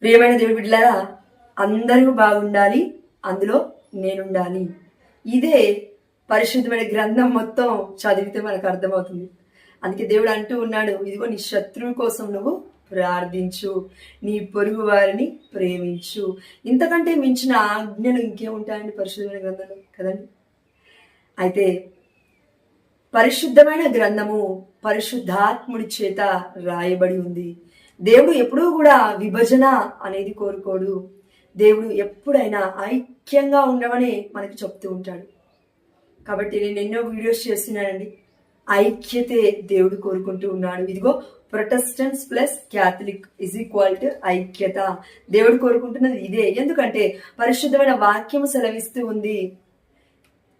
ప్రియమైన దేవుడి బిడ్డలారా, అందరూ బాగుండాలి, అందులో నేనుండాలి. ఇదే పరిశుద్ధమైన గ్రంథం మొత్తం చదివితే మనకు అర్థమవుతుంది. అందుకే దేవుడు అంటూ ఉన్నాడు, ఇదిగో నీ శత్రువు కోసం నువ్వు ప్రార్థించు, నీ పొరుగు వారిని ప్రేమించు. ఇంతకంటే మించిన ఆజ్ఞలు ఇంకేముంటాయండి పరిశుద్ధమైన గ్రంథంలో కదండి. అయితే పరిశుద్ధమైన గ్రంథము పరిశుద్ధాత్ముడి చేత రాయబడి ఉంది. దేవుడు ఎప్పుడూ కూడా విభజన అనేది కోరుకోడు. దేవుడు ఎప్పుడైనా ఐక్యంగా ఉండమని మనకి చెప్తూ ఉంటాడు. కాబట్టి నేను ఎన్నో వీడియోస్ చేస్తున్నానండి. ఐక్యతే దేవుడు కోరుకుంటూ ఉన్నాడు. ఇదిగో Protestants plus Catholic is equal to ఐక్యత. దేవుడు కోరుకుంటున్నది ఇదే. ఎందుకంటే పరిశుద్ధమైన వాక్యము సెలవిస్తూ ఉంది,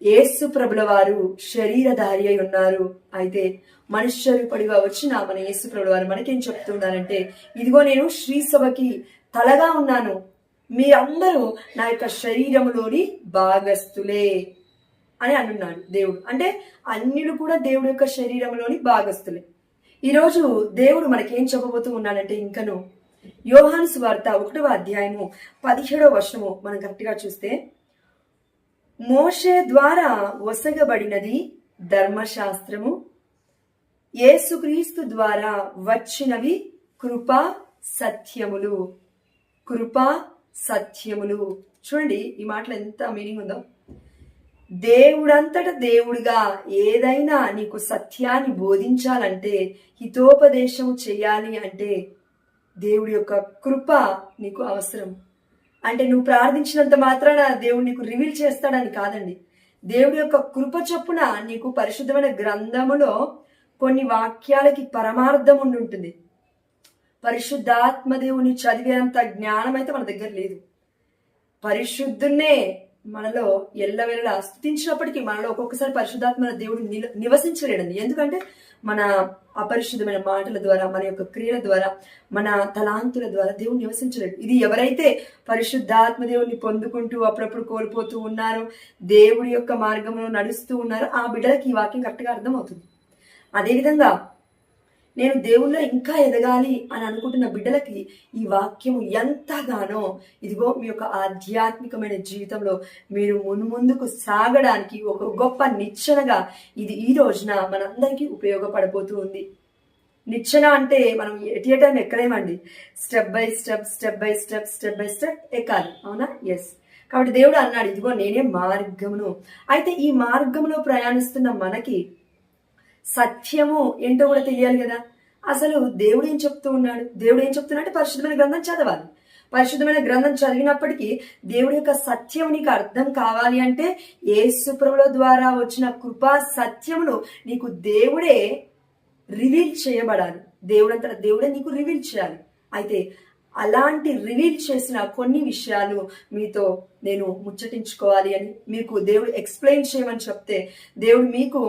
యేసు ప్రభుల వారు శరీరధారి అయి ఉన్నారు. అయితే మనుష్య రూపడిగా వచ్చిన మన యేసు ప్రభుల వారు మనకేం చెప్తున్నారంటే, ఇదిగో నేను శ్రీసభకి తలగా ఉన్నాను, మీరందరూ నా యొక్క శరీరములోని భాగస్తులే అని అంటున్నాడు దేవుడు. అంటే అన్యులు కూడా దేవుడి యొక్క శరీరంలోని భాగస్తులే. ఈరోజు దేవుడు మనకేం చెప్పబోతూ ఉన్నాడంటే, ఇంకను యోహాను సువార్త 1వ అధ్యాయము 17వ వచనము మనం కరెక్ట్గా చూస్తే, మోషే ద్వారా ఒసగబడినది ధర్మశాస్త్రము, యేసుక్రీస్తు ద్వారా వచ్చినవి కృపా సత్యములు. కృపా సత్యములు. చూడండి ఈ మాటలు ఎంత మీనింగ్ ఉందో. దేవుడంతట దేవుడిగా ఏదైనా నీకు సత్యాన్ని బోధించాలంటే, హితోపదేశం చేయాలి అంటే దేవుడి యొక్క కృప నీకు అవసరం. అంటే నువ్వు ప్రార్థించినంత మాత్రాన దేవుడు నీకు రివీల్ చేస్తాడని కాదండి. దేవుడి యొక్క కృప చొప్పున నీకు పరిశుద్ధమైన గ్రంథములో కొన్ని వాక్యాలకి పరమార్థం ఉండి ఉంటుంది. పరిశుద్ధాత్మ దేవుని చదివేంత జ్ఞానం అయితే మన దగ్గర లేదు. పరిశుద్ధున్నే మనలో ఎల్లవేళలా స్తుతించినప్పటికీ మనలో ఒక్కొక్కసారి పరిశుద్ధాత్మ దేవుడు నివసించలేడండి. ఎందుకంటే మన అపరిశుద్ధమైన మాటల ద్వారా, మన యొక్క క్రియల ద్వారా, మన తలాంతుల ద్వారా దేవుడు నివసించలేడు. ఇది ఎవరైతే పరిశుద్ధాత్మ దేవుడిని పొందుకుంటూ అప్పుడప్పుడు కోల్పోతూ ఉన్నారో, దేవుడి యొక్క మార్గంలో నడుస్తూ ఉన్నారో, ఆ బిడ్డలకి ఈ వాక్యం కరెక్ట్గా అర్థమవుతుంది. అదేవిధంగా నేను దేవుళ్ళో ఇంకా ఎదగాలి అని అనుకుంటున్న బిడ్డలకి ఈ వాక్యము ఎంతగానో, ఇదిగో మీ యొక్క ఆధ్యాత్మికమైన జీవితంలో మీరు మున్ముందుకు సాగడానికి ఒక గొప్ప నిచ్చెనగా ఇది ఈ రోజున మనందరికీ ఉపయోగపడబోతూ ఉంది. నిచ్చెన అంటే మనం ఎట్ టైం ఎక్కలేమండి. స్టెప్ బై స్టెప్ ఎక్కాలి, అవునా? ఎస్. కాబట్టి దేవుడు అన్నాడు, ఇదిగో నేనే మార్గమును. అయితే ఈ మార్గంలో ప్రయాణిస్తున్న మనకి సత్యము ఏంటో కూడా తెలియాలి కదా. అసలు దేవుడు ఏం చెప్తూ ఉన్నాడు? దేవుడు ఏం చెప్తున్నాడు? పరిశుద్ధమైన గ్రంథం చదవాలి. పరిశుద్ధమైన గ్రంథం చదివినప్పటికీ దేవుడి యొక్క సత్యం నీకు అర్థం కావాలి అంటే, యేసు ప్రభుల ద్వారా వచ్చిన కృపా సత్యమును నీకు దేవుడే రివీల్ చేయబడాలి. దేవుడంతటా దేవుడే నీకు రివీల్ చేయాలి. అయితే అలాంటి రివీల్ చేసిన కొన్ని విషయాలు మీతో నేను ముచ్చటించుకోవాలి అని, మీకు దేవుడు ఎక్స్ప్లెయిన్ చేయమని చెప్తే, దేవుడు మీకు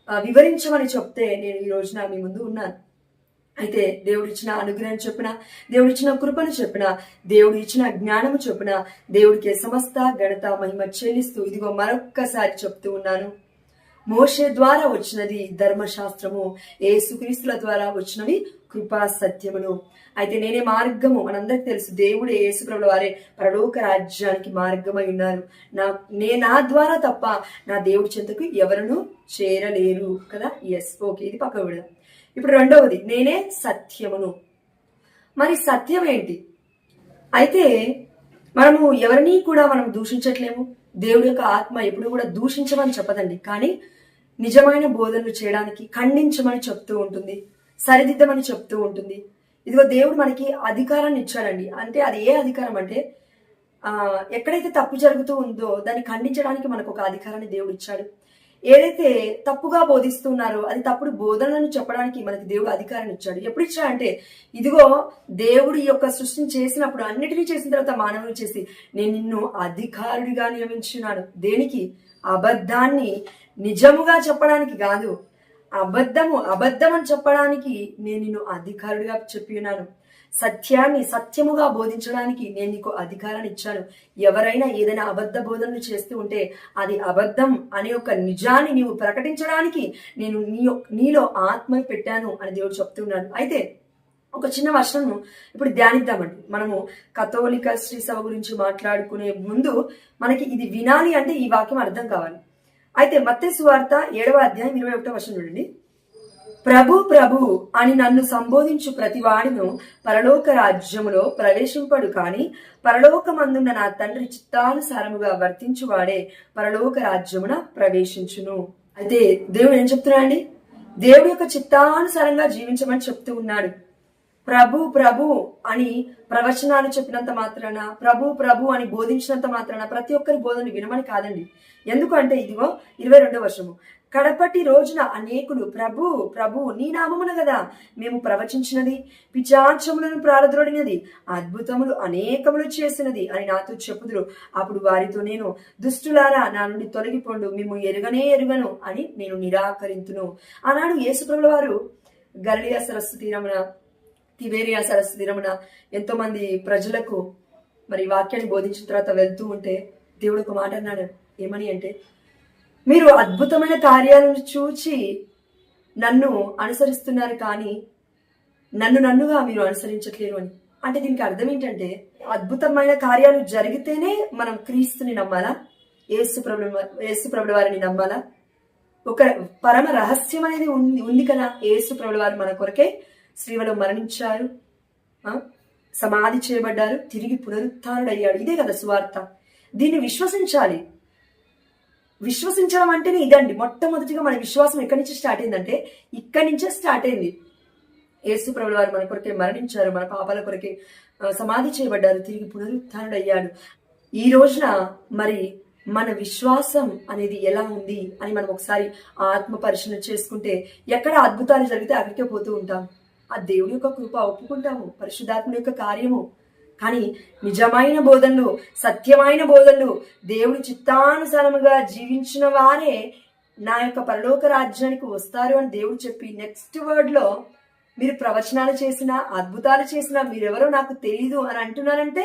వివరించమని చెప్తే నేను ఈ రోజున మీ ముందు ఉన్నాను. అయితే దేవుడు ఇచ్చిన అనుగ్రహం చొప్పున, దేవుడు ఇచ్చిన కృపను చొప్పున, దేవుడు ఇచ్చిన జ్ఞానము చొప్పున దేవుడికి సమస్త ఘనత మహిమ చెల్లిస్తూ ఇదిగో మరొక్కసారి చెప్తూ ఉన్నాను, మోషే ద్వారా వచ్చినది ధర్మశాస్త్రము, యేసుక్రీస్తుల ద్వారా వచ్చినవి కృపా సత్యములు. అయితే నేనే మార్గము. మనందరికి తెలుసు, దేవుడే యేసు ప్రభుల వారే పరలోక రాజ్యానికి మార్గమై ఉన్నారు. నా ద్వారా తప్ప నా దేవుడి చెంతకు ఎవరును చేరలేరు కదా. ఎస్, ఓకే, ఇది పక్క విడదాం. ఇప్పుడు రెండవది, నేనే సత్యమును. మరి సత్యం ఏంటి? అయితే మనము ఎవరిని కూడా మనం దూషించట్లేము. దేవుడి యొక్క ఆత్మ ఎప్పుడు కూడా దూషించమని చెప్పదండి. కానీ నిజమైన బోధనలు చేయడానికి ఖండించమని చెప్తూ ఉంటుంది, సరిదిద్దమని చెప్తూ ఉంటుంది. ఇదిగో దేవుడు మనకి అధికారాన్ని ఇచ్చాడండి. అంటే అది ఏ అధికారం అంటే, ఎక్కడైతే తప్పు జరుగుతూ ఉందో దాన్ని ఖండించడానికి మనకు ఒక అధికారాన్ని దేవుడు ఇచ్చాడు. ఏదైతే తప్పుగా బోధిస్తున్నారో అది తప్పుడు బోధనలను చెప్పడానికి మనకి దేవుడు అధికారాన్ని ఇచ్చాడు. ఎప్పుడు ఇచ్చాడంటే, ఇదిగో దేవుడి యొక్క సృష్టిని చేసినప్పుడు అన్నిటినీ చేసిన తర్వాత మానవుని చేసి, నేను నిన్ను అధికారుడిగా నియమించున్నాను. దేనికి? అబద్ధాన్ని నిజముగా చెప్పడానికి కాదు, అబద్ధం అని చెప్పడానికి నేను నిన్ను అధికారుడిగా చెప్పి ఉన్నాను. సత్యాన్ని సత్యముగా బోధించడానికి నేను నీకు అధికారాన్ని ఇచ్చాను. ఎవరైనా ఏదైనా అబద్ధ బోధనలు చేస్తూ ఉంటే అది అబద్ధం అనే ఒక నిజాన్ని నీవు ప్రకటించడానికి నేను నీలో ఆత్మ పెట్టాను అని దేవుడు చెప్తున్నాడు. అయితే ఒక చిన్న వర్షంను ఇప్పుడు ధ్యానిద్దామండి. మనము కథోలిక శ్రీ సభ గురించి మాట్లాడుకునే ముందు మనకి ఇది వినాలి అంటే ఈ వాక్యం అర్థం కావాలి. అయితే మత్తయి సువార్త 7వ అధ్యాయం 21వ వచనం చూడండి. ప్రభు ప్రభు అని నన్ను సంబోధించు ప్రతివాడిను పరలోక రాజ్యములో ప్రవేశింపడు, కాని పరలోకమందున్న నా తండ్రి చిత్తానుసారముగా వర్తించువాడే పరలోక రాజ్యమున ప్రవేశించును. అయితే దేవుడు ఏం చెప్తున్నా అండి? దేవుడి యొక్క చిత్తానుసారంగా జీవించమని చెప్తూ ఉన్నాడు. ప్రభు ప్రభు అని ప్రవచనాలు చెప్పినంత మాత్రాన, ప్రభు ప్రభు అని బోధించినంత మాత్రాన ప్రతి ఒక్కరి బోధన వినమని కాదండి. ఎందుకంటే ఇదిగో 22వ వచనము, కడపటి రోజున అనేకులు ప్రభు ప్రభు నీ నామమున కదా మేము ప్రవచించినది, పిచాచములను ప్రారద్రోడినది, అద్భుతములు అనేకములు చేసినది అని నాతో చెప్పుదురు. అప్పుడు వారితో నేను, దుష్టులారా నా నుండి తొలగిపోండు, మేము ఎరుగనే ఎరుగను అని నేను నిరాకరింతును. ఆనాడు యేసుప్రభుల వారు గలిలయ సరస్సు తీరమున, తిబేరియా సరస్సు తీరమున ఎంతో మంది ప్రజలకు మరి వాక్యాన్ని బోధించిన తర్వాత వెళ్తూ ఉంటే దేవుడు ఒక మాట అన్నాడు. ఏమని అంటే, మీరు అద్భుతమైన కార్యాలను చూచి నన్ను అనుసరిస్తున్నారు, కానీ నన్నుగా మీరు అనుసరించట్లేరు అని. అంటే దీనికి అర్థం ఏంటంటే, అద్భుతమైన కార్యాలు జరిగితేనే మనం క్రీస్తుని నమ్మాలా, యేసు ప్రభుల వారిని నమ్మాలా? ఒక పరమ రహస్యం అనేది ఉంది కదా. యేసు ప్రభుల వారు మన కొరకే శ్రీవలో మరణించారు, సమాధి చేయబడ్డారు, తిరిగి పునరుత్థానుడయ్యాడు. ఇదే కదా సువార్త. దీన్ని విశ్వసించాలి. విశ్వసించడం అంటేనే ఇదండి. మొట్టమొదటిగా మన విశ్వాసం ఎక్కడి నుంచి స్టార్ట్ అయిందంటే ఇక్కడి నుంచే స్టార్ట్ అయింది. యేసు ప్రభుల వారు మన కొరకే మరణించారు, మన పాపాల కొరకే సమాధి చేయబడ్డారు, తిరిగి పునరుత్థానుడయ్యాడు. ఈ రోజున మరి మన విశ్వాసం అనేది ఎలా ఉంది అని మనం ఒకసారి ఆత్మ పరిశీలన చేసుకుంటే, ఎక్కడ అద్భుతాలు జరిగితే అక్కడికే పోతూ ఉంటాం. ఆ దేవుడి యొక్క కృప ఒప్పుకుంటాము, పరిశుద్ధాత్మ యొక్క కార్యము. కానీ నిజమైన బోధనలు, సత్యమైన బోధనలు, దేవుడి చిత్తానుసారముగా జీవించిన వారే నా యొక్క పరలోక రాజ్యానికి వస్తారు అని దేవుడు చెప్పి నెక్స్ట్ వర్డ్ లో మీరు ప్రవచనాలు చేసినా, అద్భుతాలు చేసినా మీరెవరో నాకు తెలీదు అని అంటున్నారంటే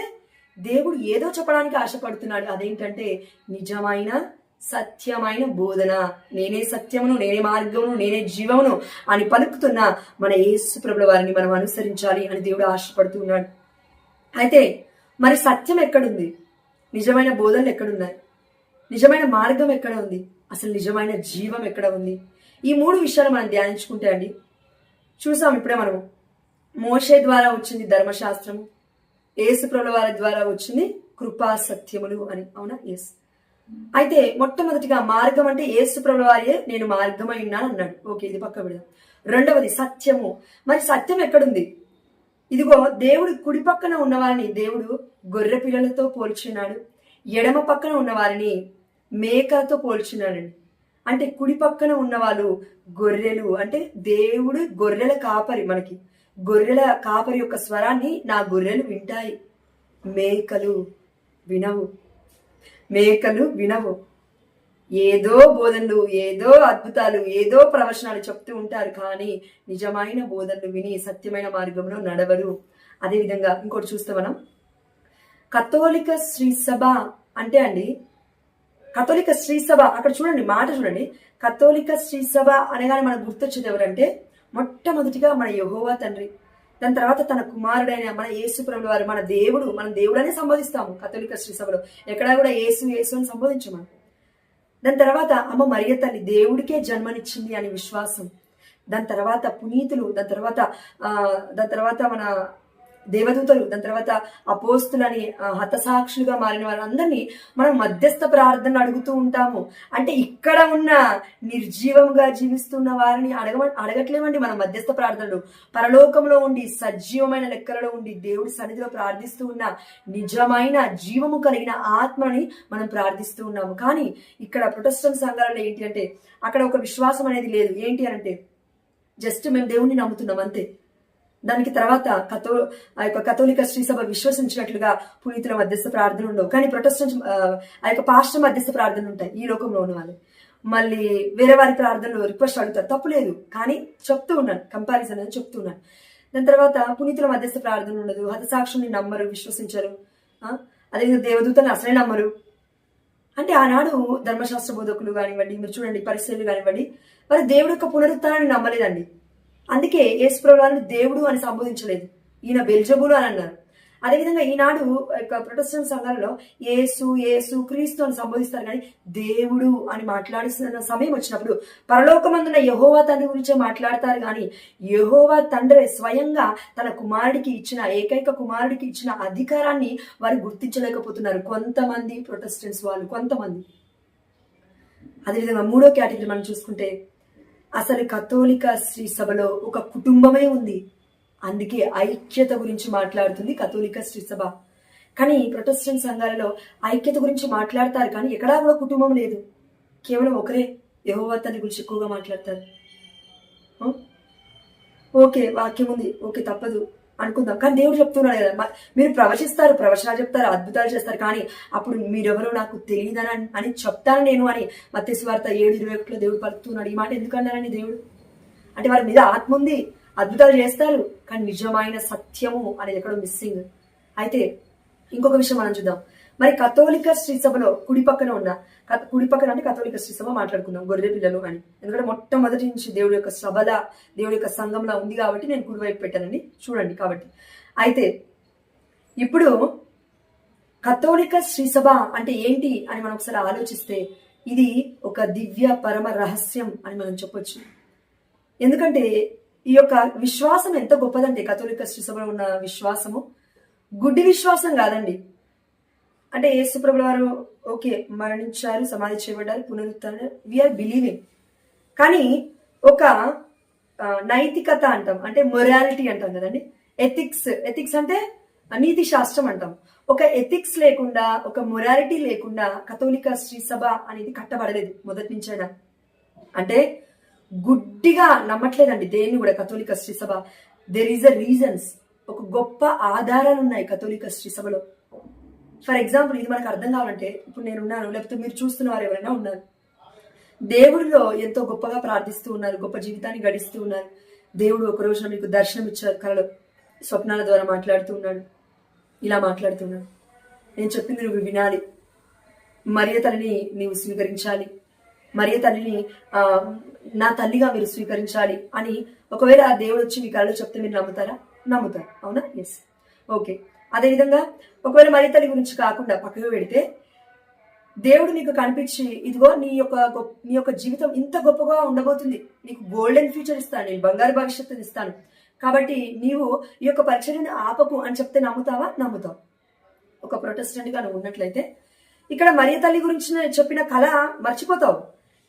దేవుడు ఏదో చెప్పడానికి ఆశపడుతున్నాడు. అదేంటంటే నిజమైన సత్యమైన బోధన. నేనే సత్యమును, నేనే మార్గమును, నేనే జీవమును అని పలుకుతున్న మన యేసు ప్రభుల వారిని మనం అనుసరించాలి అని దేవుడు ఆశపడుతున్నాడు. అయితే మరి సత్యం ఎక్కడుంది? నిజమైన బోధనలు ఎక్కడున్నాయి? నిజమైన మార్గం ఎక్కడ ఉంది? అసలు నిజమైన జీవం ఎక్కడ ఉంది? ఈ 3 విషయాలు మనం ధ్యానించుకుంటే అండి, చూసాం ఇప్పుడే మనము మోషే ద్వారా వచ్చింది ధర్మశాస్త్రము, యేసు ప్రభుల వారి ద్వారా వచ్చింది కృపా సత్యములు అని. అవునా? ఎస్. అయితే మొట్టమొదటిగా మార్గం అంటే యేసు ప్రభుల వారియే నేను మార్గమై ఉన్నాను అన్నాడు. ఓకే, ఇది పక్క పెడదాం. రెండవది సత్యము. మరి సత్యం ఎక్కడుంది? ఇదిగో దేవుడు కుడి పక్కన ఉన్నవారిని దేవుడు గొర్రె పిల్లలతో పోల్చున్నాడు, ఎడమ పక్కన ఉన్నవారిని మేకలతో పోల్చున్నాడండి. అంటే కుడి పక్కన ఉన్నవాళ్ళు గొర్రెలు, అంటే దేవుడు గొర్రెల కాపరి. మనకి గొర్రెల కాపరి యొక్క స్వరాన్ని నా గొర్రెలు వింటాయి, మేకలు వినవు. మేకలు వినవు. ఏదో బోధనలు, ఏదో అద్భుతాలు, ఏదో ప్రవచనాలు చెప్తూ ఉంటారు, కానీ నిజమైన బోధనలు విని సత్యమైన మార్గంలో నడవరు. అదేవిధంగా ఇంకోటి చూస్తే మనం కథోలిక శ్రీ సభ అంటే అండి, కథోలిక శ్రీ సభ అక్కడ చూడండి, మాట చూడండి. కథోలిక శ్రీ సభ అనగానే మనకు గుర్తొచ్చేది ఎవరంటే మొట్టమొదటిగా మన యెహోవా తండ్రి, దాని తర్వాత తన కుమారుడైన మన యేసు ప్రభుల వారు, మన దేవుడు. మనం దేవుడనే సంబోధిస్తాము కథోలిక శ్రీ సభలో. ఎక్కడా కూడా యేసు యేసు అని సంబోధించము. దాని తర్వాత అమ్మ మరియ తల్లి దేవుడికే జన్మనిచ్చింది అని విశ్వాసం. దాని తర్వాత పునీతులు, దాని తర్వాత మన దేవదూతలు, దాని తర్వాత అపోస్తులని, హతసాక్షులుగా మారిన వారందరినీ మనం మధ్యస్థ ప్రార్థనలు అడుగుతూ ఉంటాము. అంటే ఇక్కడ ఉన్న నిర్జీవంగా జీవిస్తున్న వారిని అడగట్లేమండి మనం మధ్యస్థ ప్రార్థనలు. పరలోకంలో ఉండి సజీవమైన లెక్కలలో ఉండి దేవుడి సన్నిధిలో ప్రార్థిస్తూ ఉన్న నిజమైన జీవము కలిగిన ఆత్మని మనం ప్రార్థిస్తూ ఉన్నాము. కానీ ఇక్కడ ప్రొటెస్టెంట్ సంఘాలలో ఏంటి అంటే అక్కడ ఒక విశ్వాసం అనేది లేదు. ఏంటి అంటే జస్ట్ మేము దేవుణ్ణి నమ్ముతున్నాం అంతే. దానికి తర్వాత కథోలిక శ్రీ సభ విశ్వసించినట్లుగా పునీతుల మధ్యస్థ ప్రార్థనలు ఉండవు. కానీ ప్రొటెస్టెంట్ ఆ యొక్క పాస్టర్ మధ్యస్థ ప్రార్థనలు ఉంటాయి ఈ లోకంలో ఉన్న వాళ్ళు. మళ్ళీ వేరే వారి ప్రార్థనలు రిక్వెస్ట్ అడుగుతారు, తప్పులేదు, కానీ చెప్తూ ఉన్నాను, కంపారిజన్ అని చెప్తూ ఉన్నాను. దాని తర్వాత పునీతుల మధ్యస్థ ప్రార్థన ఉండదు, హతసాక్షుల్ని నమ్మరు, విశ్వసించరు. అదేవిధంగా దేవదూతని అసలే నమ్మరు. అంటే ఆనాడు ధర్మశాస్త్ర బోధకులు కానివ్వండి, మీరు చూడండి పరిశీలు కానివ్వండి, వారు దేవుడి యొక్క పునరుత్థానాన్ని నమ్మలేదండి. అందుకే యేసుప్రభువారిని దేవుడు అని సంబోధించలేదు, ఈయన బెల్జబులు అని అన్నారు. అదేవిధంగా ఈనాడు ప్రొటెస్టెంట్ సంఘాలలో యేసు యేసు క్రీస్తు అని సంబోధిస్తారు, కానీ దేవుడు అని మాట్లాడుతున్న సమయం వచ్చినప్పుడు పరలోకమందున్న యెహోవా తండ్రి గురించే మాట్లాడతారు. కానీ యెహోవా తండ్రి స్వయంగా తన కుమారుడికి ఇచ్చిన ఏకైక కుమారుడికి ఇచ్చిన అధికారాన్ని వారు గుర్తించలేకపోతున్నారు కొంతమంది ప్రొటెస్టెంట్స్ వాళ్ళు, కొంతమంది. అదేవిధంగా మూడో కేటగిరీ మనం చూసుకుంటే, అసలు కథోలిక శ్రీ సభలో ఒక కుటుంబమే ఉంది, అందుకే ఐక్యత గురించి మాట్లాడుతుంది కథోలిక శ్రీ సభ. కానీ ప్రొటెస్టెంట్ సంఘాలలో ఐక్యత గురించి మాట్లాడతారు, కానీ ఎక్కడా కూడా కుటుంబం లేదు, కేవలం ఒకరే యెహోవా తండ్రి గురించి ఎక్కువగా మాట్లాడతారు. ఓకే, వాక్యం ఉంది, ఓకే తప్పదు అనుకుందాం, కానీ దేవుడు చెప్తున్నాడు కదా, మీరు ప్రవచిస్తారు, ప్రవచనాలు చెప్తారు, అద్భుతాలు చేస్తారు, కానీ అప్పుడు మీరెవరో నాకు తెలియదని అని చెప్తాను నేను అని మత్తయి సువార్త 7:21 దేవుడు పలుకుతున్నాడు. ఈ మాట ఎందుకన్నారని దేవుడు అంటే వారి మీద ఆత్మ ఉంది, అద్భుతాలు చేస్తారు, కానీ నిజమైన సత్యము అనేది ఎక్కడో మిస్సింగ్. అయితే ఇంకొక విషయం మనం చూద్దాం. మరి కథోలిక శ్రీ సభలో కుడి పక్కన అంటే కథోలిక శ్రీ సభ మాట్లాడుకుందాం, గొర్రె పిల్లలు అని. ఎందుకంటే మొట్టమొదటి నుంచి దేవుడి యొక్క సభలా, దేవుడి యొక్క సంఘంలా ఉంది కాబట్టి నేను కుడివైపు పెట్టానండి, చూడండి. కాబట్టి అయితే ఇప్పుడు కథోలిక శ్రీ సభ అంటే ఏంటి అని మనం ఒకసారి ఆలోచిస్తే, ఇది ఒక దివ్య పరమ రహస్యం అని మనం చెప్పొచ్చు. ఎందుకంటే ఈ యొక్క విశ్వాసం ఎంత గొప్పదంటే, కథోలిక శ్రీ సభలో ఉన్న విశ్వాసము గుడ్డి విశ్వాసం కాదండి. అంటే యేసుప్రభుల వారు ఓకే మరణించారు, సమాధి చేయబడ్డారు, పునరుత్థానం, వీఆర్ బిలీవింగ్. కానీ ఒక నైతికత అంటాం, అంటే మొరాలిటీ అంటాం కదండి, ఎథిక్స్ అంటే నీతి శాస్త్రం అంటాం. ఒక ఎథిక్స్ లేకుండా, ఒక మొరాలిటీ లేకుండా కథోలిక శ్రీ సభ అనేది కట్టబడలేదు మొదటి నుంచైనా. అంటే గుడ్డిగా నమ్మట్లేదండి దేన్ని కూడా కథోలిక శ్రీ సభ. దెర్ ఈజ్ అ రీజన్స్, ఒక గొప్ప ఆధారాలు ఉన్నాయి కథోలిక శ్రీ సభలో. ఫర్ ఎగ్జాంపుల్, ఇది మనకు అర్థం కావాలంటే, ఇప్పుడు నేనున్నాను, లేకపోతే మీరు చూస్తున్న వారు ఎవరైనా ఉన్నారు, దేవుడిలో ఎంతో గొప్పగా ప్రార్థిస్తూ ఉన్నారు, గొప్ప జీవితాన్ని గడిస్తూ ఉన్నారు. దేవుడు ఒక రోజున మీకు దర్శనం ఇచ్చారు, కలలో స్వప్నాల ద్వారా మాట్లాడుతూ ఉన్నాడు, ఇలా మాట్లాడుతున్నాడు, నేను చెప్పింది నువ్వు వినాలి, మరియ తల్లిని నీవు స్వీకరించాలి, మరియ తల్లిని నా తల్లిగా మీరు స్వీకరించాలి అని ఒకవేళ ఆ దేవుడు వచ్చి మీ కళలో చెప్తే మీరు నమ్ముతారా? నమ్ముతారు, అవునా? Yes, okay. అదేవిధంగా ఒకవేళ మరియ తల్లి గురించి కాకుండా పక్కకు పెడితే, దేవుడు నీకు కనిపించి, ఇదిగో నీ యొక్క జీవితం ఇంత గొప్పగా ఉండబోతుంది, నీకు గోల్డెన్ ఫ్యూచర్ ఇస్తాను, నేను బంగారు భవిష్యత్తుని ఇస్తాను, కాబట్టి నీవు ఈ యొక్క పరిచర్యను ఆపకు అని చెప్తే నమ్ముతావా? నమ్ముతావు. ఒక ప్రొటెస్టెంట్ గా నువ్వు ఉన్నట్లయితే ఇక్కడ మరియ తల్లి గురించి చెప్పిన కళ మర్చిపోతావు,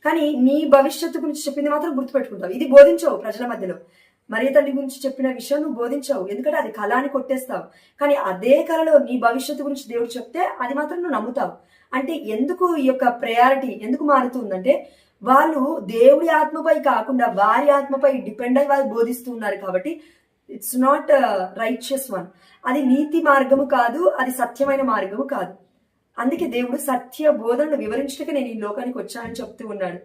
కానీ నీ భవిష్యత్తు గురించి చెప్పింది మాత్రం గుర్తుపెట్టుకుంటావు. ఇది బోధించవు ప్రజల మధ్యలో. మరియ తల్లి గురించి చెప్పిన విషయం నువ్వు బోధించావు, ఎందుకంటే అది కళ అని కొట్టేస్తావు. కానీ అదే కళలో నీ భవిష్యత్తు గురించి దేవుడు చెప్తే అది మాత్రం నువ్వు నమ్ముతావు. అంటే ఎందుకు ఈ యొక్క ప్రయారిటీ ఎందుకు మారుతుందంటే, వాళ్ళు దేవుడి ఆత్మపై కాకుండా వారి ఆత్మపై డిపెండ్ అయి వాళ్ళు బోధిస్తూ ఉన్నారు. కాబట్టి ఇట్స్ నాట్ రైచియస్ వన్, అది నీతి మార్గము కాదు, అది సత్యమైన మార్గము కాదు. అందుకే దేవుడు సత్య బోధనను వివరించడానికి నేను ఈ లోకానికి వచ్చానని చెప్తూ ఉన్నాడు.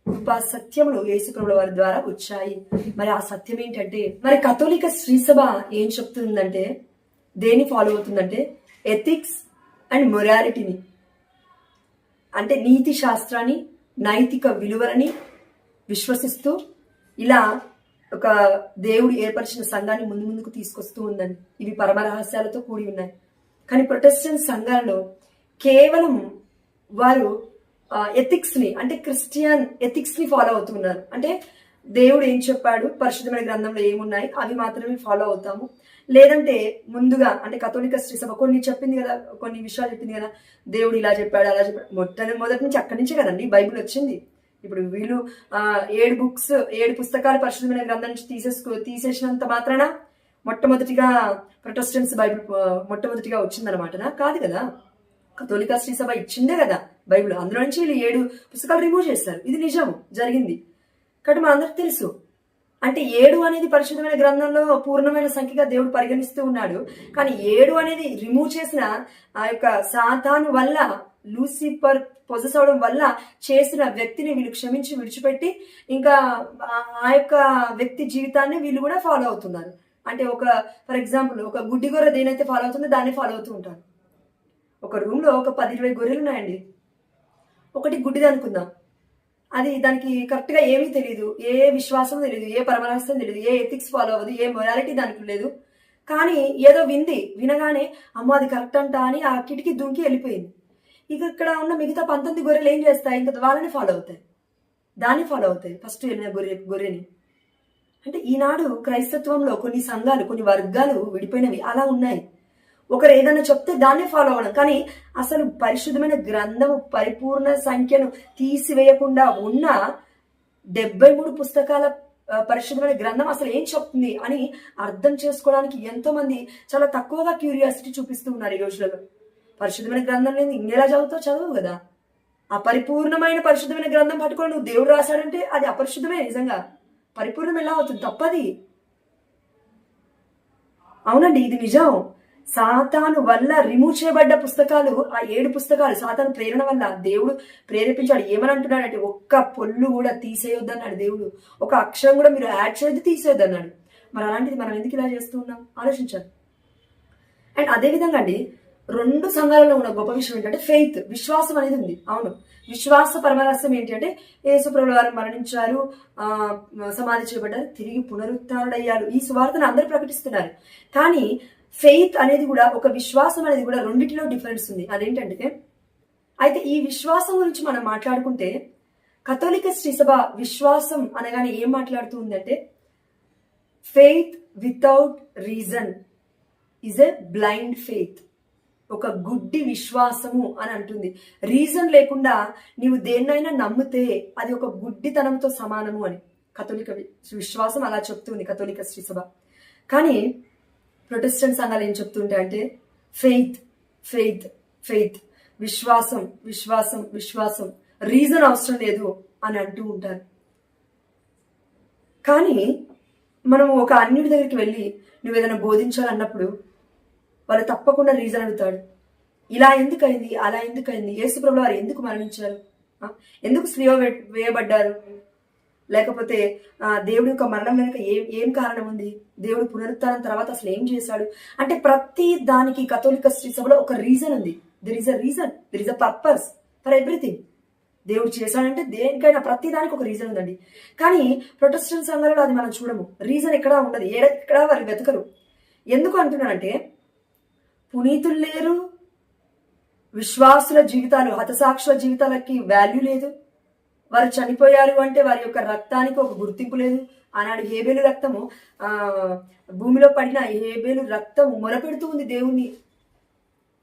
కృపా సత్యములు యేసుప్రభుల వారి ద్వారా వచ్చాయి. మరి ఆ సత్యం ఏంటంటే, మరి కథోలిక శ్రీ సభ ఏం చెప్తుందంటే, దేన్ని ఫాలో అవుతుందంటే, ఎథిక్స్ అండ్ మొరాలిటీని, అంటే నీతి శాస్త్రాన్ని, నైతిక విలువలని విశ్వసిస్తూ ఇలా ఒక దేవుడు ఏర్పరిచిన సంఘాన్ని ముందుకు తీసుకొస్తూ ఉందండి. ఇవి పరమ రహస్యాలతో కూడి ఉన్నాయి. కానీ ప్రొటెస్టెంట్ సంఘాలలో కేవలం వారు ఎథిక్స్ ని, అంటే క్రిస్టియన్ ఎథిక్స్ ని ఫాలో అవుతున్నారు. అంటే దేవుడు ఏం చెప్పాడు, పరిశుద్ధమైన గ్రంథంలో ఏమున్నాయి అవి మాత్రమే ఫాలో అవుతాము. లేదంటే ముందుగా అంటే కథోలిక శ్రీ సభ కొన్ని చెప్పింది కదా, కొన్ని విషయాలు చెప్పింది కదా, దేవుడు ఇలా చెప్పాడు అలా చెప్పాడు, మొదటి నుంచి అక్కడి నుంచే కదండి బైబిల్ వచ్చింది. ఇప్పుడు వీళ్ళు 7 పుస్తకాలు పరిశుద్ధమైన గ్రంథం నుంచి తీసేసినంత మాత్రాన మొట్టమొదటిగా ప్రొటెస్టెంట్స్ బైబిల్ మొట్టమొదటిగా వచ్చిందనమాటనా? కాదు కదా. కథోలిక శ్రీ సభ ఇచ్చిందే కదా బైబిల్, అందులో నుంచి వీళ్ళు 7 పుస్తకాలు రిమూవ్ చేస్తారు. ఇది నిజం, జరిగింది. కాబట్టి మన అందరికి తెలుసు. అంటే 7 అనేది పరిశుద్ధమైన గ్రంథంలో పూర్ణమైన సంఖ్యగా దేవుడు పరిగణిస్తూ ఉన్నాడు. కానీ 7 అనేది రిమూవ్ చేసిన ఆ యొక్క సాతాను వల్ల, లూసిఫర్ పొజెస్ అవడం వల్ల చేసిన వ్యక్తిని వీళ్ళు క్షమించి విడిచిపెట్టి ఇంకా ఆ యొక్క వ్యక్తి జీవితాన్ని వీళ్ళు కూడా ఫాలో అవుతున్నారు. అంటే ఒక ఫర్ ఎగ్జాంపుల్, ఒక గుడ్డి గొర్రె దేనైతే ఫాలో అవుతుందో దాన్ని ఫాలో అవుతూ ఉంటారు. ఒక రూమ్ లో ఒక 10-20 గొర్రెలు ఉన్నాయండి, ఒకటి గుడ్డిది అనుకుందాం. అది దానికి కరెక్ట్ గా ఏమీ తెలియదు, ఏ విశ్వాసం తెలియదు, ఏ పరమరహస్యం తెలియదు, ఏ ఎథిక్స్ ఫాలో అవ్వదు, ఏ మొరాలిటీ దానికి లేదు. కానీ ఏదో వినగానే అమ్మో అది కరెక్ట్ అంట అని ఆ కిటికీ దుంకి వెళ్ళిపోయింది. ఇక ఇక్కడ ఉన్న మిగతా 19 గొర్రెలు ఏం చేస్తాయి? ఇంకా వాళ్ళని ఫాలో అవుతాయి, దాన్ని ఫాలో అవుతాయి, ఫస్ట్ వెళ్ళిన గొర్రెని. అంటే ఈనాడు క్రైస్తత్వంలో కొన్ని సంఘాలు, కొన్ని వర్గాలు విడిపోయినవి అలా ఉన్నాయి. ఒకరు ఏదైనా చెప్తే దాన్నే ఫాలో అవ్వడం. కానీ అసలు పరిశుద్ధమైన గ్రంథము పరిపూర్ణ సంఖ్యను తీసివేయకుండా ఉన్న 73 పుస్తకాల పరిశుద్ధమైన గ్రంథం అసలు ఏం చెప్తుంది అని అర్థం చేసుకోవడానికి ఎంతో మంది చాలా తక్కువగా క్యూరియాసిటీ చూపిస్తూ ఉన్నారు ఈ రోజులలో. పరిశుద్ధమైన గ్రంథం లేదు ఇంకెలా చదువు కదా. ఆ పరిపూర్ణమైన పరిశుద్ధమైన గ్రంథం పట్టుకొని నువ్వు దేవుడు రాశాడంటే అది అపరిశుద్ధమే. నిజంగా పరిపూర్ణం ఎలా అవుతుంది? తప్పది. అవునండి, ఇది నిజం. సాతాను వల్ల రిమూవ్ చేయబడ్డ పుస్తకాలు, ఆ 7 పుస్తకాలు సాతాను ప్రేరణ వల్ల దేవుడు ప్రేరేపించాడు. ఏమని అంటున్నాడంటే ఒక్క పొల్లు కూడా తీసేయొద్దు అన్నాడు దేవుడు. ఒక అక్షరం కూడా మీరు యాడ్ చేయొద్దు, తీసేయొద్దు అన్నాడు. మరి అలాంటిది మనం ఎందుకు ఇలా చేస్తూ ఉన్నాం ఆలోచించాలి. అండ్ అదేవిధంగా అండి 2 సంఘాలలో ఉన్న గొప్ప విషయం ఏంటంటే ఫెయిత్, విశ్వాసం అనేది ఉంది. అవును, విశ్వాస పరమరహస్యం ఏంటి అంటే యేసు ప్రభువు వారు మరణించారు, సమాధి చేయబడ్డారు, తిరిగి పునరుత్థానుడయ్యారు. ఈ సువార్తను అందరూ ప్రకటిస్తున్నారు. కానీ ఫెయిత్ అనేది కూడా, ఒక విశ్వాసం అనేది కూడా రెండిటిలో డిఫరెన్స్ ఉంది. అదేంటంటే, అయితే ఈ విశ్వాసం గురించి మనం మాట్లాడుకుంటే కథోలిక శ్రీసభ విశ్వాసం అనగానే ఏం మాట్లాడుతూ ఉందంటే faith without reason is a blind faith. ఒక గుడ్డి విశ్వాసము అని అంటుంది. రీజన్ లేకుండా నీవు దేన్నైనా నమ్మితే అది ఒక గుడ్డితనంతో సమానము అని కథోలిక విశ్వాసం అలా చెప్తుంది, కథోలిక శ్రీసభ. కానీ ప్రొటెస్టెంట్ సంఘాలు ఏం చెప్తుంటాయి అంటే ఫెయిత్ ఫెయిత్ ఫెయిత్, విశ్వాసం విశ్వాసం విశ్వాసం, రీజన్ అవసరం లేదు అని అంటూ ఉంటారు. కానీ మనం ఒక అన్యుడి దగ్గరికి వెళ్ళి నువ్వు ఏదైనా బోధించాలన్నప్పుడు వాళ్ళు తప్పకుండా రీజన్ అడుగుతాడు. ఇలా ఎందుకైంది, అలా ఎందుకైంది, యేసు ప్రభువు వారు ఎందుకు మరణించారు, ఎందుకు స్లీవ వేయబడ్డారు, లేకపోతే దేవుడి యొక్క మరణం వెనుక ఏం కారణం ఉంది, దేవుడు పునరుత్థానం తర్వాత అసలు ఏం చేశాడు అంటే ప్రతి దానికి కథోలిక శ్రీసభలో ఒక రీజన్ ఉంది. There is a reason, there is a purpose for everything. దేవుడు చేశాడంటే దేనికైనా ప్రతి దానికి ఒక రీజన్ ఉందండి. కానీ ప్రొటెస్టెంట్ సంఘాలలో అది మనం చూడము. రీజన్ ఎక్కడా ఉండదు, ఎక్కడా వారు వెతకరు. ఎందుకు అంటున్నానంటే పునీతులు లేరు, విశ్వాసుల జీవితాలు, హతసాక్షుల జీవితాలకి వాల్యూ లేదు. వారు చనిపోయారు అంటే వారి యొక్క రక్తానికి ఒక గుర్తింపు లేదు. ఆనాడు హేబేలు రక్తము భూమిలో పడిన హేబేలు రక్తము మొరపెడుతూ ఉంది దేవుణ్ణి,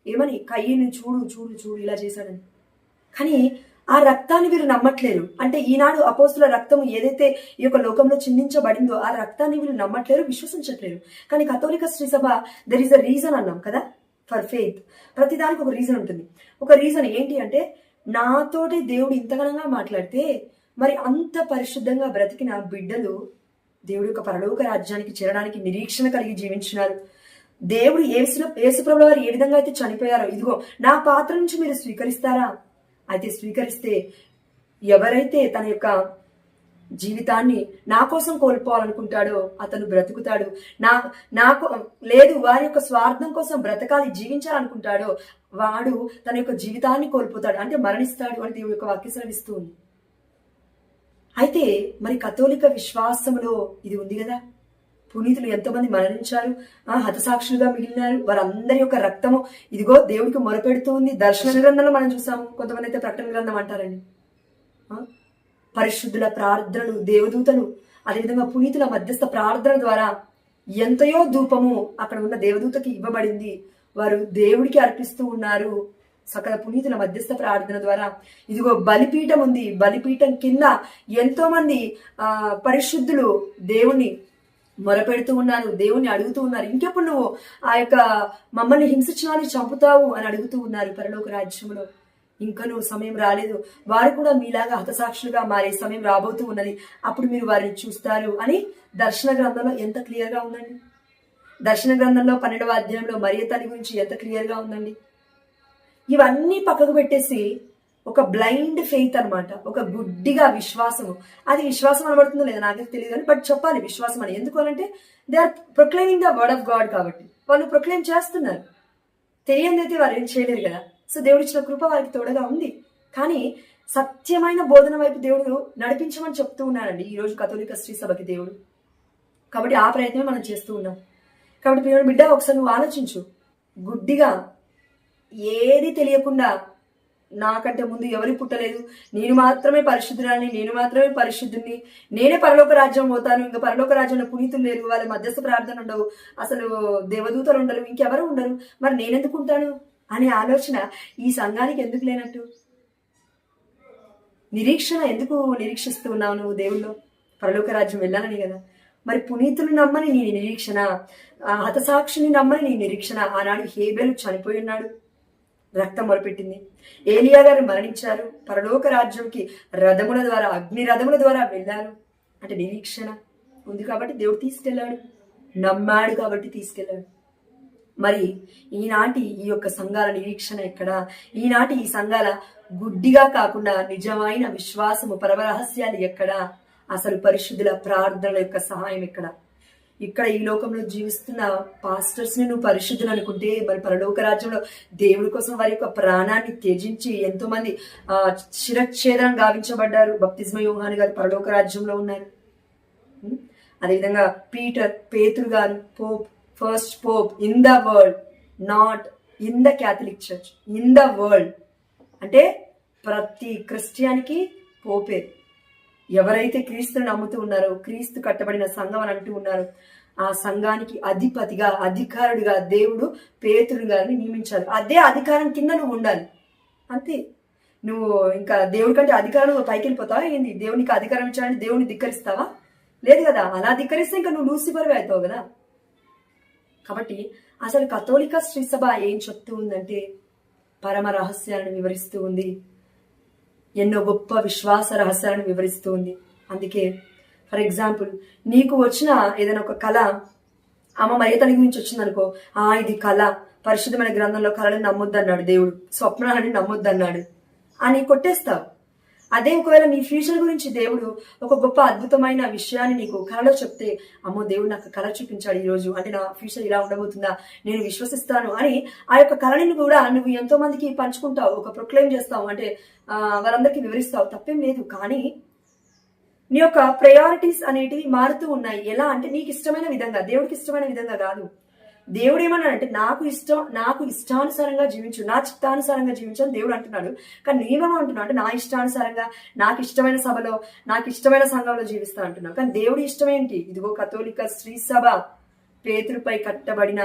ఏమని, కయ్యని చూడు చూడు చూడు ఇలా చేశాడని. కానీ ఆ రక్తాన్ని వీరు నమ్మట్లేరు. అంటే ఈనాడు అపోస్తుల రక్తము ఏదైతే ఈ యొక్క లోకంలో చిందించబడిందో ఆ రక్తాన్ని వీరు నమ్మట్లేరు, విశ్వసించట్లేరు. కానీ కథోలిక శ్రీసభ దెర్ ఈస్ అ రీజన్ అన్నాం కదా ఫర్ ఫెయిత్. ప్రతిదానికి ఒక రీజన్ ఉంటుంది. ఒక రీజన్ ఏంటి అంటే నాతోటి దేవుడు ఇంతగానంగా మాట్లాడితే మరి అంత పరిశుద్ధంగా బ్రతికిన బిడ్డలు దేవుడి యొక్క పరలోక రాజ్యానికి చేరడానికి నిరీక్షణ కలిగి జీవించినారు. దేవుడు యేసుప్రభువు వారు ఏ విధంగా అయితే చనిపోయారో, ఇదిగో నా పాత్ర నుంచి మీరు స్వీకరిస్తారా? అయితే స్వీకరిస్తే ఎవరైతే తన యొక్క జీవితాన్ని నా కోసం కోల్పోవాలనుకుంటాడో అతను బ్రతుకుతాడు. నాకు లేదు వారి యొక్క స్వార్థం కోసం బ్రతకాలి, జీవించాలనుకుంటాడో వాడు తన యొక్క జీవితాన్ని కోల్పోతాడు, అంటే మరణిస్తాడు అని దేవుడి యొక్క వాక్యం సెలవిస్తూ ఉంది. అయితే మరి కథోలిక విశ్వాసములో ఇది ఉంది కదా, పునీతులు ఎంతోమంది మరణించారు, హతసాక్షులుగా మిగిలినారు, వారందరి యొక్క రక్తము ఇదిగో దేవుడికి మొరపెడుతూ ఉంది. దర్శన గ్రంథంలో మనం చూసాము, కొంతమంది అయితే ప్రకటన గ్రంథం అంటారండి. పరిశుద్ధుల ప్రార్థనలు, దేవదూతలు, అదేవిధంగా పునీతుల మధ్యస్థ ప్రార్థన ద్వారా ఎంతయో ధూపము అక్కడ ఉన్న దేవదూతకి ఇవ్వబడింది, వారు దేవుడికి అర్పిస్తూ ఉన్నారు. సకల పునీతుల మధ్యస్థ ప్రార్థన ద్వారా ఇదిగో బలిపీఠం ఉంది, బలిపీఠం కింద ఎంతో మంది పరిశుద్ధులు దేవుణ్ణి మొరపెడుతూ ఉన్నారు, దేవుణ్ణి అడుగుతూ ఉన్నారు, ఇంకెప్పుడు నువ్వు ఆ యొక్క మమ్మల్ని హింసించిన వారిని చంపుతావు అని అడుగుతూ ఉన్నారు పరలోక రాజ్యంలో. ఇంకా నువ్వు సమయం రాలేదు, వారు కూడా మీలాగా హతసాక్షులుగా మారే సమయం రాబోతూ ఉన్నది, అప్పుడు మీరు వారిని చూస్తారు అని దర్శన గ్రంథంలో ఎంత క్లియర్ గా ఉందండి. దర్శన గ్రంథంలో 12వ అధ్యాయంలో మరియ తల్లి గురించి ఎంత క్లియర్ గా ఉందండి. ఇవన్నీ పక్కకు పెట్టేసి ఒక బ్లైండ్ ఫెయిత్ అనమాట, ఒక గుడ్డిగా విశ్వాసము. అది విశ్వాసం అనబడుతుందో లేదా నాకైతే తెలియదు కానీ బట్ చెప్పాలి విశ్వాసం అని. ఎందుకు అంటే they are proclaiming the word of God, కాబట్టి వాళ్ళు ప్రొక్లైమ్ చేస్తున్నారు. తెలియనిదైతే వారు ఏం చేయలేరు కదా. సో దేవుడు ఇచ్చిన కృప వారికి తోడుగా ఉంది. కానీ సత్యమైన బోధన వైపు దేవుడు నడిపించమని చెప్తూ ఉన్నాడండి ఈరోజు కథోలిక స్త్రీ సభకి దేవుడు. కాబట్టి ఆ ప్రయత్నమే మనం చేస్తూ ఉన్నాం. కాబట్టి ప్రియ బిడ్డ, ఒకసారి నువ్వు ఆలోచించు. గుడ్డిగా ఏది తెలియకుండా నాకంటే ముందు ఎవరు పుట్టలేదు, నేను మాత్రమే పరిశుద్ధురాలని, నేను మాత్రమే పరిశుద్ధుని, నేనే పరలోక రాజ్యం పోతాను, ఇంకా పరలోక రాజ్యంలో పునీతులు లేరు, వాళ్ళ మధ్యస్థ ప్రార్థన ఉండవు, అసలు దేవదూతలు ఉండరు, ఇంకెవరు ఉండరు, మరి నేనెందుకు ఉంటాను అనే ఆలోచన ఈ సంఘానికి ఎందుకు లేనట్టు? నిరీక్షణ ఎందుకు నిరీక్షిస్తూ ఉన్నావు నువ్వు దేవుల్లో? పరలోక రాజ్యం వెళ్ళాలని కదా. మరి పునీతులు నమ్మని నీ నిరీక్షణ, హతసాక్షిని నమ్మని నీ నిరీక్షణ. ఆనాడు హేబెలు చనిపోయి ఉన్నాడు, రక్తం మొరపెట్టింది. ఏలియా గారు మరణించారు, పరలోక రాజ్యంకి రథముల ద్వారా, అగ్ని రథముల ద్వారా వెళ్ళారు. అంటే నిరీక్షణ ఉంది కాబట్టి దేవుడు తీసుకెళ్ళాడు, నమ్మాడు కాబట్టి తీసుకెళ్ళాడు. మరి ఈనాటి ఈ యొక్క సంఘాల నిరీక్షణ ఎక్కడ? ఈనాటి ఈ సంఘాల గుడ్డిగా కాకుండా నిజమైన విశ్వాసము, పరమరహస్యాలు ఎక్కడ? అసలు పరిశుద్ధుల ప్రార్థనల యొక్క సహాయం ఎక్కడ? ఇక్కడ ఈ లోకంలో జీవిస్తున్న పాస్టర్స్ ని నువ్వు పరిశుద్ధులు అనుకుంటే, మరి పరలోక రాజ్యంలో దేవుడి కోసం వారి యొక్క ప్రాణాన్ని త్యజించి ఎంతో మంది శిరచ్ఛేదనం గావించబడ్డారు. బప్తిస్మ యోహాను గారు పరలోక రాజ్యంలో ఉన్నారు. అదేవిధంగా పేతురు గారు first Pope in the world, not in the Catholic church, in the world. అంటే ప్రతి క్రిస్టియానికి పోపే. ఎవరైతే క్రీస్తుని నమ్ముతూ ఉన్నారో, క్రీస్తు కట్టబడిన సంఘం అని అంటూ ఉన్నారో, ఆ సంఘానికి అధిపతిగా, అధికారుడిగా దేవుడు పేతురు గారిని నియమించారు. అదే అధికారం కింద నువ్వు ఉండాలి, అంతే. నువ్వు ఇంకా దేవుడి కంటే అధికారం పైకి వెళ్ళిపోతావా ఏంది? దేవునికి అధికారం ఇచ్చాలని దేవుని ధిక్కరిస్తావా? లేదు కదా. అలా ధిక్కరిస్తే ఇంకా నువ్వు లూసిఫర్వే అవుతావు కదా. కాబట్టి అసలు కథోలిక శ్రీ సభ ఏం చెప్తూ ఉందంటే, పరమ రహస్యాలను వివరిస్తూ ఉంది, ఎన్నో గొప్ప విశ్వాస రహస్యాలను వివరిస్తూ ఉంది. అందుకే ఫర్ ఎగ్జాంపుల్, నీకు వచ్చిన ఏదైనా ఒక కళ, అమ్మ మరియతల్లి గురించి వచ్చిందనుకో, ఇది కళ, పరిశుద్ధమైన గ్రంథంలో కళని నమ్మొద్దన్నాడు దేవుడు, స్వప్నాలని నమ్మొద్దన్నాడు అని కొట్టేస్తావు. అదే ఒకవేళ నీ ఫ్యూచర్ గురించి దేవుడు ఒక గొప్ప అద్భుతమైన విషయాన్ని నీకు కళలో చెప్తే, అమ్మో దేవుడు నాకు కళ చూపించాడు ఈరోజు, అంటే నా ఫ్యూచర్ ఇలా ఉండబోతుందా, నేను విశ్వసిస్తాను అని ఆ యొక్క కళని కూడా నువ్వు ఎంతో మందికి పంచుకుంటావు, ఒక ప్రొక్లెయిమ్ చేస్తావు, అంటే వారందరికీ వివరిస్తావు, తప్పేం లేదు. కానీ నీ యొక్క ప్రయారిటీస్ అనేటివి మారుతూ ఉన్నాయి. ఎలా అంటే నీకు ఇష్టమైన విధంగా, దేవుడికి ఇష్టమైన విధంగా కాదు. దేవుడు ఏమన్నాడంటే, నాకు ఇష్టానుసారంగా జీవించు, నా చిత్తానుసారంగా జీవించు అని దేవుడు అంటున్నాడు. కానీ నీవేమంటున్నావు అంటే, నా ఇష్టానుసారంగా, నాకు ఇష్టమైన సభలో, నాకు ఇష్టమైన సంఘంలో జీవిస్తా అంటున్నావు. కానీ దేవుడి ఇష్టం ఏంటి? ఇదిగో కథోలిక శ్రీ సభ, పేతురుపై కట్టబడిన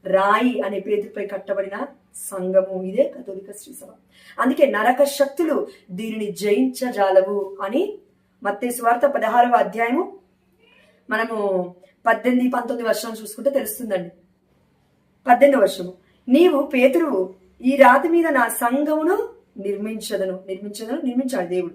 రాయి అనే పేతురుపై కట్టబడిన సంఘము, ఇదే కథోలిక శ్రీ సభ. అందుకే నరక శక్తులు దీనిని జయించజాలవు అని మత్తయి సువార్త 16వ అధ్యాయము మనము 18-19 వర్షాలు చూసుకుంటే తెలుస్తుందండి. 18వ వర్షము, నీవు పేతురువు, ఈ రాతి మీద నా సంఘమును నిర్మించాడు దేవుడు.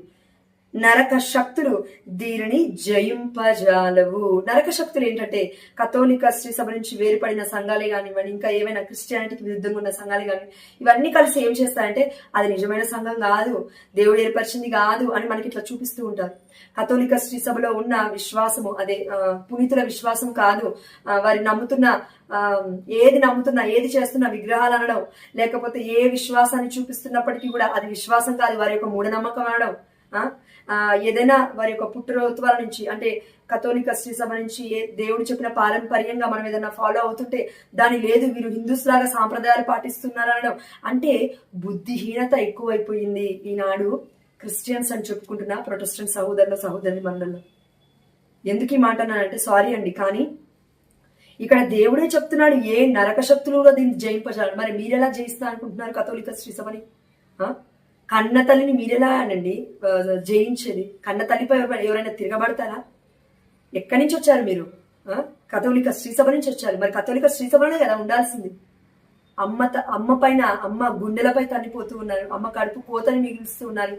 నరక శక్తులు దీనిని జయింపజాలవు. నరక శక్తులు ఏంటంటే, కథోలిక శ్రీ సభ నుంచి వేరుపడిన సంఘాలే కానివ్వండి, ఇంకా ఏమైనా క్రిస్టియానిటీకి విరుద్ధంగా ఉన్న సంఘాలే కానీ, ఇవన్నీ కలిసి ఏం చేస్తాయంటే, అది నిజమైన సంఘం కాదు, దేవుడు ఏర్పరిచింది కాదు అని మనకి ఇట్లా చూపిస్తూ ఉంటారు. కథోలిక శ్రీ సభలో ఉన్న విశ్వాసము అదే పునీతుల విశ్వాసం కాదు. వారి నమ్ముతున్నా ఏది చేస్తున్నా విగ్రహాలు అనడం, లేకపోతే ఏ విశ్వాసాన్ని చూపిస్తున్నప్పటికీ కూడా అది విశ్వాసం కాదు, వారి యొక్క మూఢనమ్మకం అనడం. ఏదైనా వారి యొక్క పుట్టురోత్వాల నుంచి, అంటే కథోలిక శ్రీ సభ నుంచి దేవుడు చెప్పిన పారంపర్యంగా మనం ఏదైనా ఫాలో అవుతుంటే దాని లేదు, వీరు హిందూస్ లాగా సాంప్రదాయాలు పాటిస్తున్నారు అనడం. అంటే బుద్ధిహీనత ఎక్కువైపోయింది ఈనాడు క్రిస్టియన్స్ అని చెప్పుకుంటున్న ప్రొటెస్టెంట్ సహోదరి మండలంలో. ఎందుకు ఈ మాట అన్నానంటే, సారీ అండి, కానీ ఇక్కడ దేవుడే చెప్తున్నాడు ఏ నరక శక్తులు కూడా దీన్ని జయింపజాలి. మరి మీరెలా జయిస్తా అనుకుంటున్నారు కథోలిక శ్రీ సభని? కన్న తల్లిని మీరెలా అనండి జయించేది? కన్న తల్లిపై ఎవరైనా తిరగబడతారా? ఎక్కడి నుంచి వచ్చారు మీరు? కథోలిక శ్రీ సభ నుంచి వచ్చారు. మరి కథోలిక శ్రీ సభలోనే కదా ఉండాల్సింది. అమ్మ పైన, అమ్మ గుండెలపై తన్నిపోతూ ఉన్నారు, అమ్మ కడుపు కోతని మిగిలిస్తూ ఉన్నారు.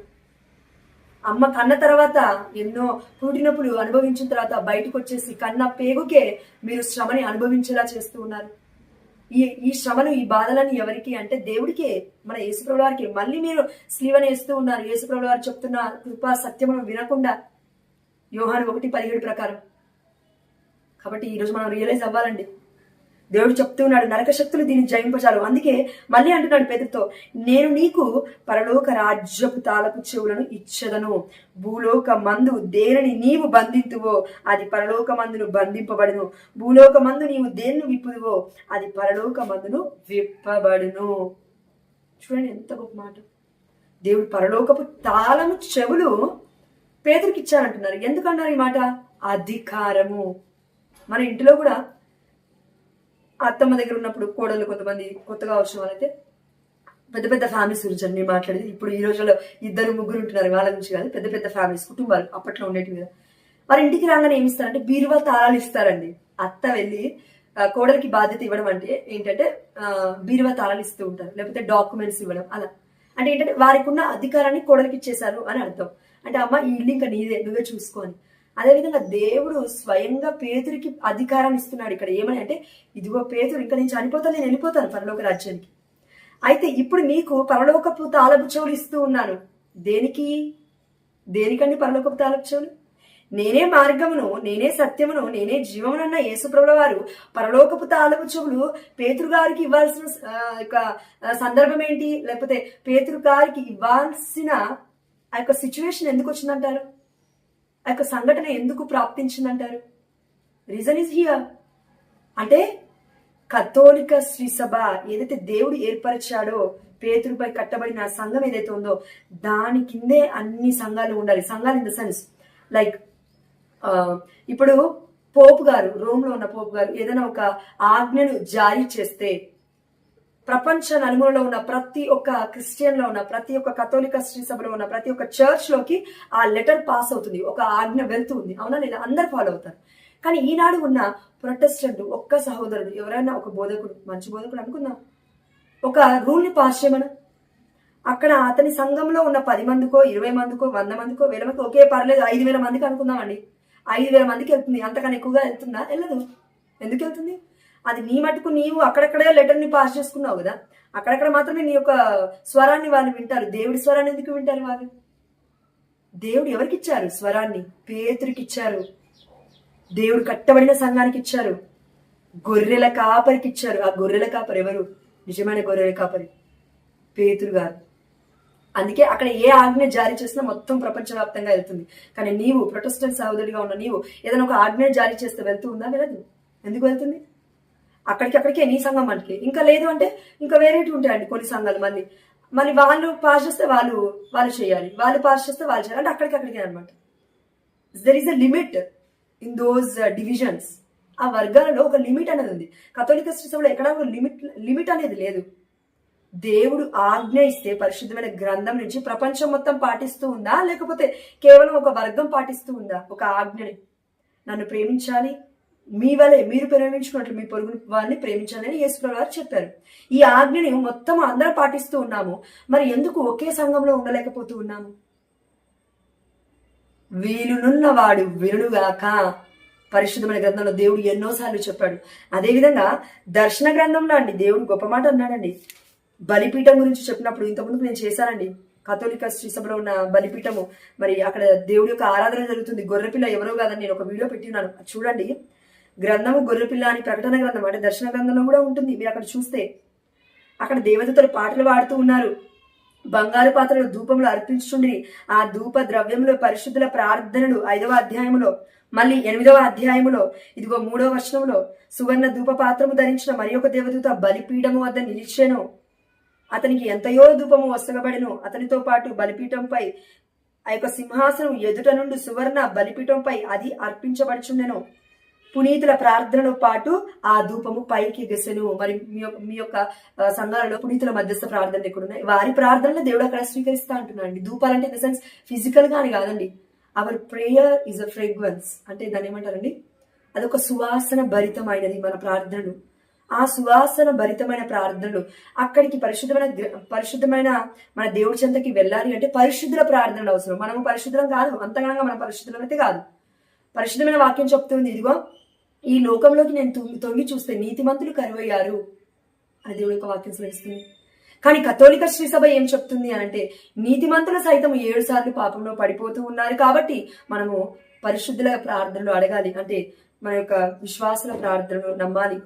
అమ్మ కన్న తర్వాత ఎన్నో పుట్టినప్పుడు అనుభవించిన తర్వాత బయటకు వచ్చేసి కన్న పేగుకే మీరు శ్రమని అనుభవించేలా చేస్తూ ఉన్నారు. ఈ శ్రమలు, ఈ బాధలని ఎవరికి అంటే దేవుడికే, మన యేసుప్రభుల వారికి. మళ్ళీ మీరు స్లీవని వేస్తూ ఉన్నారు యేసుప్రభుల వారు చెప్తున్న కృపా సత్యమును వినకుండా, యోహాను 1:17 ప్రకారం. కాబట్టి ఈరోజు మనం రియలైజ్ అవ్వాలండి, దేవుడు చెప్తూ ఉన్నాడు, నరక శక్తులు దీన్ని జయింపచాలు. అందుకే మళ్ళీ అంటున్నాడు పేతురుతో, నేను నీకు పరలోక రాజ్యపు తాళపు చెవులను ఇచ్చదను. భూలోక మందు దేనిని నీవు బంధింతువో అది పరలోక మందును బంధింపబడును. భూలోక మందు నీవు దేన్ని విప్పుదువో అది పరలోక మందును విప్పబడును. చూడండి ఎంత గొప్ప మాట. దేవుడు పరలోకపు తాళము చెవులు పేతురికి ఇచ్చారంటున్నారు. ఎందుకన్నారు ఈ మాట? అధికారము. మన ఇంటిలో కూడా అత్తమ్మ దగ్గర ఉన్నప్పుడు కోడలు కొంతమంది కొత్తగా వచ్చిన వాళ్ళైతే పెద్ద పెద్ద ఫ్యామిలీస్ గురించి నేను మాట్లాడేది. ఇప్పుడు ఈ రోజుల్లో 2-3 ఉంటున్నారు, వాళ్ళ నుంచి కాదు, పెద్ద పెద్ద ఫ్యామిలీస్, కుటుంబాలు అప్పట్లో ఉండేవి కదా. వారి ఇంటికి రాగానే ఏమి ఇస్తారంటే బీరువా తాళాలు ఇస్తారండి. అత్త వెళ్ళి కోడలికి బాధ్యత ఇవ్వడం అంటే ఏంటంటే బీరువా తాళాలు ఇస్తూ ఉంటారు, లేకపోతే డాక్యుమెంట్స్ ఇవ్వడం. అలా అంటే ఏంటంటే వారికి ఉన్న అధికారాన్ని కోడలికి ఇచ్చేశారు అని అర్థం. అంటే అమ్మ ఈ ఇల్లు ఇంకా నీదే, నువ్వే చూసుకో అని. అదేవిధంగా దేవుడు స్వయంగా పేతురికి అధికారాన్ని ఇస్తున్నాడు. ఇక్కడ ఏమని అంటే, ఇదిగో పేతురు, ఇంకా నేను చనిపోతాను, నేను వెళ్ళిపోతాను పరలోక రాజ్యానికి. అయితే ఇప్పుడు నీకు పరలోకపు తాళపు చెవులు ఇస్తూ ఉన్నాను. దేనికండి పరలోకపు తాళపు చెవులు? నేనే మార్గమును, నేనే సత్యమును, నేనే జీవమునన్న యేసుప్రభుల వారు పరలోకపు తాళపు చెవులు పేతురు గారికి ఇవ్వాల్సిన సందర్భం ఏంటి? లేకపోతే పేతురు గారికి ఇవ్వాల్సిన ఆ యొక్క సిచ్యువేషన్ ఎందుకు వచ్చిందంటారు? ఆ యొక్క సంఘటన ఎందుకు ప్రాప్తించిందంటారు? Reason is here. అంటే కథోలిక శ్రీ సభ ఏదైతే దేవుడు ఏర్పరిచాడో, పేతురుపై కట్టబడిన సంఘం ఏదైతే ఉందో దాని కిందే అన్ని సంఘాలు ఉండాలి. సంఘాలు ఇన్ ద సెన్స్ లైక్ ఇప్పుడు పోపు గారు, రోమ్ లో ఉన్న పోపు గారు ఏదైనా ఒక ఆజ్ఞను జారీ చేస్తే ప్రపంచ నలుమూలలో ఉన్న ప్రతి ఒక్క క్రిస్టియన్ లో ఉన్న ప్రతి ఒక్క కథోలిక శ్రీ సభలో ఉన్న ప్రతి ఒక్క చర్చ్ లోకి ఆ లెటర్ పాస్ అవుతుంది, ఒక ఆజ్ఞ వెళ్తుంది. అవునా లేదా? అందరు ఫాలో అవుతారు. కానీ ఈనాడు ఉన్న ప్రొటెస్టెంట్ ఒక్క సహోదరుడు, ఎవరైనా ఒక బోధకుడు, మంచి బోధకుడు అనుకుందాం, ఒక రూల్ ని పాస్ చేయమని అక్కడ అతని సంఘంలో ఉన్న 10 మందికో 20 మందికో 100 మందికో 1000 మందికి, ఒకే పర్లేదు 5000 మందికి అనుకుందామండి, 5000 మందికి వెళ్తుంది. అంతకన్నా ఎక్కువగా వెళ్తుందా? వెళ్ళదు. ఎందుకు వెళ్తుంది? అది నీ మటుకు నీవు అక్కడక్కడే లెటర్ ని పాస్ చేసుకున్నావు కదా, అక్కడక్కడ మాత్రమే నీ యొక్క స్వరాన్ని వాళ్ళు వింటారు. దేవుడి స్వరాన్ని ఎందుకు వింటారు వాళ్ళు? దేవుడు ఎవరికి ఇచ్చారు స్వరాన్ని? పేతురికి ఇచ్చారు. దేవుడు కట్టబడిన సంఘానికి ఇచ్చారు. గొర్రెల కాపరికి ఇచ్చారు. ఆ గొర్రెల కాపరి ఎవరు? నిజమైన గొర్రెల కాపరి పేతురు గారు. అందుకే అక్కడ ఏ ఆజ్ఞ జారీ చేసినా మొత్తం ప్రపంచవ్యాప్తంగా వెళ్తుంది. కానీ నీవు ప్రొటెస్టెంట్ సహోదరుడిగా ఉన్న నీవు ఏదైనా ఒక ఆజ్ఞ జారీ చేస్తే వెళ్తూ ఉందా? వెళ్ళదు. ఎందుకు వెళ్తుంది? అక్కడికే నీ సంఘం మనకి. ఇంకా లేదు అంటే ఇంకా వేరేటి ఉంటాయండి కొన్ని సంఘాలు. మళ్ళీ వాళ్ళు పాస్ చేస్తే వాళ్ళు చేయాలి, వాళ్ళు పాస్ చేస్తే వాళ్ళు చేయాలి, అంటే అక్కడికే అనమాట. There is a limit in those divisions. ఆ వర్గాలలో ఒక లిమిట్ అనేది ఉంది. కథోలిక శ్రీసభలో ఎక్కడ ఒక లిమిట్ అనేది లేదు. దేవుడు ఆజ్ఞ ఇస్తే పరిశుద్ధమైన గ్రంథం నుంచి ప్రపంచం మొత్తం పాటిస్తూ ఉందా, లేకపోతే కేవలం ఒక వర్గం పాటిస్తూ ఉందా ఒక ఆజ్ఞని? నన్ను ప్రేమించాలి, మీ వలె మీరు ప్రేమించుకున్నట్లు మీ పొరుగు వారిని ప్రేమించాలని యేసుప్రభువు వారు చెప్పారు. ఈ ఆజ్ఞని మొత్తం అందరూ పాటిస్తూ ఉన్నాము, మరి ఎందుకు ఒకే సంఘంలో ఉండలేకపోతూ ఉన్నాము? వీలునున్నవాడు వినుగాక పరిశుద్ధమైన గ్రంథంలో దేవుడు ఎన్నోసార్లు చెప్పాడు. అదేవిధంగా దర్శన గ్రంథంలో అండి దేవుడు గొప్ప మాట అన్నాడండి. బలిపీఠం గురించి చెప్పినప్పుడు ఇంతకుముందు నేను చేశానండి. కథోలిక శ్రీసభలో ఉన్న బలిపీఠము, మరి అక్కడ దేవుడి యొక్క ఆరాధన జరుగుతుంది. గొర్రెపిల్ల ఎవరో కాదని నేను ఒక వీడియో పెట్టినాను, చూడండి. గ్రంథము గొర్రెపిల్ల అని ప్రకటన గ్రంథం అంటే దర్శన గ్రంథంలో కూడా ఉంటుంది. మీరు అక్కడ చూస్తే అక్కడ దేవదూతలు పాటలు పాడుతూ ఉన్నారు. బంగారు పాత్రలు ధూపంలో అర్పించుండి ఆ ధూప ద్రవ్యంలో పరిశుద్ధుల ప్రార్థనలు 5వ అధ్యాయములో, మళ్ళీ 8వ అధ్యాయములో, ఇదిగో 3వ వచనంలో సువర్ణ ధూప పాత్రము ధరించిన మరి ఒక దేవదూత బలిపీఠము వద్ద నిలిచెను. అతనికి ఎంతయో ధూపము వసగబడెను. అతనితో పాటు బలిపీఠంపై ఆ యొక్క సింహాసనం ఎదుట నుండి సువర్ణ బలిపీఠంపై అది అర్పించబడుచుండెను. పునీతుల ప్రార్థనతో పాటు ఆ ధూపము పైకి ఎగసెను. మరి మీ యొక్క సంఘాలలో పునీతుల మధ్యస్థ ప్రార్థనలు ఎక్కడ ఉన్నాయి? వారి ప్రార్థనలు దేవుడు అక్కడ స్వీకరిస్తా అంటున్నాడు. ధూపాలంటే ఇన్ ద సెన్స్ ఫిజికల్ గాని కాదండి. Our prayer is a fragrance. అంటే దాన్ని ఏమంటారండి? అదొక సువాసన భరితమైనది మన ప్రార్థనలు. ఆ సువాసన భరితమైన ప్రార్థనలు అక్కడికి పరిశుద్ధమైన మన దేవుడి చెంతకి వెళ్ళాలి అంటే పరిశుద్ధుల ప్రార్థనలు అవసరం. మనము పరిశుద్ధం కాదు, అంతగానంగా మన పరిశుద్ధం అయితే కాదు. పరిశుద్ధమైన వాక్యం చెప్తుంది, ఇదిగో ఈ లోకంలోకి నేను తొంగి చూస్తే నీతిమంతులు కరువయ్యారు అని దేవుడి యొక్క వాక్యం సెలవిస్తుంది. కానీ కథోలిక శ్రీసభ ఏం చెప్తుంది అనంటే నీతిమంతులు సైతం 7 సార్లు పాపంలో పడిపోతూ ఉన్నారు. కాబట్టి మనము పరిశుద్ధుల ప్రార్థనలు అడగాలి. అంటే మన యొక్క విశ్వాసుల ప్రార్థనలు నమ్మాలి.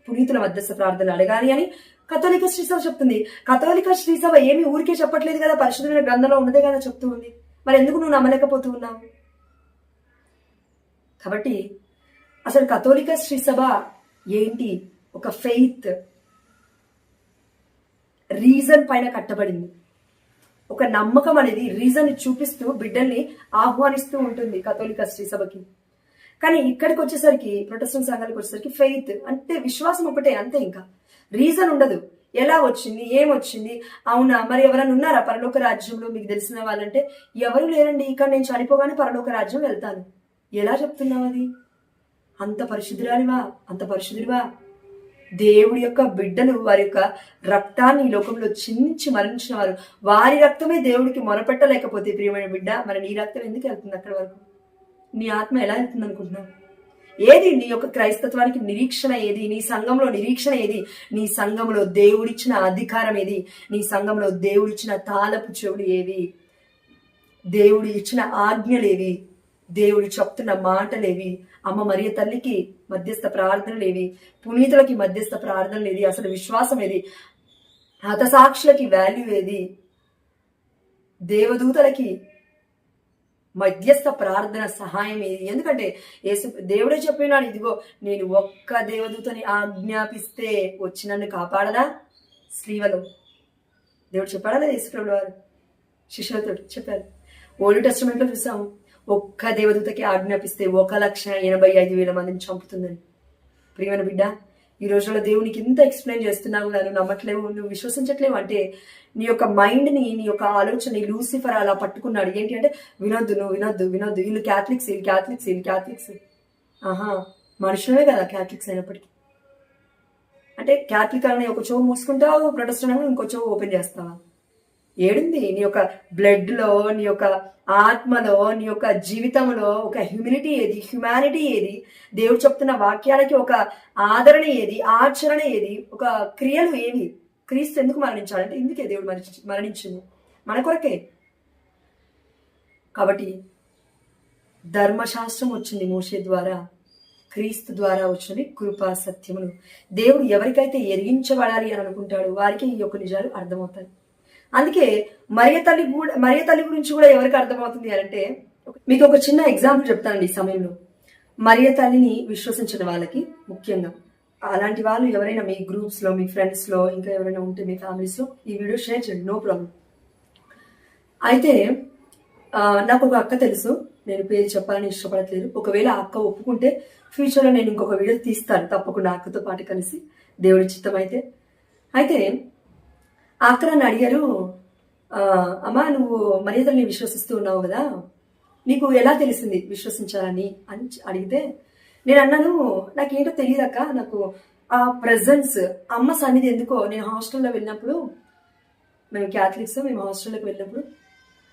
పునీతుల మధ్యస్థ ప్రార్థనలు అడగాలి అని కథోలిక శ్రీసభ చెప్తుంది. కథోలిక శ్రీసభ ఏమి ఊరికే చెప్పట్లేదు కదా, పరిశుద్ధమైన గ్రంథంలో ఉన్నదే కదా చెప్తూ ఉంది. మరి ఎందుకు నువ్వు నమ్మలేకపోతూ ఉన్నావు? కాబట్టి అసలు కథోలిక శ్రీసభ ఏంటి? ఒక ఫెయిత్ రీజన్ పైన కట్టబడింది. ఒక నమ్మకం అనేది రీజన్ చూపిస్తూ బిడ్డల్ని ఆహ్వానిస్తూ ఉంటుంది కథోలిక శ్రీసభకి. కానీ ఇక్కడికి వచ్చేసరికి, ప్రొటెస్టెంట్ సంఘాలకు వచ్చేసరికి ఫెయిత్ అంటే విశ్వాసం ఒకటే, అంతే. ఇంకా రీజన్ ఉండదు. ఎలా వచ్చింది, ఏమొచ్చింది, అవునా, మరి ఎవరైనా ఉన్నారా పరలోక రాజ్యంలో మీకు తెలిసిన వాళ్ళంటే ఎవరు లేరండి, ఇక్కడ నేను చనిపోగానే పరలోక రాజ్యం వెళ్తాను. ఎలా చెప్తున్నావు అది? అంత పరిశుద్ధురాలివా, అంత పరిశుద్ధుడివా? దేవుడి యొక్క బిడ్డలు వారి యొక్క రక్తాన్ని ఈ లోకంలో చిందించి మరణించిన వారు, వారి రక్తమే దేవుడికి మొరపెట్టలేకపోతే ప్రియమైన బిడ్డ, మరి నీ రక్తం ఎందుకు వెళ్తుంది అక్కడి వరకు? నీ ఆత్మ ఎలా వెళ్తుంది అనుకుంటున్నావు? ఏది నీ యొక్క క్రైస్తత్వానికి నిరీక్షణ ఏది? నీ సంఘంలో నిరీక్షణ ఏది? నీ సంఘంలో దేవుడిచ్చిన అధికారం ఏది? నీ సంఘంలో దేవుడిచ్చిన తాళపు చెవులు ఏవి? దేవుడి ఇచ్చిన ఆజ్ఞలేవి? దేవుడు చెప్తున్న మాటలేవి? అమ్మ మరియ తల్లికి మధ్యస్థ ప్రార్థనలేవి? పునీతులకి మధ్యస్థ ప్రార్థనలు ఏది? అసలు విశ్వాసం ఏది? హతసాక్షులకి వాల్యూ ఏది? దేవదూతలకి మధ్యస్థ ప్రార్థన సహాయం ఏది? ఎందుకంటే దేవుడే చెప్పినాడు, ఇదిగో నేను ఒక్క దేవదూతని ఆజ్ఞాపిస్తే వచ్చి నన్ను కాపాడదా? స్లీవలో దేవుడు చెప్పాడా లేదా? యేసుప్రభుల వారు శిష్యులతో చెప్పారు. ఓల్డ్ టెస్టమెంట్ లో చూసాము, ఒక్క దేవదూతకి ఆజ్ఞాపిస్తే 1,85,000 మందిని చంపుతుందని. ప్రియమైన బిడ్డ, ఈ రోజుల్లో దేవునికి ఇంత ఎక్స్ప్లెయిన్ చేస్తున్నావు, నువ్వు నమ్మట్లేవు, నువ్వు విశ్వసించట్లేవు అంటే నీ యొక్క మైండ్ని, నీ యొక్క ఆలోచన లూసిఫర్ అలా పట్టుకున్నాడు. ఏంటి అంటే వినొద్దు, నువ్వు వినొద్దు, వీళ్ళు క్యాథలిక్స్. ఆహా, మనుషులే కదా క్యాథలిక్స్ అయినప్పటికీ. అంటే క్యాథలిక్ అని ఒక చెవు మూసుకుంటావు, ప్రొటెస్టెంట్ అని ఇంకో చెవు ఓపెన్ చేస్తావా? ఏడుంది నీ యొక్క బ్లడ్ లో, నీ యొక్క ఆత్మలో, నీ యొక్క జీవితంలో ఒక హ్యుమానిటీ ఏది? దేవుడు చెప్తున్న వాక్యాలకి ఒక ఆదరణ ఏది? ఆచరణ ఏది? ఒక క్రియలు ఏవి? క్రీస్తు ఎందుకు మరణించాలంటే ఇందుకే దేవుడు మరణించింది, మన కొరకే. కాబట్టి ధర్మశాస్త్రం వచ్చింది మోషే ద్వారా, క్రీస్తు ద్వారా వచ్చినవి కృపా సత్యములు. దేవుడు ఎవరికైతే ఎరిగించబడాలి అని అనుకుంటాడో వారికి ఈ యొక్క నిజాలు అర్థమవుతాయి. అందుకే మరియ తల్లి గురించి కూడా ఎవరికి అర్థమవుతుంది అంటే, మీకు ఒక చిన్న ఎగ్జాంపుల్ చెప్తానండి. ఈ సమయంలో మరియ తల్లిని విశ్వసించిన వాళ్ళకి, ముఖ్యంగా అలాంటి వాళ్ళు ఎవరైనా మీ గ్రూప్స్ లో, మీ ఫ్రెండ్స్ లో, ఇంకా ఎవరైనా ఉంటే మీ ఫ్యామిలీస్ లో ఈ వీడియో షేర్ చేయండి, నో ప్రాబ్లం. అయితే నాకు ఒక అక్క తెలుసు, నేను పేరు చెప్పాలని ఇష్టపడట్లేదు. ఒకవేళ ఆ అక్క ఒప్పుకుంటే ఫ్యూచర్లో నేను ఇంకొక వీడియో తీస్తాను తప్పకుండా, అక్కతో పాటు కలిసి, దేవుడి చిత్తం అయితే. అయితే ఆ అక్క నన్ను అడిగారు, అమ్మా నువ్వు మరియ తల్లిని విశ్వసిస్తూ ఉన్నావు కదా, నీకు ఎలా తెలిసింది విశ్వసించాలని అని అడిగితే నేను అన్నాను, నాకేంటో తెలియదు అక్క, నాకు ఆ ప్రెజెన్స్, అమ్మ సన్నిధి ఎందుకో. నేను హాస్టల్లో వెళ్ళినప్పుడు, మేము క్యాథలిక్స్, మేము హాస్టల్లోకి వెళ్ళినప్పుడు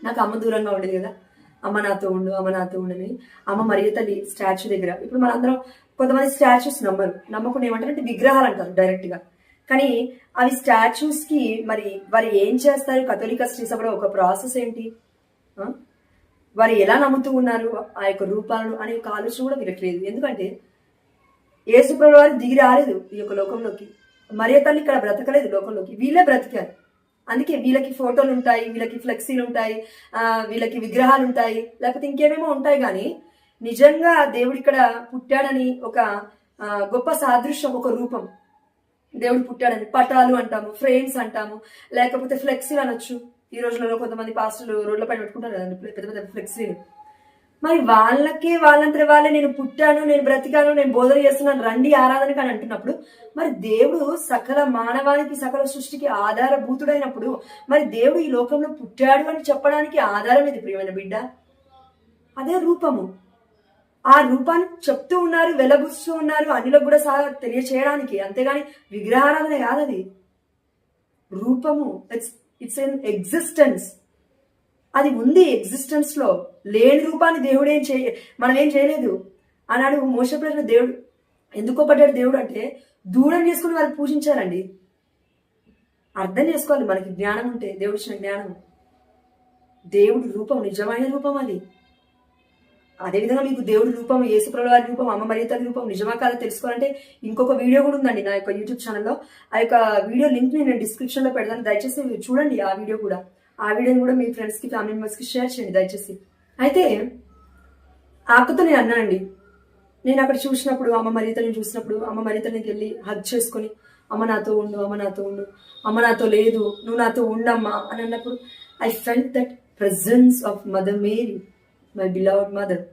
నాకు అమ్మ దూరంగా ఉండేది కదా, అమ్మ నాతో ఉండని. అమ్మ మరియ తల్లి స్టాచ్యూ దగ్గర, ఇప్పుడు మనందరం కొంతమంది స్టాచ్యూస్ నమ్మకుండా ఏమంటారంటే విగ్రహాలు అంటారు డైరెక్ట్ గా. కానీ అవి స్టాచ్యూస్ కి మరి వారు ఏం చేస్తారు? కథోలిక శ్రీసభలో ఒక ప్రాసెస్ ఏంటి, వారు ఎలా నమ్ముతూ ఉన్నారు ఆ యొక్క రూపాలను అనే ఒక ఆలోచన కూడా వీళ్ళకి. ఎందుకంటే యేసుప్రభుల వారు దిగి రాలేదు ఈ యొక్క లోకంలోకి, మరియ తల్లి ఇక్కడ బ్రతకలేదు లోకంలోకి, వీళ్ళే బ్రతికారు. అందుకే వీళ్ళకి ఫోటోలు ఉంటాయి, వీళ్ళకి ఫ్లెక్సీలు ఉంటాయి, వీళ్ళకి విగ్రహాలు ఉంటాయి, లేకపోతే ఇంకేమేమో ఉంటాయి. కానీ నిజంగా దేవుడు ఇక్కడ పుట్టాడని ఒక గొప్ప సాదృశ్యం, ఒక రూపం, దేవుడు పుట్టాడని పటాలు అంటాము, ఫ్రేమ్స్ అంటాము, లేకపోతే ఫ్లెక్సీలు అనొచ్చు. ఈ రోజులలో కొంతమంది పాస్టర్లు రోడ్ల పైన పెట్టుకుంటారు కదండి పెద్ద పెద్ద ఫ్లెక్సీలు. మరి వాళ్ళంతా వాళ్ళే నేను పుట్టాను, నేను బ్రతికాను, నేను బోధన చేస్తున్నాను, రండి ఆరాధనకి అని అంటున్నప్పుడు, మరి దేవుడు సకల మానవానికి, సకల సృష్టికి ఆధారభూతుడైనప్పుడు, మరి దేవుడు ఈ లోకంలో పుట్టాడు అని చెప్పడానికి ఆధారం ఇది ప్రియమైన బిడ్డ, అదే రూపము. ఆ రూపాన్ని చెప్తూ ఉన్నారు, వెలబుస్తూ ఉన్నారు, అన్నిలకు కూడా తెలియచేయడానికి, అంతేగాని విగ్రహారాధన కాదది. రూపము, ఇట్స్ ఎన్ ఎగ్జిస్టెన్స్, అది ఉంది ఎగ్జిస్టెన్స్ లో. లేని రూపాన్ని దేవుడు మనం ఏం చేయలేదు అన్నాడు. మోషే ప్రజలు దేవుడు ఎందుకో పడ్డాడు దేవుడు అంటే, దూరం చేసుకుని వారికి పూజించారండి. అర్థం చేసుకోవాలి, మనకి జ్ఞానం ఉంటే, దేవుడు ఇచ్చిన జ్ఞానం. దేవుడి రూపం నిజమైన రూపం అది. అదేవిధంగా మీకు దేవుడి రూపం, యేసుప్రభుల వారి రూపం, అమ్మ మరియ తల్లి రూపం నిజమా కాదో తెలుసుకోవాలంటే ఇంకొక వీడియో కూడా ఉందండి నా యొక్క యూట్యూబ్ ఛానల్లో. ఆ యొక్క వీడియో లింక్ నేను డిస్క్రిప్షన్లో పెడతాను, దయచేసి చూడండి ఆ వీడియో కూడా. ఆ వీడియోని కూడా మీ ఫ్రెండ్స్కి, ఫ్యామిలీ మెంబర్స్కి షేర్ చేయండి దయచేసి. అయితే ఆ అక్కతో నేను అన్నానండి, నేను అక్కడ చూసినప్పుడు అమ్మ మరియ తల్లిని చూసినప్పుడు అమ్మ మరియ తల్లికి వెళ్ళి హగ్ చేసుకొని, అమ్మ నాతో ఉండు, అమ్మ నాతో ఉండు, అమ్మ నాతో లేదు, నువ్వు నాతో ఉండమ్మా అని అన్నప్పుడు I felt that presence of Mother Mary, my beloved mother.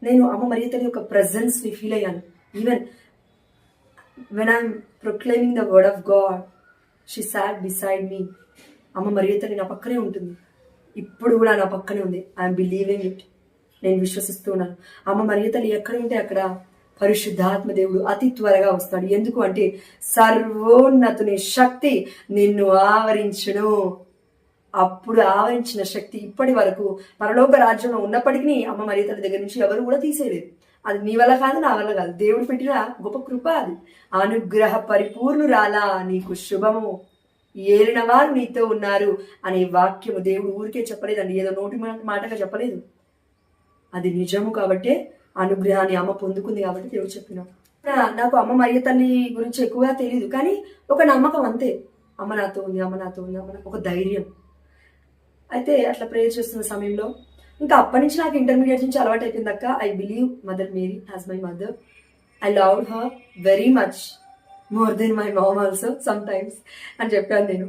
నేను అమ్మ మరియ తల్లి యొక్క ప్రెజెన్స్ని ఫీల్ అయ్యాను. Even when I'm proclaiming the word of God, she sat beside me. అమ్మ మరియ తల్లి నా పక్కనే ఉంటుంది, ఇప్పుడు కూడా నా పక్కనే ఉంది. ఐఎమ్ బిలీవింగ్ ఇట్, నేను విశ్వసిస్తూ ఉన్నాను. అమ్మ మరియ తల్లి ఎక్కడ ఉంటే అక్కడ పరిశుద్ధాత్మ దేవుడు అతి త్వరగా వస్తాడు. ఎందుకు అంటే సర్వోన్నతుని శక్తి నిన్ను ఆవరించును. అప్పుడు ఆవరించిన శక్తి ఇప్పటి వరకు పరలోక రాజ్యంలో ఉన్నప్పటికీ అమ్మ మరియ తల్లి దగ్గర నుంచి ఎవరు కూడా తీసేయలేదు. అది నీ వల్ల కాదు, నా వల్ల కాదు, దేవుడు పెట్టిన గొప్ప కృప అది. అనుగ్రహ పరిపూర్ణురాలా, నీకు శుభము, ఏలిన వారు నీతో ఉన్నారు అనే వాక్యము దేవుడు ఊరికే చెప్పలేదండి, ఏదో నోటి మాటగా చెప్పలేదు. అది నిజము కాబట్టే అనుగ్రహాన్ని అమ్మ పొందుకుంది కాబట్టి దేవుడు చెప్పినాం. నాకు అమ్మ మరియ తల్లి గురించి ఎక్కువగా తెలియదు, కానీ ఒక నమ్మకం అంతే. అమ్మ నాతో ఉంది, అమ్మ నాతో ఉంది, అమ్మ ఒక ధైర్యం. అయితే అట్లా ప్రేయర్ చేస్తున్న సమయంలో ఇంకా అప్పటి నుంచి నాకు ఇంటర్మీడియట్ నుంచి అలవాటు అయిపోయింది అక్క. I believe Mother Mary as my mother. I love her very much, more than my mom also sometimes అని చెప్పాను నేను.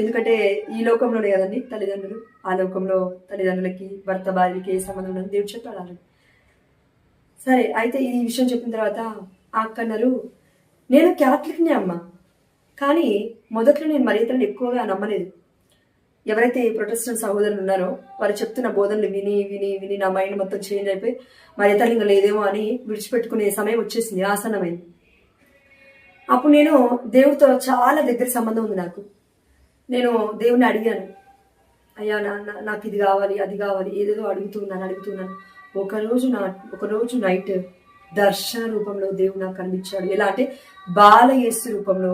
ఎందుకంటే ఈ లోకంలోనే కదండి తల్లిదండ్రులు, ఆ లోకంలో తల్లిదండ్రులకి భర్త భార్యకి ఏ సంబంధం ఉండదు, దేవుడు చెప్పాడు అలాగే. సరే, అయితే ఈ విషయం చెప్పిన తర్వాత ఆ అక్క అన్నారు, నేను క్యాథలిక్నే అమ్మ, కానీ మొదట్లో నేను మరియ తల్లిని ఎక్కువగా నమ్మలేదు. ఎవరైతే ప్రొటెస్టెంట్ సహోదరులు ఉన్నారో వారు చెప్తున్న బోధనలు విని విని విని నా మైండ్ మొత్తం చేంజ్ అయిపోయి మరియ తల్లి ఇంకా లేదేమో అని విడిచిపెట్టుకునే సమయం వచ్చేసింది, ఆసన్నమైంది. అప్పుడు నేను దేవుడితో చాలా దగ్గర సంబంధం ఉంది నాకు. నేను దేవుని అడిగాను, అయ్యా నాకు ఇది కావాలి, అది కావాలి, ఏదేదో అడుగుతున్నాను. ఒకరోజు నైట్ దర్శన రూపంలో దేవుడు నాకు కనిపించాడు. ఎలా అంటే బాలయేసు రూపంలో,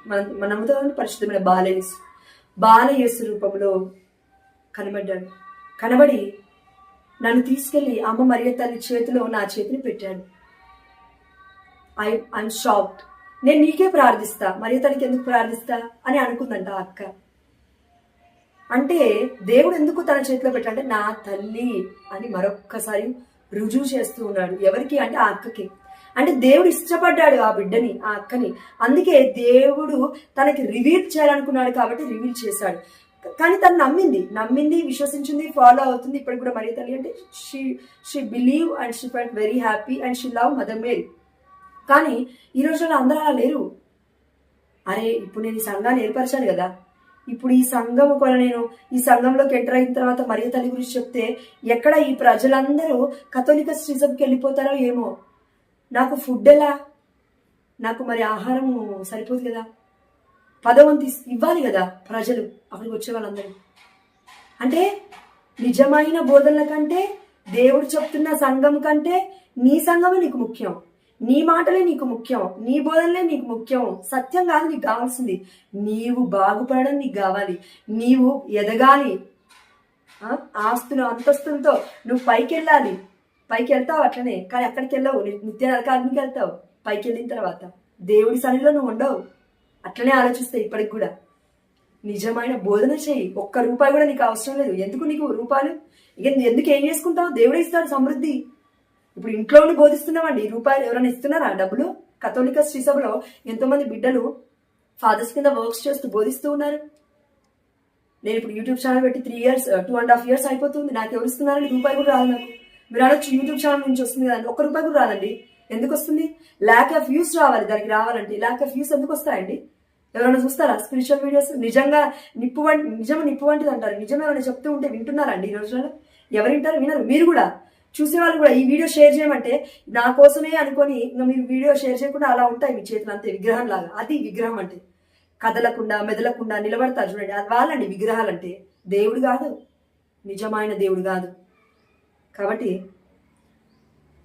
మన నమ్ముతామని పరిశుద్ధమైన బాలయేసు రూపంలో కనబడ్డాడు. కనబడి నన్ను తీసుకెళ్లి అమ్మ మరియ తల్లి చేతిలో నా చేతిని పెట్టాడు. I'm shocked. నేను నీకే ప్రార్థిస్తా, మరియ తల్లికి ఎందుకు ప్రార్థిస్తా అని అనుకుందంట ఆ అక్క. అంటే దేవుడు ఎందుకు తన చేతిలో పెట్టాడంటే నా తల్లి అని మరొక్కసారి రుజువు చేస్తూ ఉన్నాడు. ఎవరికి అంటే ఆ అక్కకి. అంటే దేవుడు ఇష్టపడ్డాడు ఆ బిడ్డని, ఆ అక్కని. అందుకే దేవుడు తనకి రివీల్ చేయాలనుకున్నాడు కాబట్టి రివీల్ చేశాడు. కానీ తను నమ్మింది, విశ్వసించింది, ఫాలో అవుతుంది. ఇప్పటికి కూడా మరియ తల్లి అంటే she believe and she felt very happy and she love Mother Mary. కానీ ఈ రోజుల్లో అందరూ అలా లేరు. అరే, ఇప్పుడు నేను ఈ సంఘాన్ని ఏర్పరిచాను కదా, ఇప్పుడు ఈ సంఘం ఒకవేళ నేను ఈ సంఘంలోకి ఎంటర్ అయిన తర్వాత మరియ తల్లి గురించి చెప్తే ఎక్కడ ఈ ప్రజలందరూ కథోలిక స్ట్రీజంకి వెళ్ళిపోతారో ఏమో, నాకు ఫుడ్ ఎలా, నాకు మరి ఆహారం సరిపోదు కదా, పదవం ఇవ్వాలి కదా ప్రజలు అక్కడికి వచ్చే వాళ్ళందరూ. అంటే నిజమైన బోధనల కంటే, దేవుడు చెప్తున్న సంఘం కంటే నీ సంఘమే నీకు ముఖ్యం, నీ మాటలే నీకు ముఖ్యం, నీ బోధనలే నీకు ముఖ్యం. సత్యం కాదు నీకు కావాల్సింది, నీవు బాగుపడడం నీకు కావాలి, నీవు ఎదగాలి, ఆస్తులు అంతస్తులతో నువ్వు పైకి వెళ్ళాలి. పైకి వెళ్తావు అట్లనే, కానీ అక్కడికి వెళ్ళవు, నిత్య నరకానికి వెళ్తావు. పైకి వెళ్ళిన తర్వాత దేవుడి సన్నిధిలో నువ్వు ఉండవు. అట్లనే ఆలోచిస్తే ఇప్పటికి కూడా నిజమైన బోధన చేయి. ఒక్క రూపాయి కూడా నీకు అవసరం లేదు. ఎందుకు నీకు రూపాయలు? ఇక ఎందుకు ఏం చేసుకుంటావు? దేవుడే ఇస్తాడు సమృద్ధి. ఇప్పుడు ఇంట్లో ఉండి బోధిస్తున్నామండి, రూపాయలు ఎవరైనా ఇస్తున్నారా డబ్బులు? కథోలిక శ్రీసభలో ఎంతోమంది బిడ్డలు ఫాదర్స్ కింద వర్క్స్ చేస్తూ బోధిస్తూ ఉన్నారు. నేను ఇప్పుడు యూట్యూబ్ ఛానల్ పెట్టి 2.5 years అయిపోతుంది. నాకు ఎవరు ఇస్తున్నారని రూపాయి కూడా రాదు నాకు. మీరు అనొచ్చు యూట్యూబ్ ఛానల్ నుంచి వస్తుంది కదండి, ఒక్క రూపాయి కూడా రాదండి. ఎందుకు వస్తుంది? ల్యాక్ ఆఫ్ వ్యూస్ రావాలి. దానికి రావాలంటే ల్యాక్ ఆఫ్ వ్యూస్ ఎందుకు వస్తాయండి? ఎవరైనా చూస్తారా స్పిరిచువల్ వీడియోస్? నిజంగా నిప్పు వంటిది అంటారు. నిజం ఎవరైనా చెప్తూ ఉంటే వింటున్నారా అండి ఈ రోజులలో? ఎవరు వింటారు? వినరు. మీరు కూడా చూసేవాళ్ళు కూడా ఈ వీడియో షేర్ చేయమంటే నా కోసమే అనుకొని ఇంకా మీరు వీడియో షేర్ చేయకుండా అలా ఉంటాయి మీ చేతులు అంతే, విగ్రహం లాగా. అది విగ్రహం అంటే. కదలకుండా మెదలకుండా నిలబడతారు చూడండి, అది వాళ్ళండి విగ్రహాలు అంటే. దేవుడు కాదు, నిజమైన దేవుడు కాదు. కాబట్టి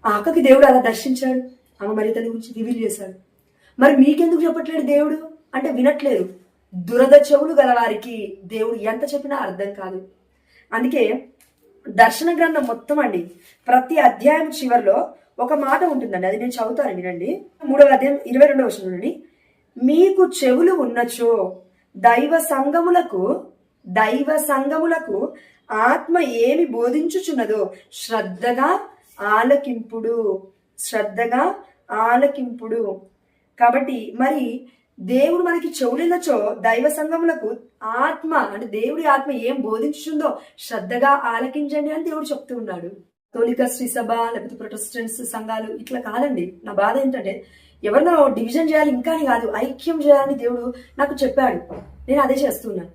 ఆ అక్కకి దేవుడు అలా దర్శించాడు, ఆమె మరి తన గురించి రివీల్ చేశాడు. మరి మీకెందుకు చెప్పట్లేడు దేవుడు అంటే వినట్లేదు. దురద చెవులు గలవారికి దేవుడు ఎంత చెప్పినా అర్థం కాదు. అందుకే దర్శన గ్రంథం మొత్తం అండి ప్రతి అధ్యాయం చివరిలో ఒక మాట ఉంటుందండి. అది నేను చదువుతాను, వినండి. 3వ అధ్యాయం 22వ వచనం నుండి, మీకు చెవులు ఉన్నచో దైవ సంఘములకు ఆత్మ ఏమి బోధించుచున్నదో శ్రద్ధగా ఆలకింపుడు. కాబట్టి మరి దేవుడు మనకి చెవులున్నచో దైవ సంఘములకు ఆత్మ అంటే దేవుడి ఆత్మ ఏం బోధించుందో శ్రద్ధగా ఆలకించండి అని దేవుడు చెప్తూ ఉన్నాడు. కథోలిక శ్రీ సభ లేకపోతే ప్రొటెస్టెంట్స్ సంఘాలు ఇట్లా కాదండి. నా బాధ ఏంటంటే ఎవరినో డివిజన్ చేయాలి ఇంకా అని కాదు, ఐక్యం చేయాలని దేవుడు నాకు చెప్పాడు. నేను అదే చేస్తున్నాను.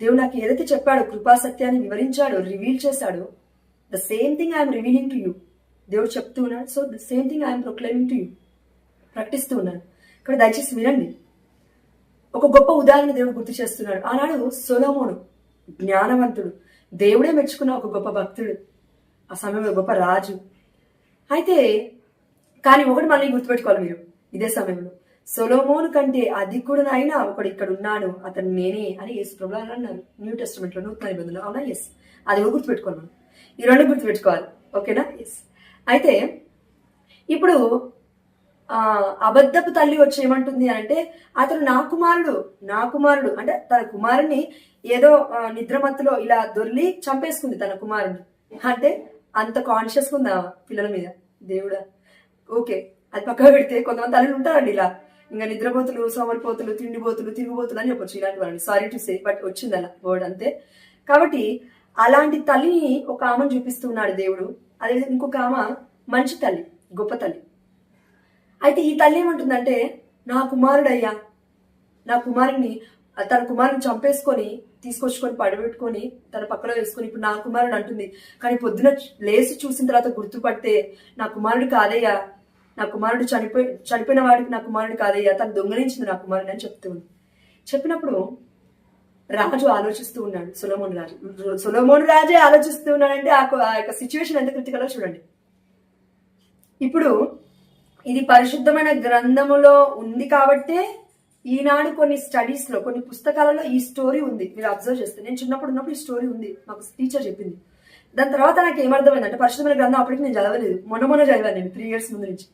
దేవుడు నాకు ఏదైతే చెప్పాడో, కృపా సత్యాన్ని వివరించాడో, రివీల్ చేశాడో, the same thing I'm revealing to you. దేవుడు చెప్తూ ఉన్నాడు. So the same thing I'm proclaiming to you, ప్రకటిస్తూ ఉన్నాను. ఇక్కడ దయచేసి వినండి. ఒక గొప్ప ఉదాహరణ దేవుడు గుర్తు చేస్తున్నాడు. ఆనాడు సొలొమోను జ్ఞానవంతుడు, దేవుడే మెచ్చుకున్న ఒక గొప్ప భక్తుడు, ఆ సమయంలో గొప్ప రాజు. అయితే కానీ ఒకటి మళ్ళీ గుర్తుపెట్టుకోవాలి మీరు, ఇదే సమయంలో సొలొమోను కంటే అధికుడునైనా ఒకడు ఇక్కడ ఉన్నాడు, అతను నేనే అని యేసు ప్రభువు అన్నారు న్యూ టెస్టమెంట్ లో, నూతన నిబంధనలో. అవునా? ఎస్. అది కూడా గుర్తుపెట్టుకోవాలి మనం. ఈ రెండు గుర్తుపెట్టుకోవాలి. ఓకేనా? ఎస్. అయితే ఇప్పుడు అబద్ధపు తల్లి వచ్చి ఏమంటుంది అంటే, అతను నా కుమారుడు అంటే తన కుమారుని ఏదో నిద్రమత్తులో ఇలా దొర్లి చంపేసుకుంది తన కుమారుని. అంటే అంత కాన్షియస్ ఉందా పిల్లల మీద దేవుడా? ఓకే, అది పక్కన పెడితే కొంతమంది తల్లులు ఉంటారండి ఇలా, ఇంకా నిద్రపోతులు, సోమరిపోతులు, తిండిపోతులు, తిరుగుబోతులు అని చెప్పొచ్చు ఇలాంటి వాళ్ళని. సారీ టు సే, బట్ వచ్చింది అలా వర్డ్ అంతే. కాబట్టి అలాంటి తల్లిని ఒక ఆమెను చూపిస్తున్నాడు దేవుడు. అదేవిధంగా ఇంకొక ఆమె మంచి తల్లి, గొప్ప తల్లి. అయితే ఈ తల్లి ఏమంటుందంటే, నా కుమారుడయ్యా, నా కుమారుని తన కుమారుని చంపేసుకొని తీసుకొచ్చుకొని పడబెట్టుకొని తన పక్కలో వేసుకొని ఇప్పుడు నా కుమారుడు అంటుంది. కానీ పొద్దున లేచి చూసిన తర్వాత గుర్తుపడితే నా కుమారుడు కాదయ్యా, నా కుమారుడు చనిపోయిన వాడికి నా కుమారుడు కాదయ్యా, తను దొంగలించింది నా కుమారుడు అని చెప్తుంది. చెప్పినప్పుడు రాజు ఆలోచిస్తూ ఉన్నాడు. సొలొమోను రాజే ఆలోచిస్తూ ఉన్నాడంటే ఆ యొక్క సిచ్యువేషన్ ఎంత క్రిటికల్లో చూడండి. ఇప్పుడు ఇది పరిశుద్ధమైన గ్రంథములో ఉంది కాబట్టే ఈనాడు కొన్ని స్టడీస్ లో, కొన్ని పుస్తకాలలో ఈ స్టోరీ ఉంది. మీరు అబ్జర్వ్ చేస్తే, నేను చిన్నప్పుడు ఉన్నప్పుడు ఈ స్టోరీ ఉంది, మాకు టీచర్ చెప్పింది. దాని తర్వాత నాకు ఏమర్థమైందంటే, పరిశుద్ధమైన గ్రంథం అప్పటికి నేను చదవలేదు, మొన్న చదివాను నేను 3 years ముందు నుంచి.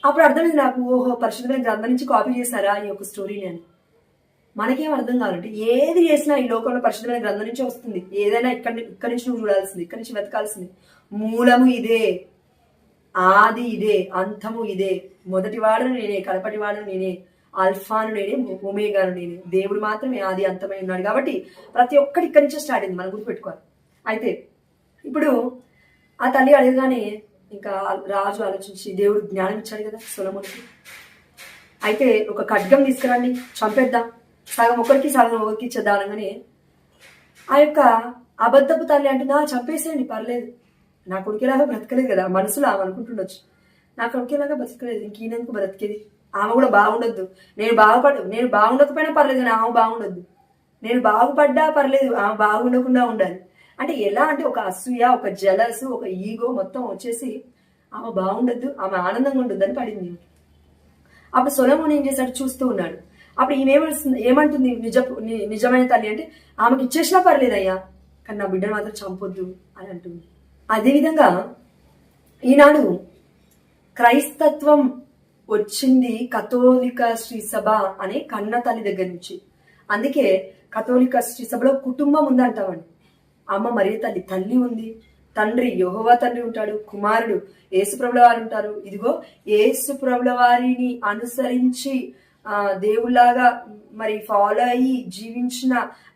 అప్పుడు అర్థమైంది నాకు, ఓహో పరిశుద్ధమైన గ్రంథం నుంచి కాపీ చేశారా ఈ యొక్క స్టోరీని అని. మనకేం అర్థం కావాలంటే, ఏది చేసినా ఈ లోకంలో పరిశుద్ధమైన గ్రంథం నుంచే వస్తుంది. ఏదైనా ఇక్కడి నుంచి నువ్వు చూడాల్సింది, ఇక్కడి నుంచి వెతకాల్సింది. మూలము ఇదే, ఆది ఇదే, అంతము ఇదే, మొదటి వాడును నేనే, కడపటి వాడును నేనే, అల్ఫాను నేనే, ఒమేగాను నేనే. దేవుడు మాత్రమే ఆది అంతమై ఉన్నాడు. కాబట్టి ప్రతి ఒక్కటి ఇక్కడి నుంచే స్టార్ట్ అయింది, మనం గుర్తుపెట్టుకోవాలి. అయితే ఇప్పుడు ఆ తల్లి అడగగానే ఇంకా రాజు ఆలోచించి, దేవుడు జ్ఞానం ఇచ్చాడు కదా సొలొమోనుకి, అయితే ఒక ఖడ్గం తీసుకురండి, చంపేద్దాం, సగం ఒకరికి సగం ఒకరికి ఇచ్చేద్దాం అనగానే ఆ యొక్క అబద్ధపు తల్లి అంటుందా, చంపేసేయండి పర్లేదు, నా కొడుకేలాగా బ్రతకలేదు కదా, మనసులో ఆమె అనుకుంటుండొచ్చు, నా కొడుకేలాగా బ్రతకలేదు, ఇంక ఈయనకు బ్రతికేది, ఆమె కూడా బాగుండొద్దు, నేను బాగుండకపోయినా పర్లేదు కానీ ఆమె బాగుండొద్దు, నేను బాగుపడ్డా పర్లేదు ఆమె బాగుండకుండా ఉండాలి. అంటే ఎలా అంటే ఒక అసూయ, ఒక జలస్, ఒక ఈగో మొత్తం వచ్చేసి ఆమె బాగుండొద్దు, ఆమె ఆనందంగా ఉండొద్దు అని పడింది. అప్పుడు సొలొమోను ఏం చేశాడు, చూస్తూ ఉన్నాడు. అప్పుడు ఈమె ఏమంటుంది, నిజమైన తల్లి అంటే, ఆమెకి ఇచ్చేసినా పర్లేదయ్యా కానీ నా బిడ్డను మాత్రం చంపొద్దు అని అంటుంది. అదేవిధంగా ఈనాడు క్రైస్తత్వం వచ్చింది కథోలిక శ్రీ సభ అనే కన్న తల్లి దగ్గర నుంచి. అందుకే కథోలిక శ్రీ సభలో కుటుంబం ఉందంటామండి. అమ్మ మరియ తల్లి, తల్లి ఉంది, తండ్రి యెహోవా తండ్రి ఉంటాడు, కుమారుడు యేసుప్రభుల వారు ఉంటారు. ఇదిగో యేసుప్రభుల వారిని అనుసరించి దేవుళ్లాగా మరి ఫాలో అయ్యి జీవించిన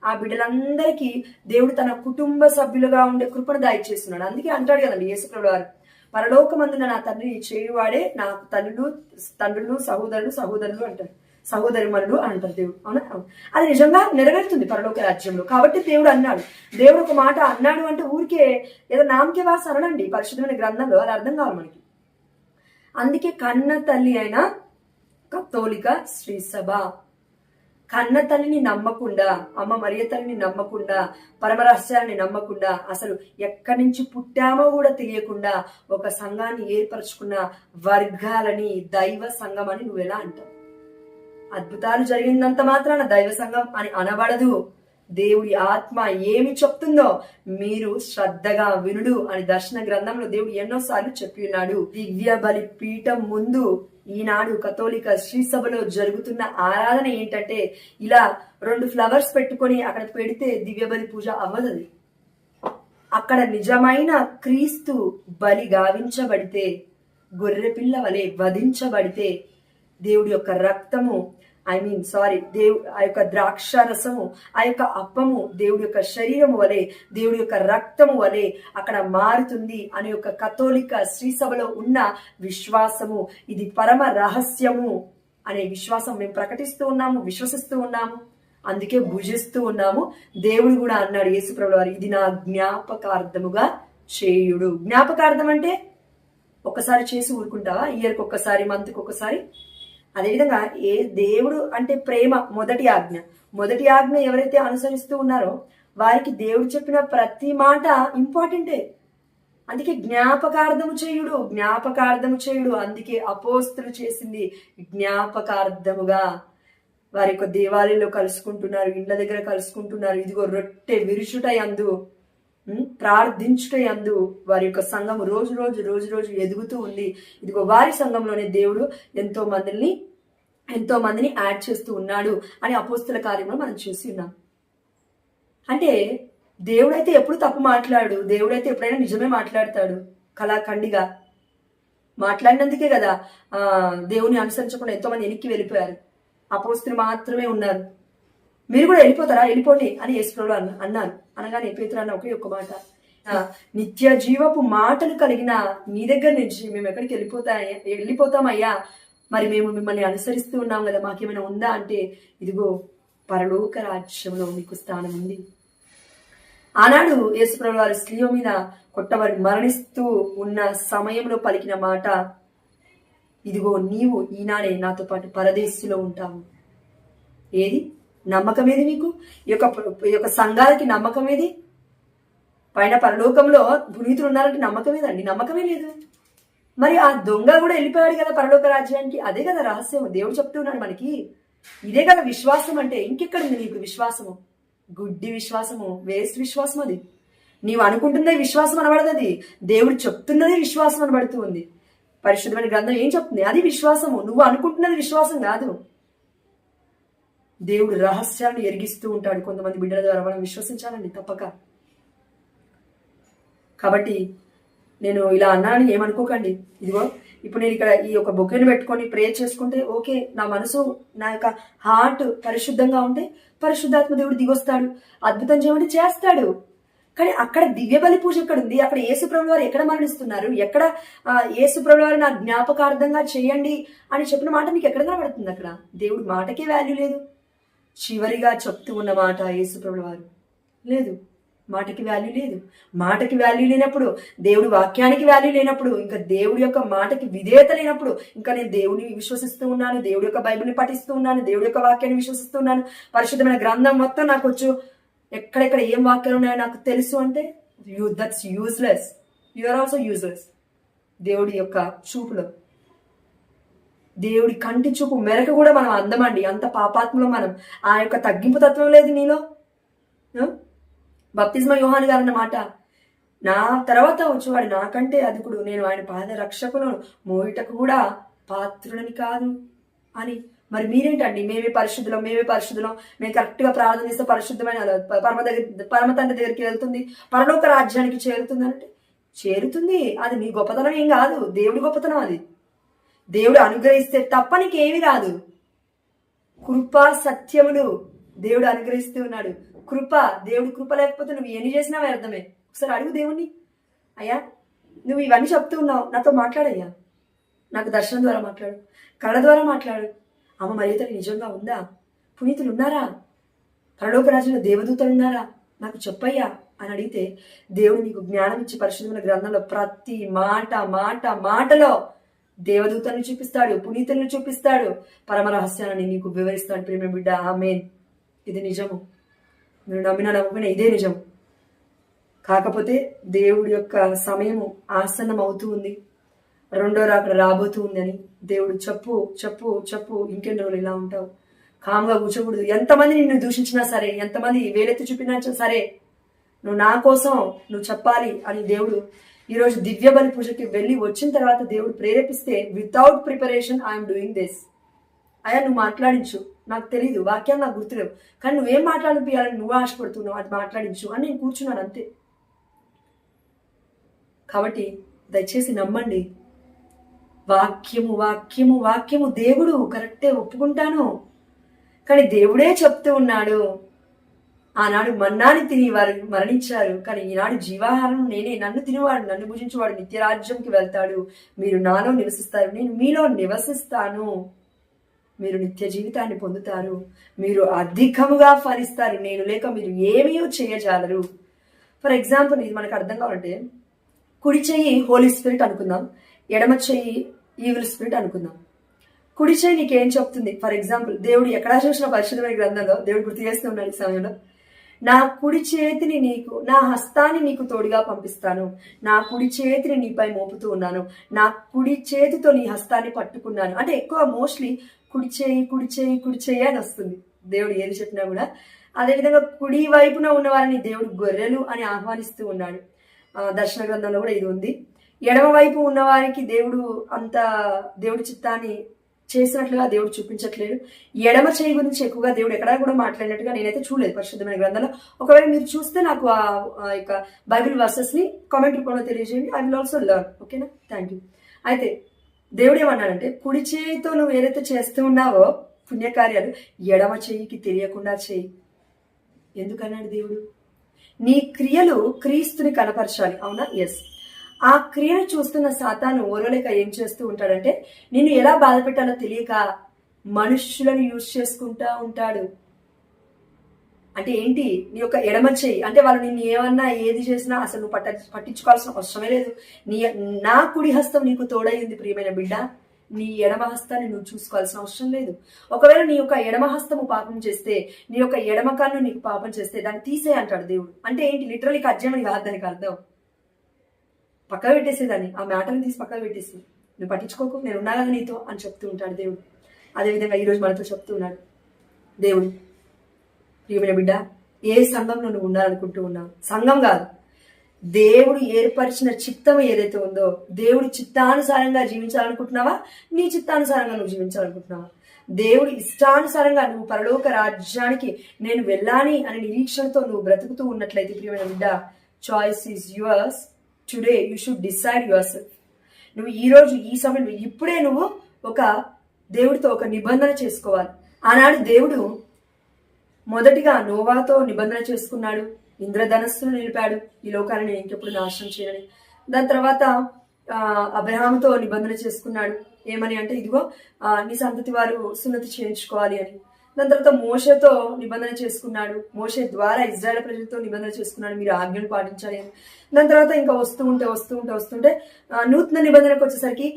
ఆ బిడ్డలందరికీ దేవుడు తన కుటుంబ సభ్యులుగా ఉండే కృపను దయచేస్తున్నాడు. అందుకే అంటాడు కదండి యేసుప్రభుల వారు, పరలోకమందున నా తండ్రి చేయువాడే నాకు తండ్రులు సహోదరులు అంటారు, సహోదరిమణులు అని అంటారు దేవుడు. అవునా? అది నిజంగా నెరవేరుతుంది పరలోక రాజ్యంలో. కాబట్టి దేవుడు అన్నాడు, దేవుడు ఒక మాట అన్నాడు అంటే ఊరికే ఏదో నామకే వాస అనడండి పరిశుద్ధమైన గ్రంథంలో, అది అర్థం కావాలి మనకి. అందుకే కన్న తల్లి అయిన కథోలిక శ్రీ సభ కన్న తల్లిని నమ్మకుండా, అమ్మ మరియ తల్లిని నమ్మకుండా, పరమరహస్యాన్ని నమ్మకుండా, అసలు ఎక్కడి నుంచి పుట్టామో కూడా తెలియకుండా ఒక సంఘాన్ని ఏర్పరచుకున్న వర్గాలని దైవ సంఘం అని నువ్వెలా అంటావు? అద్భుతాలు జరిగినంత మాత్రాన దైవ సంఘం అని అనబడదు. దేవుడి ఆత్మ ఏమి చెప్తుందో మీరు శ్రద్ధగా వినుడు అని దర్శన గ్రంథంలో దేవుడు ఎన్నోసార్లు చెప్పి ఉన్నాడు. దివ్య బలి పీఠం ముందు ఈనాడు కథోలిక శ్రీసభలో జరుగుతున్న ఆరాధన ఏంటంటే, ఇలా 2 ఫ్లవర్స్ పెట్టుకొని అక్కడ పెడితే దివ్య బలి పూజ అవ్వదు. అక్కడ నిజమైన క్రీస్తు బలి గావించబడితే, గొర్రెపిల్ల వలె వధించబడితే, దేవుడి యొక్క రక్తము ఆ యొక్క ద్రాక్ష రసము, ఆ యొక్క అప్పము దేవుడి యొక్క శరీరము వలె, దేవుడి యొక్క రక్తము వలె అక్కడ మారుతుంది అనే యొక్క కథోలిక శ్రీసభలో ఉన్న విశ్వాసము. ఇది పరమ రహస్యము అనే విశ్వాసం మేము ప్రకటిస్తూ ఉన్నాము, విశ్వసిస్తూ ఉన్నాము, అందుకే భుజిస్తూ ఉన్నాము. దేవుడు కూడా అన్నాడు యేసుప్రభుల వారు, ఇది నా జ్ఞాపకార్థముగా చేయుడు. జ్ఞాపకార్థం అంటే ఒక్కసారి చేసి ఊరుకుంటావా? ఇయర్కి ఒక్కసారి, మంత్కి ఒక్కసారి? అదేవిధంగా దేవుడు అంటే ప్రేమ మొదటి ఆజ్ఞ ఎవరైతే అనుసరిస్తూ ఉన్నారో వారికి దేవుడు చెప్పిన ప్రతి మాట ఇంపార్టెంటే. అందుకే జ్ఞాపకార్థము చేయుడు. అందుకే అపోస్తులు చేసింది జ్ఞాపకార్థముగా. వారి యొక్క దేవాలయంలో కలుసుకుంటున్నారు, ఇండ్ల దగ్గర కలుసుకుంటున్నారు. ఇదిగో రొట్టె విరుచుట యందు, ప్రార్థించుట యందు వారి యొక్క సంఘం రోజు రోజు ఎదుగుతూ ఉంది. ఇదిగో వారి సంఘంలోనే దేవుడు ఎంతో మందిని యాడ్ చేస్తూ ఉన్నాడు అని అపోస్తుల కార్యంలో మనం చూసి ఉన్నాం. అంటే దేవుడైతే ఎప్పుడు తప్పు మాట్లాడు, దేవుడైతే ఎప్పుడైనా నిజమే మాట్లాడతాడు. కళాఖండిగా మాట్లాడినందుకే కదా దేవుని అనుసరించకుండా ఎంతో మంది వెనక్కి వెళ్ళిపోయారు. అపోస్తులు మాత్రమే ఉన్నారు. మీరు కూడా వెళ్ళిపోతారా? వెళ్ళిపోండి అని యేసుప్రభువు అన్నారు. అనగానే పేతురు అన్న ఒకే ఒక్క మాట, నిత్య జీవపు మాటలు కలిగిన నీ దగ్గర నుంచి మేము ఎక్కడికి వెళ్ళిపోతామయ్యా, మరి మేము మిమ్మల్ని అనుసరిస్తూ ఉన్నాం కదా, మాకేమైనా ఉందా అంటే, ఇదిగో పరలోక రాజ్యంలో మీకు స్థానం ఉంది. ఆనాడు యేసుప్రభువు వారు స్త్రీల మీద కొట్టబడి మరణిస్తూ ఉన్న సమయంలో పలికిన మాట, ఇదిగో నీవు ఈనాడే నాతో పాటు పరదేశిలో ఉంటావు. ఏది నమ్మకం ఏది మీకు? ఈ యొక్క సంఘాలకి నమ్మకం ఏది? పైన పరలోకంలో పునీతులు ఉన్నారంటే నమ్మకం ఏదండి? నమ్మకమే లేదు. మరి ఆ దొంగ కూడా వెళ్ళిపోయాడు కదా పరలోక రాజ్యానికి. అదే కదా రహస్యం, దేవుడు చెప్తున్నాడు మనకి. ఇదే కదా విశ్వాసం అంటే. ఇంకెక్కడుంది నీకు విశ్వాసము? గుడ్డి విశ్వాసము, వేస్ట్ విశ్వాసం. అది నీవు అనుకుంటున్నది విశ్వాసం అనబడదు, అది దేవుడు చెప్తున్నది విశ్వాసం అనబడుతూ ఉంది. పరిశుద్ధమైన గ్రంథం ఏం చెప్తుంది? అది విశ్వాసము. నువ్వు అనుకుంటున్నది విశ్వాసం కాదు. దేవుడు రహస్యాలను ఎరిగిస్తూ ఉంటాడు కొంతమంది బిడ్డల ద్వారా. మనం విశ్వసించాలండి తప్పక. కాబట్టి నేను ఇలా అన్నానని ఏమనుకోకండి. ఇదిగో ఇప్పుడు నేను ఇక్కడ ఈ యొక్క బొకేను పెట్టుకొని ప్రే చేసుకుంటే ఓకే, నా మనసు, నా యొక్క హార్ట్ పరిశుద్ధంగా ఉంటే పరిశుద్ధాత్మ దేవుడు దిగొస్తాడు, అద్భుతం చేయమంటే చేస్తాడు. కానీ అక్కడ దివ్య బలి పూజ ఎక్కడ ఉంది? అక్కడ యేసుప్రభుల వారు ఎక్కడ మరణిస్తున్నారు? ఎక్కడ యేసుప్రభుల వారు నా జ్ఞాపకార్థంగా చేయండి అని చెప్పిన మాట మీకు ఎక్కడ కనబడుతుంది? అక్కడ దేవుడి మాటకే వాల్యూ లేదు. చివరిగా చెప్తూ ఉన్న మాట యేసుప్రభుల వారు లేదు. మాటకి వాల్యూ లేదు. మాటకి వాల్యూ లేనప్పుడు, దేవుడి వాక్యానికి వాల్యూ లేనప్పుడు, ఇంకా దేవుడి యొక్క మాటకి విధేయత లేనప్పుడు, ఇంకా నేను దేవుడిని విశ్వసిస్తూ ఉన్నాను, దేవుడి యొక్క బైబిల్ని పఠిస్తూ ఉన్నాను, దేవుడి యొక్క వాక్యాన్ని విశ్వసిస్తూ ఉన్నాను, పరిశుద్ధమైన గ్రంథం మొత్తం నాకు వచ్చు, ఎక్కడెక్కడ ఏం వాక్యాలు ఉన్నాయో నాకు తెలుసు అంటే that's useless. You are also useless. దేవుడి యొక్క చూపులో, దేవుడి కంటి చూపు మెరకు కూడా మనం అందమండి. అంత పాపాత్మలో మనం. ఆ యొక్క తగ్గింపు తత్వం లేదు నీలో. బప్తిస్మా యోహాను గారు అన్నమాట, నా తర్వాత వచ్చేవాడు నాకంటే అధికుడు, నేను ఆయన పాద రక్షకులను మోయుటకు కూడా పాత్రుడని కాదు అని. మరి మీరేంటండి, మేమే పరిశుద్ధులం, మేము కరెక్ట్గా ప్రార్థన చేస్తే పరిశుద్ధమైన పరమ తండ్రి దగ్గరికి వెళ్తుంది, పరలోక రాజ్యానికి చేరుతుంది అంటే చేరుతుంది. అది నీ గొప్పతనం ఏం కాదు, దేవుడి గొప్పతనం అది. దేవుడు అనుగ్రహిస్తే తప్ప నీకేమీ రాదు. కృపా సత్యములు దేవుడు అనుగ్రహిస్తూ ఉన్నాడు. కృప, దేవుడి కృప లేకపోతే నువ్వు ఎన్ని చేసినా వ్యర్థమే. ఒకసారి అడుగు దేవుణ్ణి, అయ్యా నువ్వు ఇవన్నీ చెప్తూ ఉన్నావు, నాతో మాట్లాడయ్యా, నాకు దర్శనం ద్వారా మాట్లాడు, కళ ద్వారా మాట్లాడు. అమ్మ మరి నిజంగా ఉందా? పునీతులు ఉన్నారా? పరలోక రాజ్యంలో దేవదూతలు ఉన్నారా? నాకు చెప్పయ్యా అని అడిగితే దేవుడు నీకు జ్ఞానం ఇచ్చి పరిశుద్ధమైన గ్రంథంలో ప్రతి మాటలో దేవదూతలను చూపిస్తాడు, పునీతులను చూపిస్తాడు, పరమ రహస్యాన్ని నీకు వివరిస్తాడు. ప్రేమ బిడ్డ, ఆమేన్. ఇది నిజము. మీరు నమ్మకపోయినా ఇదే నిజం. కాకపోతే దేవుడి యొక్క సమయము ఆసన్నం అవుతూ ఉంది, రెండో రాకడ రాబోతూ ఉందని దేవుడు చెప్పు ఇంకెన్ని రోజులు ఇలా ఉంటావు, కామ్గా కూర్చోకూడదు. ఎంతమంది నిన్ను దూషించినా సరే, ఎంతమంది వేలెత్తి చూపినా సరే, నువ్వు నా కోసం నువ్వు చెప్పాలి అని దేవుడు ఈరోజు దివ్య బలి పూజకి వెళ్ళి వచ్చిన తర్వాత దేవుడు ప్రేరేపిస్తే without preparation I'm doing this. అయ్యా నువ్వు మాట్లాడించు, నాకు తెలీదు, వాక్యాలు నాకు గుర్తులేవు, కానీ నువ్వేం మాట్లాడిపియాలని నువ్వు ఆశపడుతున్నావు, అది మాట్లాడించు అని నేను కూర్చున్నాను అంతే. కాబట్టి దయచేసి నమ్మండి, వాక్యము వాక్యము వాక్యము దేవుడు కరెక్టే, ఒప్పుకుంటాను. కానీ దేవుడే చెప్తూ ఉన్నాడు, ఆనాడు మన్నాని తిని వారు మరణించారు, కానీ ఈనాడు జీవాహారం నేనే, నన్ను తినేవాడు, నన్ను భుజించేవాడు నిత్యరాజ్యంకి వెళ్తాడు, మీరు నాలో నివసిస్తారు, నేను మీలో నివసిస్తాను, మీరు నిత్య జీవితాన్ని పొందుతారు, మీరు అధికముగా ఫలిస్తారు, నేను లేక మీరు ఏమీ చేయజాలరు. ఫర్ ఎగ్జాంపుల్ ఇది మనకు అర్థం కావాలంటే, కుడి చెయ్యి హోలీ స్పిరిట్ అనుకుందాం, ఎడమ చెయ్యి ఈవిల్ స్పిరిట్ అనుకుందాం. కుడి చెయ్యి నీకేం చెప్తుంది? ఫర్ ఎగ్జాంపుల్ దేవుడు ఎక్కడా చూసిన పరిశుద్ధమైన గ్రంథంలో దేవుడు గుర్తు చేస్తూ ఉన్నాడు ఈ సమయంలో, నా కుడి చేతిని నీకు, నా హస్తాన్ని నీకు తోడుగా పంపిస్తాను, నా కుడి చేతిని నీపై మోపుతూ ఉన్నాను, నా కుడి చేతితో నీ హస్తాన్ని పట్టుకున్నాను. అంటే ఎక్కువ మోస్ట్లీ కుడి చేయి కుడి చేయి కుడి చేయి అని వస్తుంది దేవుడు ఏది చెప్పినా కూడా. అదేవిధంగా కుడి వైపున ఉన్న వారిని దేవుడు గొర్రెలు అని ఆహ్వానిస్తూ ఉన్నాడు. దర్శన గ్రంథంలో కూడా ఇది ఉంది. ఎడమ వైపు ఉన్న వారికి దేవుడు అంత దేవుడి చిత్తాన్ని చేసినట్లుగా దేవుడు చూపించట్లేదు. ఎడమ చేయి గురించి ఎక్కువగా దేవుడు ఎక్కడా కూడా మాట్లాడినట్టుగా నేనైతే చూడలేదు పరిశుద్ధమైన గ్రంథంలో. ఒకవేళ మీరు చూస్తే నాకు ఆ యొక్క బైబిల్ వర్సెస్ ని కామెంట్ రూపంలో తెలియజేయండి. I will also learn. ఓకేనా? Thank you. అయితే దేవుడు ఏమన్నాడంటే, కుడి చేయితో నువ్వు ఏదైతే చేస్తూ ఉన్నావో పుణ్యకార్యాలు ఎడమ చేయికి తెలియకుండా చేయి. ఎందుకన్నాడు దేవుడు? నీ క్రియలు క్రీస్తుని కనపరచాలి, అవునా? ఎస్. ఆ క్రియను చూస్తున్న సాతాను ఓరలేక ఏం చేస్తూ ఉంటాడంటే, నిన్ను ఎలా బాధ పెట్టాలో తెలియక మనుషులను యూజ్ చేసుకుంటా ఉంటాడు. అంటే ఏంటి? నీ యొక్క ఎడమ చెయ్యి అంటే వాళ్ళు నిన్ను ఏమన్నా ఏది చేసినా అసలు నువ్వు పట్టించుకోవాల్సిన అవసరమే లేదు. నా కుడి హస్తం నీకు తోడైంది ప్రియమైన బిడ్డ, నీ ఎడమ హస్తాన్ని నువ్వు చూసుకోవాల్సిన అవసరం లేదు. ఒకవేళ నీ యొక్క ఎడమ హస్తము పాపం చేస్తే, నీ యొక్క ఎడమ కన్ను నీకు పాపం చేస్తే దాన్ని తీసే అంటాడు దేవుడు. అంటే ఏంటి? లిటరలీ కజ్జమని కాదు దానికి అర్థం. పక్కన పెట్టేసేదాన్ని, ఆ మ్యాటర్ని తీసి పక్కన పెట్టేసి నువ్వు పట్టించుకోకు, నేను ఉన్నా కదా నీతో అని చెప్తూ ఉంటాడు దేవుడు. అదేవిధంగా ఈరోజు మనతో చెప్తూ ఉన్నాడు దేవుడు, ప్రియమైన బిడ్డ, ఏ సంఘంలో నువ్వు ఉండాలనుకుంటూ ఉన్నావు? సంఘం కాదు, దేవుడు ఏర్పరిచిన చిత్తం ఏదైతే ఉందో, దేవుడి చిత్తానుసారంగా జీవించాలనుకుంటున్నావా? నీ చిత్తానుసారంగా నువ్వు జీవించాలనుకుంటున్నావా? దేవుడి ఇష్టానుసారంగా నువ్వు పరలోక రాజ్యానికి నేను వెళ్ళాలి అనే నిరీక్షణతో నువ్వు బ్రతుకుతూ ఉన్నట్లయితే ప్రియమైన బిడ్డ, choice is yours. Today you should decide your self. నువ్వు ఈరోజు ఈ సమయంలో ఇప్పుడే నువ్వు ఒక దేవుడితో ఒక నిబంధన చేసుకోవాలి. ఆనాడు దేవుడు మొదటిగా నోవాతో నిబంధన చేసుకున్నాడు, ఇంద్రధనస్సును నిలిపాడు, ఈ లోకాన్ని నేను ఇంకెప్పుడు నాశనం చేయనని. దాని తర్వాత అబ్రహాముతో నిబంధన చేసుకున్నాడు, ఏమని అంటే ఇదిగో నీ సంతతి వారు సున్నతి చేయించుకోవాలి అని. దాని తర్వాత మోషేతో నిబంధన చేసుకున్నాడు, మోషే ద్వారా ఇజ్రాయెల్ ప్రజలతో నిబంధన చేసుకున్నాడు, మీరు ఆజ్ఞలు పాటించాలి అని. దాని తర్వాత ఇంకా వస్తుంటే నూతన నిబంధనకు వచ్చేసరికి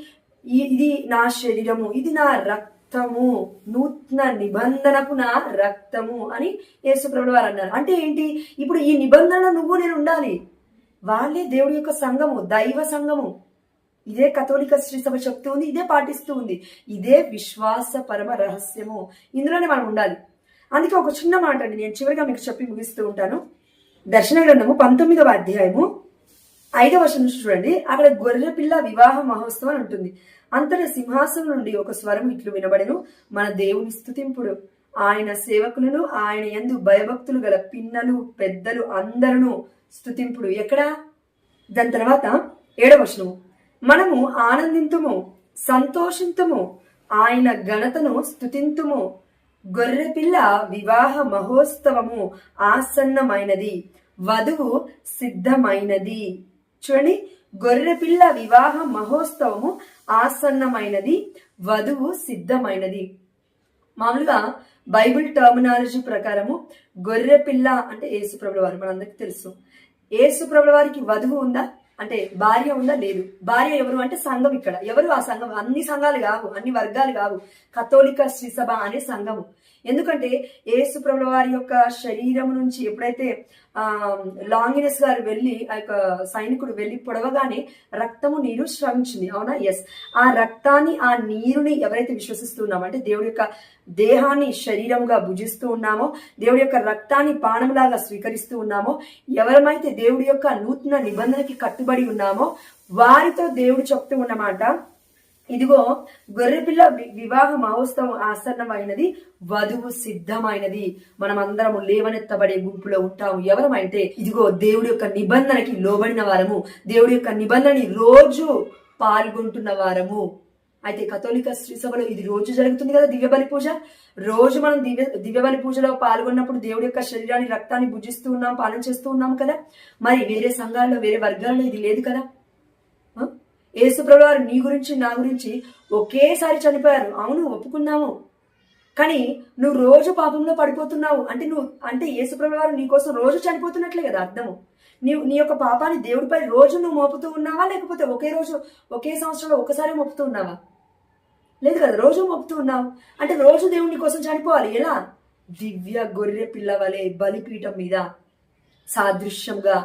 ఇది నా శరీరము, ఇది నా రక్తము, నూతన నిబంధనకు నా రక్తము అని యేసుప్రభువు వారు అన్నారు. అంటే ఏంటి? ఇప్పుడు ఈ నిబంధన నువ్వు నేను ఉండాలి. వాళ్ళే దేవుడి యొక్క సంఘము, దైవ సంఘము. ఇదే కథోలిక శ్రీ సభ చెప్తూ ఉంది, ఇదే పాటిస్తూ ఉంది, ఇదే విశ్వాస పరమ రహస్యము. ఇందులోనే మనం ఉండాలి. అందుకే ఒక చిన్న మాట అండి నేను చివరిగా మీకు చెప్పి ముగిస్తూ ఉంటాను. దర్శన గ్రంథము 19వ అధ్యాయము 5వ వచనం చూడండి. అక్కడ గొర్రె పిల్ల వివాహ మహోత్సవం ఉంటుంది. అంతటి సింహాసనం నుండి ఒక స్వరం ఇట్లు వినబడెను, మన దేవుని స్తుతింపుడు, ఆయన సేవకులను ఆయన యందు భయభక్తులు గల పిన్నలు పెద్దలు అందరూ స్తుతింపుడు. ఎక్కడ? దాని తర్వాత 7వ వచనము, మనము ఆనందింతుము సంతోషింతుము ఆయన ఘనతను స్తుతింతుము, గొర్రెపిల్ల వివాహ మహోత్సవము ఆసన్నమైనది, వధువు సిద్ధమైనది. చూడండి, గొర్రెపిల్ల వివాహ మహోత్సవము ఆసన్నమైనది, వధువు సిద్ధమైనది. మామూలుగా బైబిల్ టర్మినాలజీ ప్రకారము గొర్రెపిల్ల అంటే యేసుప్రభుల వారు, మనందరికీ తెలుసు. యేసుప్రభుల వారికి వధువు ఉందా అంటే భార్య ఉందా? లేదు. భార్య ఎవరు అంటే సంఘం. ఇక్కడ ఎవరు? ఆ సంఘం. అన్ని సంఘాలు కావు, అన్ని వర్గాలు కావు, కథోలిక శ్రీ సభ అనే సంఘము. ఎందుకంటే యేసుప్రభుల వారి యొక్క శరీరం నుంచి ఎప్పుడైతే లాంగినెస్ గారు వెళ్ళి ఆ యొక్క సైనికుడు వెళ్ళి పొడవగానే రక్తము నీరు స్రవించింది. అవునా? ఎస్. ఆ రక్తాన్ని, ఆ నీరుని ఎవరైతే విశ్వసిస్తున్నామో, అంటే దేవుడి యొక్క దేహాన్ని శరీరంగా భుజిస్తూ ఉన్నామో, దేవుడి యొక్క రక్తాన్ని పానములాగా స్వీకరిస్తూ ఉన్నామో, ఎవరమైతే దేవుడి యొక్క నూతన నిబంధనకి కట్టుబడి ఉన్నామో వారితో దేవుడు చెప్తూ ఉన్నమాట, ఇదిగో గొర్రెపిల్ల వివాహ మహోత్సవం ఆసన్నమైనది, వధువు సిద్ధమైనది, మనం అందరము లేవనెత్తబడే గుంపులో ఉంటాము. ఎవరమైతే ఇదిగో దేవుడి యొక్క నిబంధనకి లోబడిన వారము, దేవుడి యొక్క నిబంధనని రోజు పాల్గొంటున్న వారము. అయితే కథోలిక శ్రీ సభలో ఇది రోజు జరుగుతుంది కదా దివ్య బలి పూజ. రోజు మనం దివ్య బలి పూజలో పాల్గొన్నప్పుడు దేవుడి యొక్క శరీరాన్ని, రక్తాన్ని భుజిస్తూ ఉన్నాం, పాలన చేస్తూ ఉన్నాం కదా. మరి వేరే సంఘాల్లో, వేరే వర్గాల్లో ఇది లేదు కదా. యేసుప్రభువు వారు నీ గురించి, నా గురించి ఒకేసారి చనిపోయారు. అవును, ఒప్పుకున్నాము. కానీ నువ్వు రోజు పాపంలో పడిపోతున్నావు అంటే యేసుప్రభువు వారు నీ కోసం రోజు చనిపోతున్నట్లే కదా అర్థము. నీ యొక్క పాపాన్ని దేవుడిపై రోజు నువ్వు మోపుతూ ఉన్నావా, లేకపోతే ఒకే సంవత్సరంలో ఒకసారి మోపుతూ ఉన్నావా? లేదు కదా, రోజు మోపుతూ ఉన్నావు. అంటే రోజు దేవుడి కోసం చనిపోవాలి. ఎలా? దివ్య గొర్రె పిల్లవలే బలిపీఠం మీద సాదృశ్యంగా.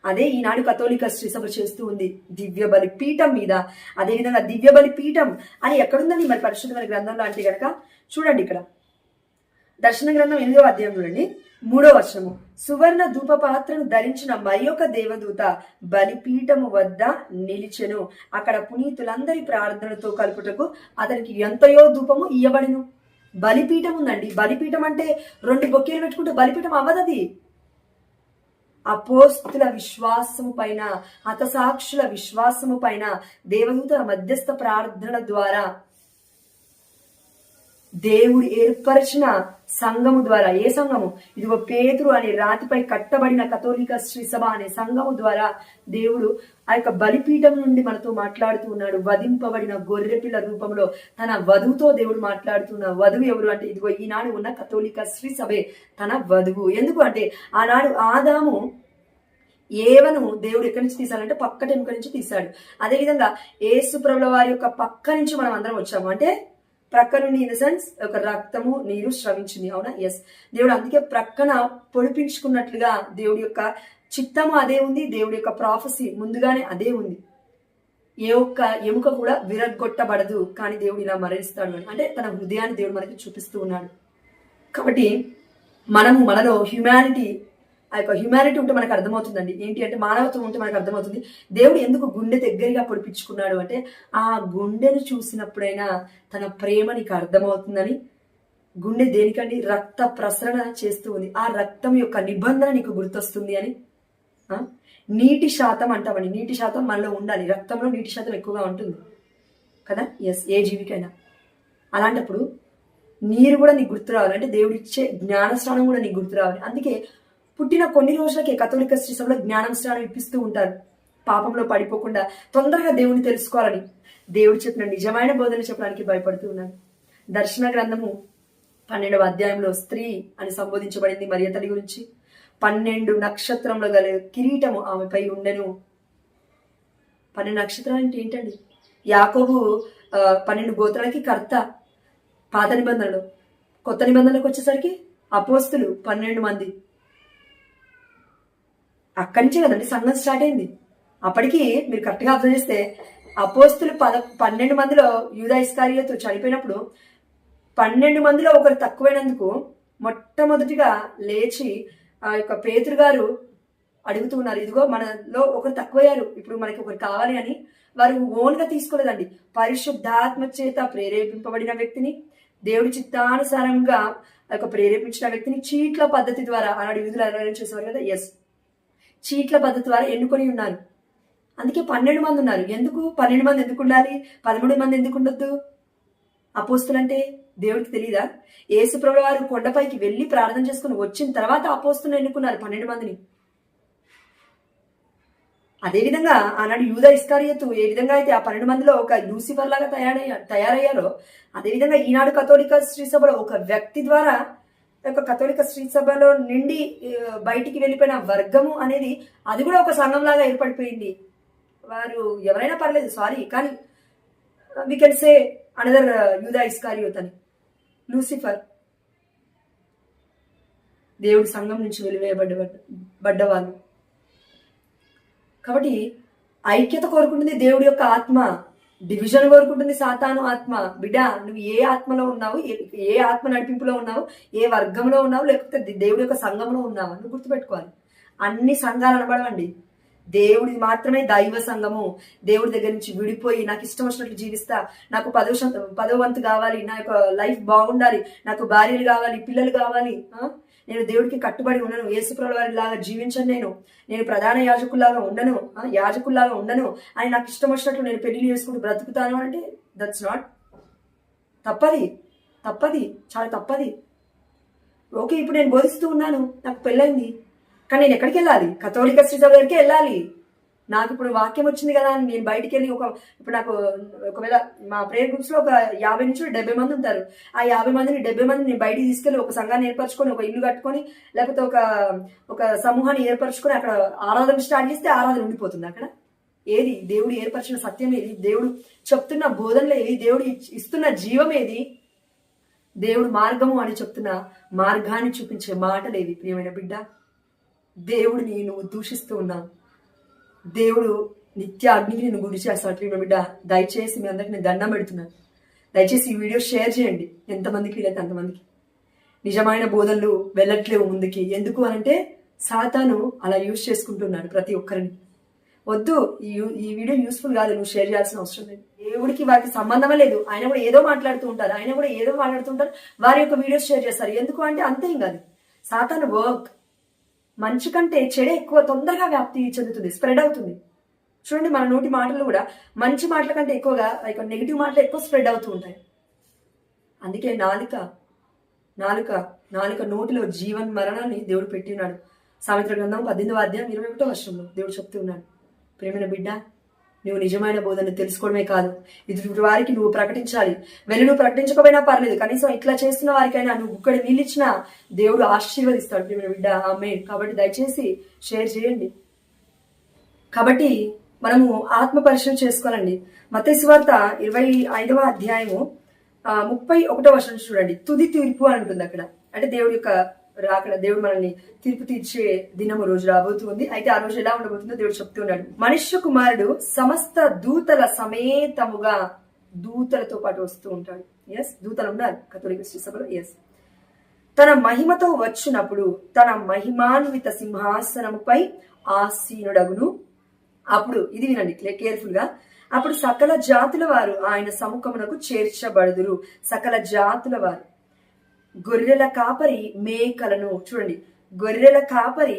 అదే ఈనాడు కథోలిక శ్రీ సభ చేస్తూ ఉంది, దివ్య బలి పీఠం మీద. అదేవిధంగా దివ్య బలి పీఠం అని ఎక్కడుందండి మరి పరిశుద్ధమైన గ్రంథంలో అంటే కనుక చూడండి, ఇక్కడ దర్శన గ్రంథం 8వ అధ్యాయం చూడండి, 3వ వచనము. సువర్ణ ధూప పాత్రను ధరించిన మరి ఒక దేవదూత బలిపీఠము వద్ద నిలిచెను. అక్కడ పునీతులందరి ప్రార్థనలతో కలుపుటకు అతనికి ఎంతయో ధూపము ఇయ్యబడిను. బలిపీఠం ఉందండి. బలిపీఠం అంటే 2 బొక్కేలు పెట్టుకుంటే బలిపీఠం అవ్వదది. అపోస్తుల విశ్వాసము పైన, హతసాక్షుల విశ్వాసము పైన, దేవదూతల మధ్యస్థ ప్రార్థనల ద్వారా, దేవుడు ఏర్పరిచిన సంఘము ద్వారా. ఏ సంఘము? ఇదిగో పేతురు అనే రాతిపై కట్టబడిన కథోలిక శ్రీ సభ అనే సంఘము ద్వారా దేవుడు ఆ యొక్క బలిపీఠం నుండి మనతో మాట్లాడుతూ ఉన్నాడు. వధింపబడిన గొర్రెపిల్ల రూపంలో తన వధువుతో దేవుడు మాట్లాడుతున్న వధువు ఎవరు అంటే ఇదిగో ఈనాడు ఉన్న కథోలిక శ్రీ సభే తన వధువు. ఎందుకు అంటే ఆనాడు ఆదాము ఏవను దేవుడు ఎక్కడి నుంచి తీసాడంటే పక్క టెంక నుంచి తీశాడు. అదేవిధంగా యేసు ప్రభుల వారి యొక్క పక్క నుంచి మనం అందరం వచ్చాము. అంటే ప్రక్క నుండి ఇన్ ద సెన్స్ ఒక రక్తము, నీరు స్రవించింది. అవునా? ఎస్. దేవుడు అందుకే ప్రక్కన పొడిపించుకున్నట్లుగా దేవుడి యొక్క చిత్తము అదే ఉంది, దేవుడి యొక్క ప్రాఫెసీ ముందుగానే అదే ఉంది. ఏ ఒక్క ఎముక కూడా విరగ్గొట్టబడదు, కానీ దేవుడు ఇలా మరణిస్తాడు అని, అంటే తన హృదయాన్ని దేవుడు మనకి చూపిస్తూ ఉన్నాడు. కాబట్టి మనలో హ్యుమానిటీ, ఆ యొక్క హ్యుమానిటీ ఉంటే మనకు అర్థమవుతుందండి. ఏంటి అంటే మానవత్వం ఉంటే మనకు అర్థమవుతుంది దేవుడు ఎందుకు గుండె దగ్గరగా పొడిపించుకున్నాడు అంటే ఆ గుండెను చూసినప్పుడైనా తన ప్రేమ నీకు అర్థమవుతుందని. గుండె దేనికండి? రక్త ప్రసరణ చేస్తూ ఉంది. ఆ రక్తం యొక్క నిబంధన నీకు గుర్తొస్తుంది అని. నీటి శాతం అంటామని, నీటి శాతం మనలో ఉండాలి. రక్తంలో నీటి శాతం ఎక్కువగా ఉంటుంది కదా. ఎస్, ఏ జీవికైనా. అలాంటప్పుడు నీరు కూడా నీకు గుర్తు రావాలి, అంటే దేవుడిచ్చే జ్ఞానస్నానం కూడా నీకు గుర్తు రావాలి. అందుకే పుట్టిన కొన్ని రోజులకే కథోలిక శ్రీ సభలో జ్ఞానం స్నానం ఇప్పిస్తూ ఉంటారు. పాపంలో పడిపోకుండా తొందరగా దేవుని తెలుసుకోవాలని దేవుడు చెప్పిన నిజమైన బోధన చెప్పడానికి భయపడుతూ ఉన్నాను. దర్శన గ్రంథము 12వ అధ్యాయంలో స్త్రీ అని సంబోధించబడింది మరియ తల్లి గురించి. 12 నక్షత్రములు గల కిరీటము ఆమెపై ఉండెను. 12 నక్షత్రాలు అంటే ఏంటండి? యాకోబు 12 గోత్రాలకి కర్త పాత నిబంధనలు. కొత్త నిబంధనలకు వచ్చేసరికి అపోస్తులు 12 మంది. అక్కడి నుంచే కదండి సంఘం స్టార్ట్ అయింది. అప్పటికి మీరు కరెక్ట్గా అర్థం చేస్తే అపోస్తులు 12 మందిలో యూదా ఇస్కారియోతు చనిపోయినప్పుడు 12 మందిలో ఒకరు తక్కువైనందుకు మొట్టమొదటిగా లేచి ఆ యొక్క పేతురు గారు అడుగుతూ ఉన్నారు, ఇదిగో మనలో ఒకరు తక్కువయ్యారు, ఇప్పుడు మనకి ఒకరు కావాలి అని. వారు ఓన్గా తీసుకోలేదండి. పరిశుద్ధాత్మ చేత ప్రేరేపింపబడిన వ్యక్తిని, దేవుడి చిత్తానుసారంగా ఆ యొక్క ప్రేరేపించిన వ్యక్తిని చీట్ల పద్ధతి ద్వారా, ఆనాడు యూదులు అరేంజ్ చేసేవారు కదా. ఎస్, చీట్ల పద్ధతి ద్వారా ఎన్నుకొని ఉన్నారు. అందుకే 12 మంది ఉన్నారు. ఎందుకు 12 మంది ఎందుకు ఉండాలి? 13 మంది ఎందుకు ఉండొద్దు? అపోస్తులంటే దేవుడికి తెలీదా? యేసు ప్రభువు వారు కొండపైకి వెళ్ళి ప్రార్థన చేసుకుని వచ్చిన తర్వాత అపోస్తులను ఎన్నుకున్నారు 12 మందిని. అదేవిధంగా ఆనాడు యూదా ఇస్కారియోతు ఏ విధంగా అయితే ఆ 12 మందిలో ఒక లూసిఫర్ లాగా తయారయ్యారో, అదేవిధంగా ఈనాడు కథోలిక శ్రీ సభలో ఒక వ్యక్తి ద్వారా ఒక కథోలిక శ్రీ సభలో నుండి బయటికి వెళ్ళిపోయిన వర్గము అనేది అది కూడా ఒక సంఘం లాగా ఏర్పడిపోయింది. వారు ఎవరైనా పర్లేదు, సారీ, కానీ వి కెన్ సే అనదర్ యూదా ఇస్కారియోత్ అని, లూసిఫర్. దేవుడి సంఘం నుంచి వెలివేయబడ్డవాళ్ళు. కాబట్టి ఐక్యత కోరుకుంటుంది దేవుడి యొక్క ఆత్మ, డివిజన్ కోరుకుంటుంది సాతాను ఆత్మ. బిడ్డ, నువ్వు ఏ ఆత్మలో ఉన్నావు, ఏ ఆత్మ నడిపింపులో ఉన్నావు, ఏ వర్గంలో ఉన్నావు, లేకపోతే దేవుడి యొక్క సంఘంలో ఉన్నావు నువ్వు గుర్తుపెట్టుకోవాలి. అన్ని సంఘాలు అనబడవండి, దేవుడి మాత్రమే దైవ సంఘము. దేవుడి దగ్గర నుంచి విడిపోయి నాకు ఇష్టం వచ్చినట్లు జీవిస్తా, నాకు 10వ వంతు కావాలి, నా యొక్క లైఫ్ బాగుండాలి, నాకు భార్యలు కావాలి, పిల్లలు కావాలి, నేను దేవుడికి కట్టుబడి ఉండను, యేసుప్రభుల వారి లాగా జీవించను, నేను ప్రధాన యాజకుల్లాగా ఉండను అని నాకు ఇష్టం వచ్చినట్లు నేను పెళ్లి చేసుకుంటూ బ్రతుకుతాను అంటే దట్స్ నాట్, తప్పది, చాలా తప్పది. ఓకే, ఇప్పుడు నేను బోధిస్తూ ఉన్నాను, నాకు పెళ్ళైంది, కానీ నేను ఎక్కడికి వెళ్ళాలి? కథోలిక శ్రీ సభ దగ్గరికి వెళ్ళాలి. నాకు ఇప్పుడు వాక్యం వచ్చింది కదా అని నేను బయటికి వెళ్ళి ఇప్పుడు నాకు ఒకవేళ మా ప్రేయర్ గ్రూప్స్ లో ఒక 50 నుంచి 70 మంది ఉంటారు. ఆ 50 మందిని 70 మందిని నేను బయటికి తీసుకెళ్ళి ఒక సంఘాన్ని ఏర్పరచుకొని, ఒక ఇల్లు కట్టుకొని, లేకపోతే ఒక సమూహాన్ని ఏర్పరచుకొని అక్కడ ఆరాధన స్టార్ట్ చేస్తే ఆరాధన ఉండిపోతుంది అక్కడ. ఏది దేవుడు ఏర్పరిచిన సత్యం ఏది? దేవుడు చెప్తున్న బోధనలు ఏది? దేవుడు ఇస్తున్న జీవం ఏది? దేవుడు మార్గము అని చెప్తున్న మార్గాన్ని చూపించే మాటలు ఏవి? ప్రియమైన బిడ్డ, దేవుడిని నువ్వు దూషిస్తూ ఉన్నావు, దేవుడు నిత్య అగ్నికి నేను గురి చేస్తాడు. ప్రియమైన బిడ్డ, దయచేసి మీ అందరికి నేను దండం పెడుతున్నాను, దయచేసి ఈ వీడియో షేర్ చేయండి ఎంతమందికి వీలైతే అంతమందికి. నిజమైన బోధనలు వెళ్ళట్లేవు ముందుకి. ఎందుకు అనంటే సాతాను అలా యూజ్ చేసుకుంటున్నాడు ప్రతి ఒక్కరిని. వద్దు, ఈ వీడియో యూస్ఫుల్ కాదు, నువ్వు షేర్ చేయాల్సిన అవసరం లేదు. దేవుడికి వారికి సంబంధమే లేదు, ఆయన కూడా ఏదో మాట్లాడుతూ ఉంటారు, వారి యొక్క వీడియోస్ షేర్ చేస్తారు. ఎందుకు అంటే అంతే, ఇంకా అది సాతాను వర్క్. మంచి కంటే చెడే ఎక్కువ తొందరగా వ్యాప్తి చెందుతుంది, స్ప్రెడ్ అవుతుంది. చూడండి, మన నోటి మాటలు కూడా మంచి మాటల కంటే ఎక్కువగా నెగిటివ్ మాటలు ఎక్కువ స్ప్రెడ్ అవుతూ ఉంటాయి. అందుకే నాలుక నోటిలో జీవన్ మరణాన్ని దేవుడు పెట్టినాడు. సామెతల గ్రంథం 18వ అధ్యాయం 21వ వచనంలో దేవుడు చెప్తూ ఉన్నాడు. ప్రేమైన బిడ్డ, నువ్వు నిజమైన బోధన తెలుసుకోవడమే కాదు, ఇటు వారికి నువ్వు ప్రకటించాలి. నువ్వు ప్రకటించకపోయినా పర్లేదు, కనీసం ఇట్లా చేస్తున్న వారికైనా నువ్వు గుక్కడి నీళ్ళిచ్చినా దేవుడు ఆశీర్వదిస్తాడు. ప్రియమైన బిడ్డ, ఆమేన్. కాబట్టి దయచేసి షేర్ చేయండి. కాబట్టి మనము ఆత్మ పరిశీలన చేసుకోవాలండి. మత్తయి సువార్త 25వ అధ్యాయము 31వ వచనం చూడండి. తుది తీర్పు అని ఉంటుంది అక్కడ. అంటే దేవుడి యొక్క రాకడ, దేవుడు మనల్ని తీర్పు తీర్చే దినము రోజు రాబోతుంది. అయితే ఆ రోజు ఎలా ఉండబోతుందో దేవుడు చెప్తున్నాడు. మనుష్య కుమారుడు సమస్త దూతల సమేతముగా, దూతలతో పాటు వస్తూ ఉంటాడు. ఎస్, దూతలు ఉన్నారు కథోలిక శ్రీ సభలో. ఎస్, తన మహిమతో వచ్చినప్పుడు తన మహిమాన్విత సింహాసనముపై ఆసీనుడగును. అప్పుడు ఇది వినండి కేర్ఫుల్ గా. అప్పుడు సకల జాతుల వారు ఆయన సముఖమునకు చేర్చబడుదురు. సకల జాతుల వారు. గొర్రెల కాపరి మేకలను, చూడండి, గొర్రెల కాపరి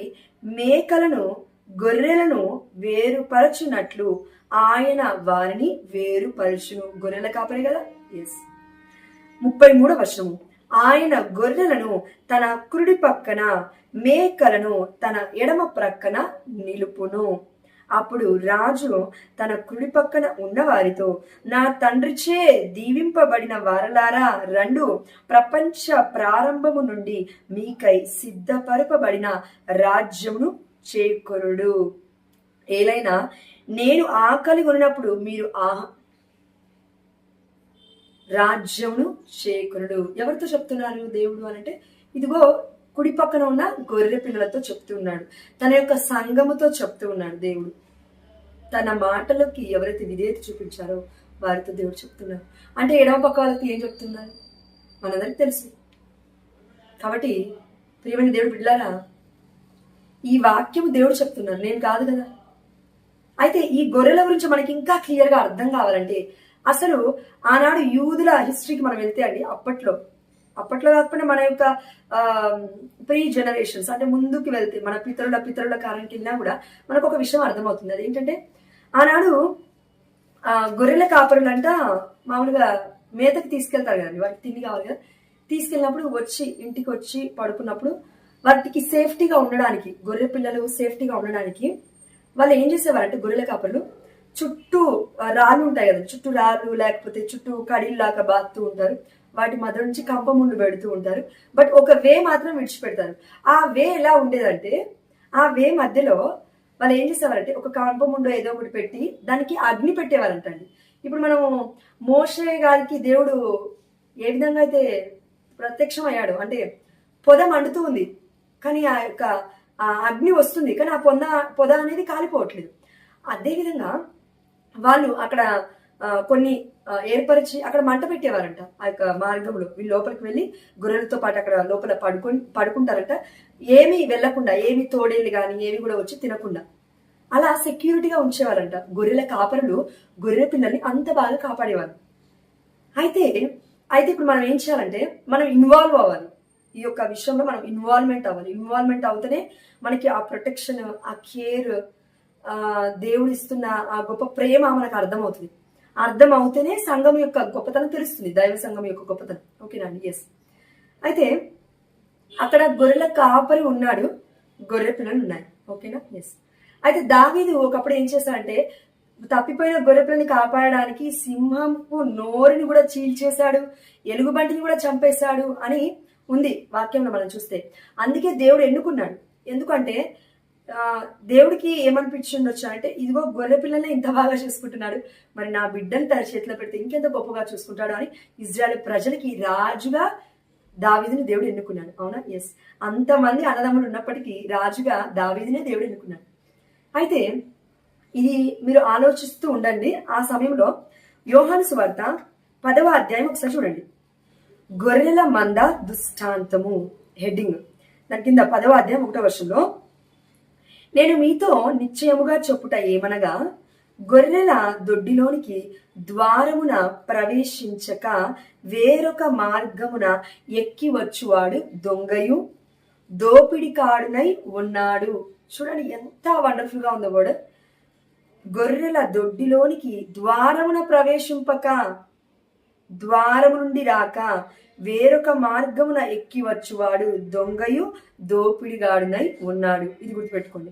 గొర్రెలను వేరుపరచునట్లు ఆయన వారిని వేరుపరచును. గొర్రెల కాపరి కదా. ఎస్. 33వ వచనము. ఆయన గొర్రెలను తన కుడి పక్కన, మేకలను తన ఎడమ ప్రక్కన నిలుపును. అప్పుడు రాజు తన కుడి పక్కన ఉన్న వారితో, నా తండ్రిచే దీవింపబడిన వారలారా రండు, ప్రపంచ ప్రారంభము నుండి మీకై సిద్ధపరపబడిన రాజ్యమును చేకొనుడు. ఏలైనా నేను ఆకలి కొనినప్పుడు మీరు రాజ్యమును చేకొనుడు. ఎవరితో చెప్తున్నారు దేవుడు అనంటే, ఇదిగో కుడి పక్కన ఉన్న గొర్రె పిల్లలతో చెప్తూ ఉన్నాడు, తన యొక్క సంఘముతో చెప్తూ ఉన్నాడు దేవుడు. తన మాటలకి ఎవరైతే విధేయత చూపించారో వారితో దేవుడు చెప్తున్నారు. అంటే ఎడమ పక్క వాళ్ళకి ఏం చెప్తున్నారు మనందరికి తెలుసు. కాబట్టి ప్రియమైన దేవుడు బిడ్డలారా, ఈ వాక్యము దేవుడు చెప్తున్నారు, నేను కాదు కదా. అయితే ఈ గొర్రెల గురించి మనకి ఇంకా క్లియర్ గా అర్థం కావాలంటే, అసలు ఆనాడు యూదుల హిస్టరీకి మనం వెళ్తే అండి, అప్పట్లో కాకపోయినా మన యొక్క ప్రీ జనరేషన్స్ అంటే ముందుకు వెళ్తే మన పితరుల కాలానికి వెళ్ళినా కూడా మనకు ఒక విషయం అర్థమవుతుంది. అదేంటంటే, ఆనాడు గొర్రెల కాపరులంట మామూలుగా మేతకి తీసుకెళ్తారు కదండి, వాటికి తిండి కావాలి కదా. తీసుకెళ్ళినప్పుడు ఇంటికి వచ్చి పడుకున్నప్పుడు వాటికి సేఫ్టీగా ఉండడానికి, గొర్రె పిల్లలు సేఫ్టీగా ఉండడానికి వాళ్ళు ఏం చేసేవారంటే, గొర్రెల కాపరులు చుట్టూ రాళ్ళు ఉంటాయి కదా, చుట్టూ రాళ్ళు లేకపోతే చుట్టూ కడిల్లాగా బాదుతూ ఉంటారు. వాటి మధ్య నుంచి కంపముండు పెడుతూ ఉంటారు. బట్ ఒక వే మాత్రం విడిచిపెడతారు. ఆ వే ఎలా ఉండేదంటే, ఆ వే మధ్యలో వాళ్ళు ఏం చేసేవారంటే, ఒక కంపముండు ఏదో ఒకటి పెట్టి దానికి అగ్ని పెట్టేవారంటండి. ఇప్పుడు మనము మోషే గారికి దేవుడు ఏ విధంగా అయితే ప్రత్యక్షం అయ్యాడు అంటే, పొద మండుతూ ఉంది, కానీ ఆ యొక్క ఆ అగ్ని వస్తుంది, కానీ ఆ పొద అనేది కాలిపోవట్లేదు. అదేవిధంగా వాళ్ళు అక్కడ కొన్ని ఏర్పరిచి అక్కడ మంట పెట్టేవారంట. ఆ యొక్క మార్గంలో వీళ్ళు లోపలికి వెళ్ళి గొర్రెలతో పాటు అక్కడ లోపల పడుకుంటారంట. ఏమి వెళ్లకుండా, ఏమి తోడేళ్ళు కానీ ఏమి కూడా వచ్చి తినకుండా అలా సెక్యూరిటీగా ఉంచేవారంట. గొర్రెల కాపరులు గొర్రెల పిల్లల్ని అంత బాగా కాపాడేవారు. అయితే ఇప్పుడు మనం ఏం చేయాలంటే మనం ఇన్వాల్వ్ అవ్వాలి. ఈ యొక్క విషయంలో మనం ఇన్వాల్వ్మెంట్ అవ్వాలి. ఇన్వాల్వ్మెంట్ అవుతేనే మనకి ఆ ప్రొటెక్షన్, ఆ కేర్, దేవుడు ఇస్తున్న ఆ గొప్ప ప్రేమ మనకు అర్థమవుతుంది. అర్థం అవుతేనే సంఘం యొక్క గొప్పతనం తెలుస్తుంది, దైవ సంఘం యొక్క గొప్పతనం. ఓకేనా అండి? ఎస్. అయితే అక్కడ గొర్రెల కాపరి ఉన్నాడు, గొర్రె పిల్లలు ఉన్నాయి. ఓకేనా? ఎస్. అయితే దావీదు ఒకప్పుడు ఏం చేశాడంటే తప్పిపోయిన గొర్రె పిల్లని కాపాడడానికి సింహంపు నోరుని కూడా చీల్చేశాడు, ఎలుగుబంటిని కూడా చంపేశాడు అని ఉంది వాక్యంలో మనం చూస్తే. అందుకే దేవుడు ఎన్నుకున్నాడు. ఎందుకంటే దేవుడికి ఏమనిపించిండొచ్చు అంటే, ఇదిగో గొర్రె పిల్లల్ని ఇంత బాగా చూసుకుంటున్నాడు, మరి నా బిడ్డని తన చేతిలో పెడితే ఇంకెంత గొప్పగా చూసుకుంటాడు అని ఇజ్రాయెల్ ప్రజలకి రాజుగా దావీదుని దేవుడు ఎన్నుకున్నాడు. అవునా? ఎస్. అంతమంది అన్నదమ్ములు ఉన్నప్పటికీ రాజుగా దావీదునే దేవుడు ఎన్నుకున్నాడు. అయితే ఇది మీరు ఆలోచిస్తూ ఉండండి. ఆ సమయంలో యోహాను సువార్త 10వ అధ్యాయం ఒకసారి చూడండి. గొర్రెల మంద దుష్టాంతము హెడ్డింగ్. దాని కింద 10వ అధ్యాయం 1వ వచనంలో, నేను మీతో నిశ్చయముగా చెప్పుట ఏమనగా గొర్రెల దొడ్డిలోనికి ద్వారమున ప్రవేశించక వేరొక మార్గమున ఎక్కి వచ్చువాడు దొంగయు దోపిడికాడునై ఉన్నాడు. చూడండి ఎంత వండర్ఫుల్ గా ఉందో వర్డ్. గొర్రెల దొడ్డిలోనికి ద్వారమున ప్రవేశింపక, ద్వారము నుండి రాక వేరొక మార్గమున ఎక్కి వచ్చువాడు దొంగయు దోపిడిగాడునై ఉన్నాడు. ఇది గుర్తుపెట్టుకోండి.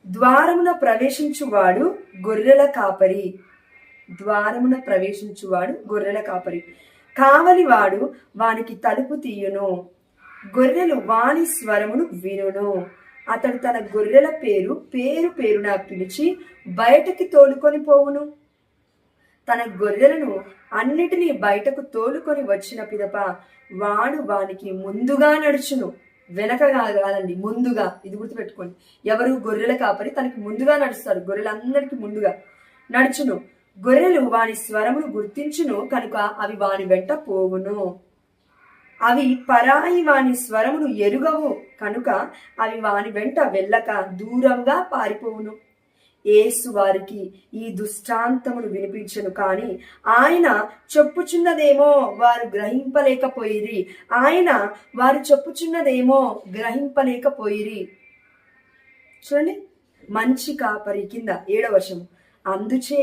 ద్వారమున ప్రవేశించువాడు గొర్రెల కాపరి, ద్వారమున ప్రవేశించువాడు గొర్రెల కాపరి. కావలివాడు వానికి తలుపు తీయును, గొర్రెలు వాని స్వరమును వినును. అతడు తన గొర్రెల పేరు పేరున పిలిచి బయటకి తోలుకొని పోవును. తన గొర్రెలను అన్నిటినీ బయటకు తోలుకొని వచ్చిన పిదప వాడు వానికి ముందుగా నడుచును. వెనకగా కాదండి, ముందుగా. ఇది గుర్తుపెట్టుకోండి. ఎవరు? గొర్రెల కాపరి తనకి ముందుగా నడుస్తాడు, గొర్రెలందరికీ ముందుగా నడుచును. గొర్రెలు వాని స్వరమును గుర్తించును కనుక అవి వాని వెంట పోవును. అవి పరాయి వాని స్వరమును ఎరుగవు కనుక అవి వాని వెంట వెళ్ళక దూరంగా పారిపోవును. యేసు వారికి ఈ దృష్టాంతమును వినిపించను, కానీ ఆయన చెప్పుచున్నదేమో వారు గ్రహింపలేకపోయిరి. వారు చెప్పుచున్నదేమో గ్రహింపలేకపోయిరి. చూడండి, మంచి కాపరి కింద 7వ వచనం. అందుచే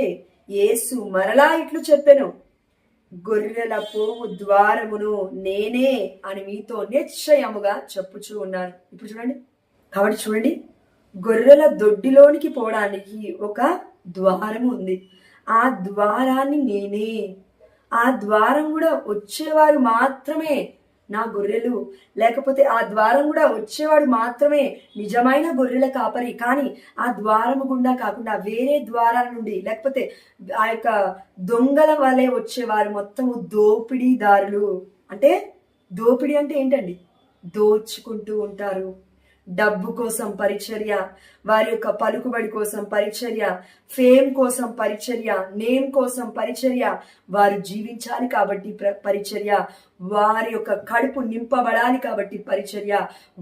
యేసు మరలా ఇట్లు చెప్పెను, గొర్రెల పోవు ద్వారమును నేనే అని మీతో నిశ్చయముగా చెప్పుచూ ఉన్నాను. ఇప్పుడు చూడండి. కాబట్టి చూడండి, గొర్రెల దొడ్డిలోనికి పోవడానికి ఒక ద్వారము ఉంది. ఆ ద్వారాన్ని నేనే. ఆ ద్వారం కూడా వచ్చేవారు మాత్రమే నా గొర్రెలు, లేకపోతే ఆ ద్వారం కూడా వచ్చేవాడు మాత్రమే నిజమైన గొర్రెల కాపరి. కానీ ఆ ద్వారము గుండా కాకుండా వేరే ద్వారాల నుండి, లేకపోతే ఆ యొక్క దొంగల వలె వచ్చేవారు మొత్తము దోపిడీదారులు. అంటే దోపిడీ అంటే ఏంటండి? దోచుకుంటూ ఉంటారు. డబ్బు కోసం పరిచర్య, వారి యొక్క పలుకుబడి కోసం పరిచర్య, ఫేమ్ కోసం పరిచర్య, నేమ్ కోసం పరిచర్య, వారు జీవించాలి కాబట్టి పరిచర్య, వారి యొక్క కడుపు నింపబడాలి కాబట్టి పరిచర్య,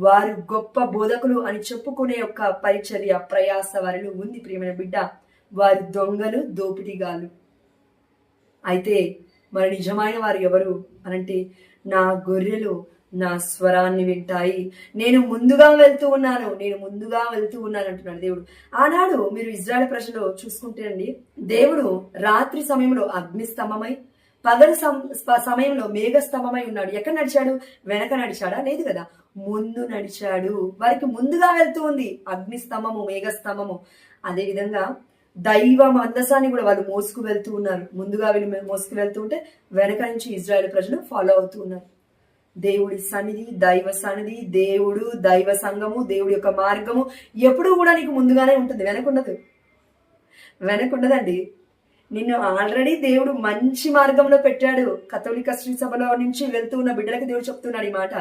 వారు గొప్ప బోధకులు అని చెప్పుకునే యొక్క పరిచర్య, ప్రయాస వారిలో ఉంది. ప్రియమైన బిడ్డ, వారు దొంగలు, దోపిడిగాలు. అయితే మరి నిజమైన వారు ఎవరు అనంటే, నా గొర్రెలు నా స్వరాన్ని వింటాయి, నేను ముందుగా వెళ్తూ ఉన్నాను అంటున్నాడు దేవుడు. ఆనాడు మీరు ఇజ్రాయెల్ ప్రజలు చూసుకుంటేనండి, దేవుడు రాత్రి సమయంలో అగ్నిస్తంభమై, పగలు సమయంలో మేఘస్తంభమై ఉన్నాడు. ఎక్కడ నడిచాడు? వెనక నడిచాడా? లేదు కదా, ముందు నడిచాడు. వారికి ముందుగా వెళ్తూ ఉంది అగ్నిస్తంభము, మేఘస్తంభము. అదే విధంగా దైవ మందసాన్ని కూడా వాళ్ళు మోసుకు వెళ్తూ ఉన్నారు. ముందుగా వీళ్ళు మోసుకు వెళ్తూ ఉంటే వెనక నుంచి ఇజ్రాయెల్ ప్రజలు ఫాలో అవుతూ ఉన్నారు. దేవుడి సన్నిధి, దైవ సన్నిధి, దేవుడు, దైవ సంఘము, దేవుడి యొక్క మార్గము ఎప్పుడూ కూడా నీకు ముందుగానే ఉంటుంది, వెనకుండదండి. నిన్ను ఆల్రెడీ దేవుడు మంచి మార్గంలో పెట్టాడు. కథోలిక శ్రీ సభలో నుంచి వెళ్తూ ఉన్న బిడ్డలకి దేవుడు చెప్తున్నాడు ఈ మాట.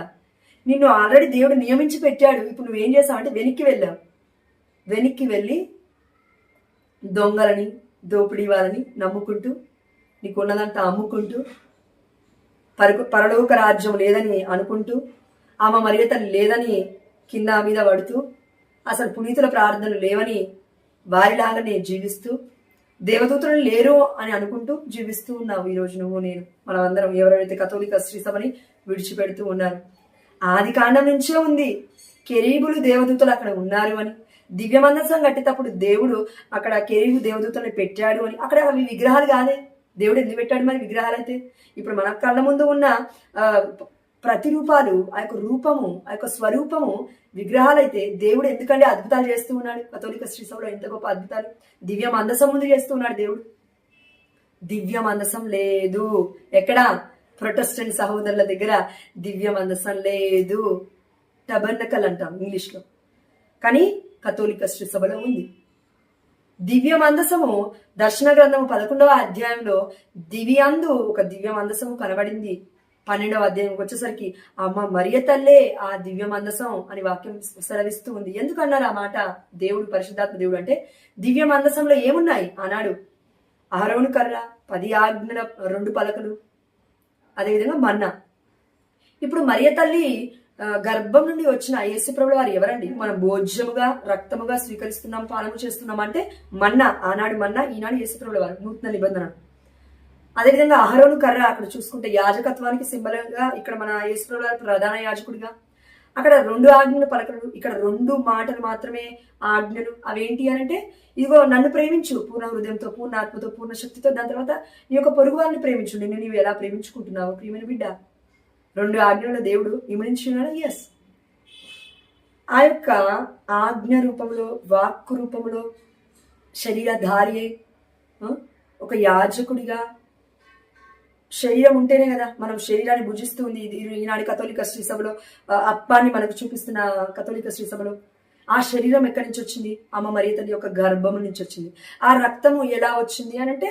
నిన్ను ఆల్రెడీ దేవుడు నియమించి పెట్టాడు. ఇప్పుడు నువ్వేం చేస్తావు అంటే వెనక్కి వెళ్ళావు. వెనక్కి వెళ్ళి దొంగలని, దోపిడీ వాళ్ళని నమ్ముకుంటూ, నీకున్నదంతా అమ్ముకుంటూ, పరలోక రాజ్యం లేదని అనుకుంటూ, ఆమె మరియతల్లి లేదని కింద మీద పడుతూ, అసలు పునీతుల ప్రార్థనలు లేవని వారిలాగానే జీవిస్తూ, దేవదూతలు లేరు అని అనుకుంటూ జీవిస్తూ ఉన్నావు ఈరోజు నువ్వు నేను. మనం అందరం ఎవరైతే కథోలిక శ్రీసభని విడిచిపెడుతూ ఉన్నారు. ఆది కాండం నుంచే ఉంది కెరీబులు దేవదూతలు అక్కడ ఉన్నారు అని. దివ్య మందసం కట్టేటప్పుడు దేవుడు అక్కడ కెరీబు దేవదూతలను పెట్టాడు అని. అక్కడ అవి విగ్రహాలు కాదే. దేవుడు ఎందుకు పెట్టాడు మరి విగ్రహాలు అయితే? ఇప్పుడు మన కళ్ళ ముందు ఉన్న ప్రతిరూపాలు, ఆ యొక్క రూపము, ఆ యొక్క స్వరూపము విగ్రహాలైతే దేవుడు ఎందుకంటే అద్భుతాలు చేస్తూ ఉన్నాడు. కథోలిక శ్రీసభలో ఎంత గొప్ప అద్భుతాలు! దివ్య మందసం ముందు చేస్తూ ఉన్నాడు దేవుడు. దివ్య మందసం లేదు ఎక్కడ? ప్రొటెస్టెంట్ సహోదరుల దగ్గర దివ్య మందసం లేదు. టబర్నకల్ అంటాం ఇంగ్లీష్లో, కానీ కథోలిక శ్రీసభలో ఉంది. దివ్య మందసము దర్శన గ్రంథము 11వ అధ్యాయంలో దివ్యాందు ఒక దివ్య మందసము కనబడింది. 12వ అధ్యాయంకి వచ్చేసరికి అమ్మ మరియ తల్లే ఆ దివ్య మందసం అని వాక్యం సెలవిస్తూ ఉంది. ఎందుకన్నారు ఆ మాట? దేవుడు పరిశుద్ధాత్మ దేవుడు అంటే దివ్య మందసంలో ఏమున్నాయి? ఆనాడు అహరోను కర్ర, 10 ఆజ్ఞల 2 పలకలు, అదేవిధంగా మన్నా. ఇప్పుడు మరియ తల్లి గర్భం నుండి వచ్చిన యేసుప్రభుల వారు ఎవరండి? మనం భోజ్యముగా రక్తముగా స్వీకరిస్తున్నాం, పానము చేస్తున్నాం అంటే మన్నా. ఆనాడు మన్నా, ఈనాడు యేసుప్రభుల వారు నూతన నిబంధన. అదేవిధంగా అహరోను కర్ర అక్కడ చూసుకుంటే యాజకత్వానికి సింబల్గా, ఇక్కడ మన యేసుప్రభుల వారు ప్రధాన యాజకుడిగా. అక్కడ 2 ఆజ్ఞలు పలకలు, ఇక్కడ 2 మాటలు మాత్రమే ఆజ్ఞలు. అవేంటి అని అంటే, ఇదిగో నన్ను ప్రేమించు పూర్ణ హృదయంతో, పూర్ణ ఆత్మతో, పూర్ణ శక్తితో. దాని తర్వాత నీ యొక్క పొరుగు వారిని ప్రేమించు, నిన్ను నీవు ఎలా ప్రేమించుకుంటున్నావు ప్రియమైన బిడ్డ. 2 ఆజ్ఞలు దేవుడు ఇమడించున్నాడు. ఎస్, ఆ యొక్క ఆజ్ఞ రూపంలో, వాక్కు రూపంలో, శరీరధారి ఒక యాజకుడిగా, శరీరం ఉంటేనే కదా మనం శరీరాన్ని భుజిస్తూ ఉంది. ఈనాడు కథోలిక శ్రీసభలో అప్పాన్ని మనకు చూపిస్తున్న కథోలిక శ్రీసభలో ఆ శరీరం ఎక్కడి నుంచి వచ్చింది? అమ్మ మరియ తల్లి యొక్క గర్భం నుంచి వచ్చింది. ఆ రక్తము ఎలా వచ్చింది అని అంటే,